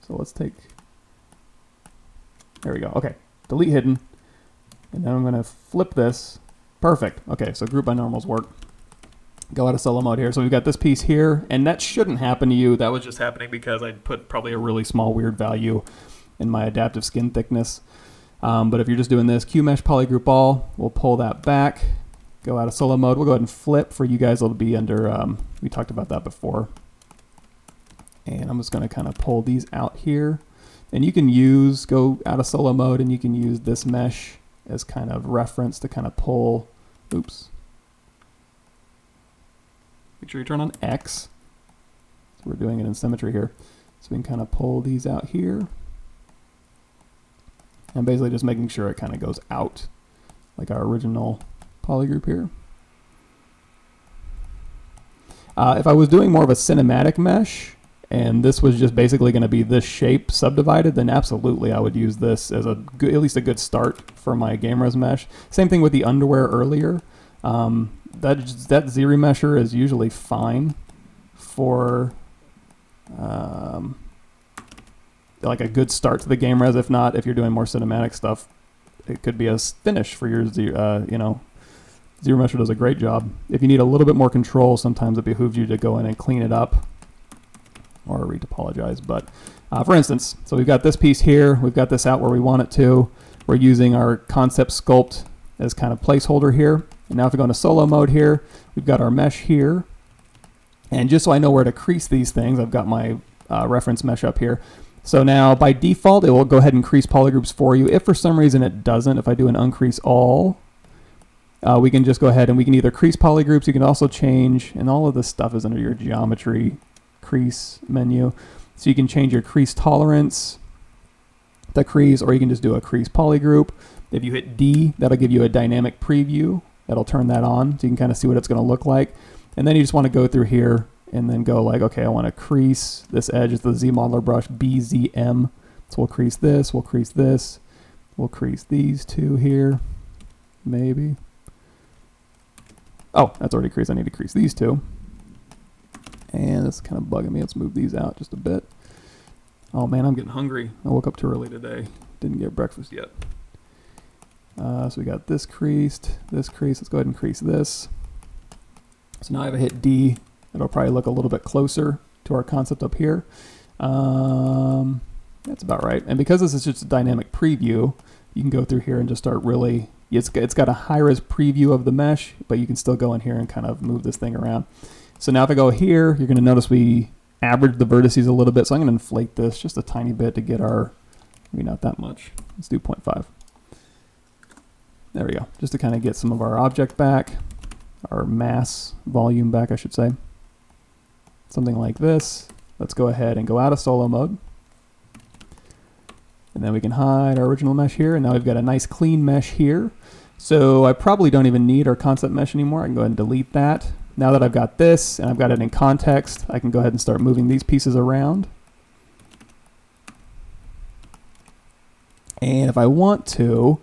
So let's take, there we go. Okay, delete hidden. And then I'm going to flip this. Perfect. Okay, so group by normals work. Go out of solo mode here. So we've got this piece here, and that shouldn't happen to you. That was just happening because I put probably a really small weird value in my adaptive skin thickness. But if you're just doing this, QMesh polygroup all, we'll pull that back, go out of solo mode. We'll go ahead and flip. For you guys, it'll be under, we talked about that before. And I'm just going to kind of pull these out here. And you can use, go out of solo mode, and you can use this mesh as kind of reference to kind of pull, oops. Make sure you turn on X. So we're doing it in symmetry here. So we can kind of pull these out here. And basically just making sure it kind of goes out like our original polygroup here. If I was doing more of a cinematic mesh and this was just basically going to be this shape subdivided, then absolutely I would use this as a good, at least a good start for my game res mesh. Same thing with the underwear earlier. That Z-remesher is usually fine for like a good start to the game res. If not, if you're doing more cinematic stuff, it could be a finish for your Z-remesher does a great job. If you need a little bit more control, sometimes it behooves you to go in and clean it up or retopologize. But for instance, so we've got this piece here, we've got this out where we want it to. We're using our concept sculpt as kind of placeholder here. And now if we go into solo mode here, we've got our mesh here. And just so I know where to crease these things, I've got my reference mesh up here. So now by default, it will go ahead and crease polygroups for you. If for some reason it doesn't, if I do an uncrease all, we can just go ahead and we can either crease polygroups, you can also change, and all of this stuff is under your geometry crease menu. So you can change your crease tolerance, the crease, or you can just do a crease polygroup. If you hit D, that'll give you a dynamic preview. That'll turn that on so you can kind of see what it's going to look like. And then you just want to go through here and then go like, okay, I want to crease this edge. It's the Z modeler brush BZM. So we'll crease this, we'll crease this, we'll crease these two here, maybe. Oh, that's already creased. I need to crease these two. And it's kind of bugging me. Let's move these out just a bit. Oh man, I'm getting hungry. I woke up too early today. Didn't get breakfast yet. So we got this creased, this crease. Let's go ahead and crease this. So now if I hit D, it'll probably look a little bit closer to our concept up here. That's about right. And because this is just a dynamic preview, you can go through here and just start really, it's got a high-res preview of the mesh, but you can still go in here and kind of move this thing around. So now if I go here, you're going to notice we average the vertices a little bit. So I'm going to inflate this just a tiny bit to get our, maybe not that much. Let's do 0.5. There we go. Just to kind of get some of our object back, our mass volume back, I should say. Something like this. Let's go ahead and go out of solo mode. And then we can hide our original mesh here. And now we've got a nice clean mesh here. So I probably don't even need our concept mesh anymore. I can go ahead and delete that. Now that I've got this and I've got it in context, I can go ahead and start moving these pieces around. And if I want to,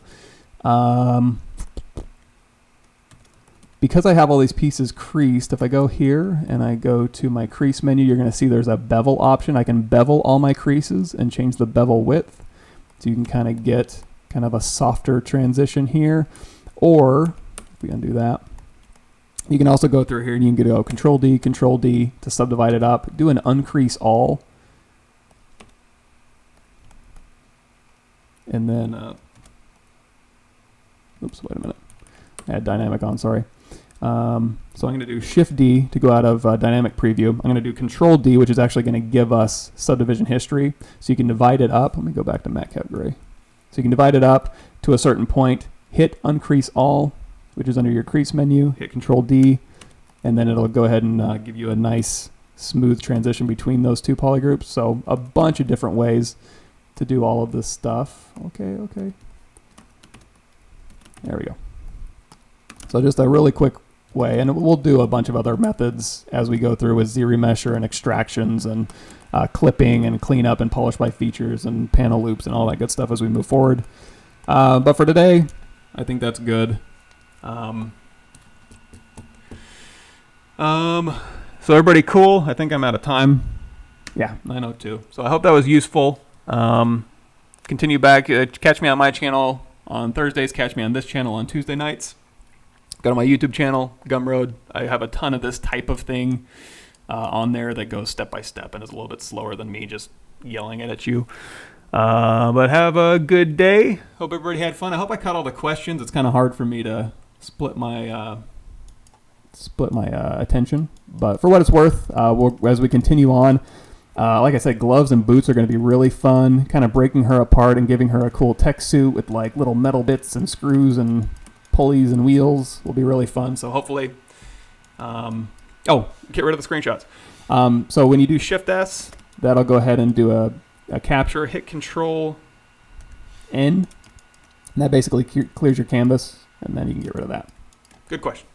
because I have all these pieces creased, if I go here and I go to my crease menu, you're going to see there's a bevel option. I can bevel all my creases and change the bevel width. So you can kind of get kind of a softer transition here. Or, if we undo that, you can also go through here and you can go Control D to subdivide it up. Do an uncrease all. And then, oops, wait a minute. I had dynamic on, sorry. So I'm going to do Shift D to go out of dynamic preview. I'm going to do Control D, which is actually going to give us subdivision history. So you can divide it up. Let me go back to Matcap Gray. So you can divide it up to a certain point, hit uncrease all, which is under your crease menu, hit Control D, and then it'll go ahead and give you a nice smooth transition between those two polygroups. So a bunch of different ways to do all of this stuff. Okay. There we go. So just a really quick way, and we'll do a bunch of other methods as we go through with Z-remesher and extractions and clipping and cleanup and polish by features and panel loops and all that good stuff as we move forward. But for today, I think that's good. So everybody cool? I think I'm out of time. Yeah, 9:02. So I hope that was useful. Continue back. Catch me on my channel on Thursdays. Catch me on this channel on Tuesday nights. Go to my YouTube channel, Gumroad. I have a ton of this type of thing on there that goes step by step and is a little bit slower than me just yelling it at you. But have a good day. Hope everybody had fun. I hope I caught all the questions. It's kind of hard for me to split my attention. But for what it's worth, as we continue on, like I said, gloves and boots are going to be really fun. Kind of breaking her apart and giving her a cool tech suit with like little metal bits and screws and pulleys and wheels will be really fun. So hopefully, get rid of the screenshots. So when you do Shift S, that'll go ahead and do a capture. Hit Control N, and that basically clears your canvas, and then you can get rid of that. Good question.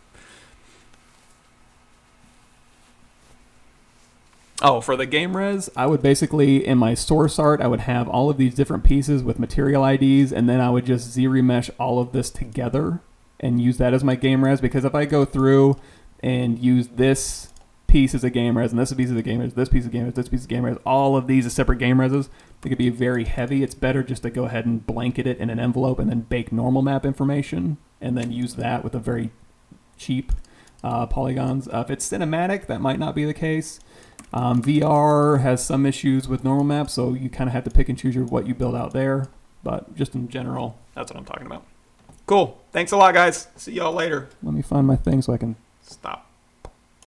Oh, for the game res, I would basically, in my source art, I would have all of these different pieces with material IDs, and then I would just Z-remesh all of this together and use that as my game res, because if I go through and use this piece as a game res, and this piece as a game res, this piece of game res, this piece of game res, all of these as separate game reses, they could be very heavy. It's better just to go ahead and blanket it in an envelope and then bake normal map information, and then use that with a very cheap polygons. If it's cinematic, that might not be the case. VR has some issues with normal maps, so you kind of have to pick and choose what you build out there. But just in general, that's what I'm talking about. Cool. Thanks a lot, guys. See y'all later. Let me find my thing so I can stop.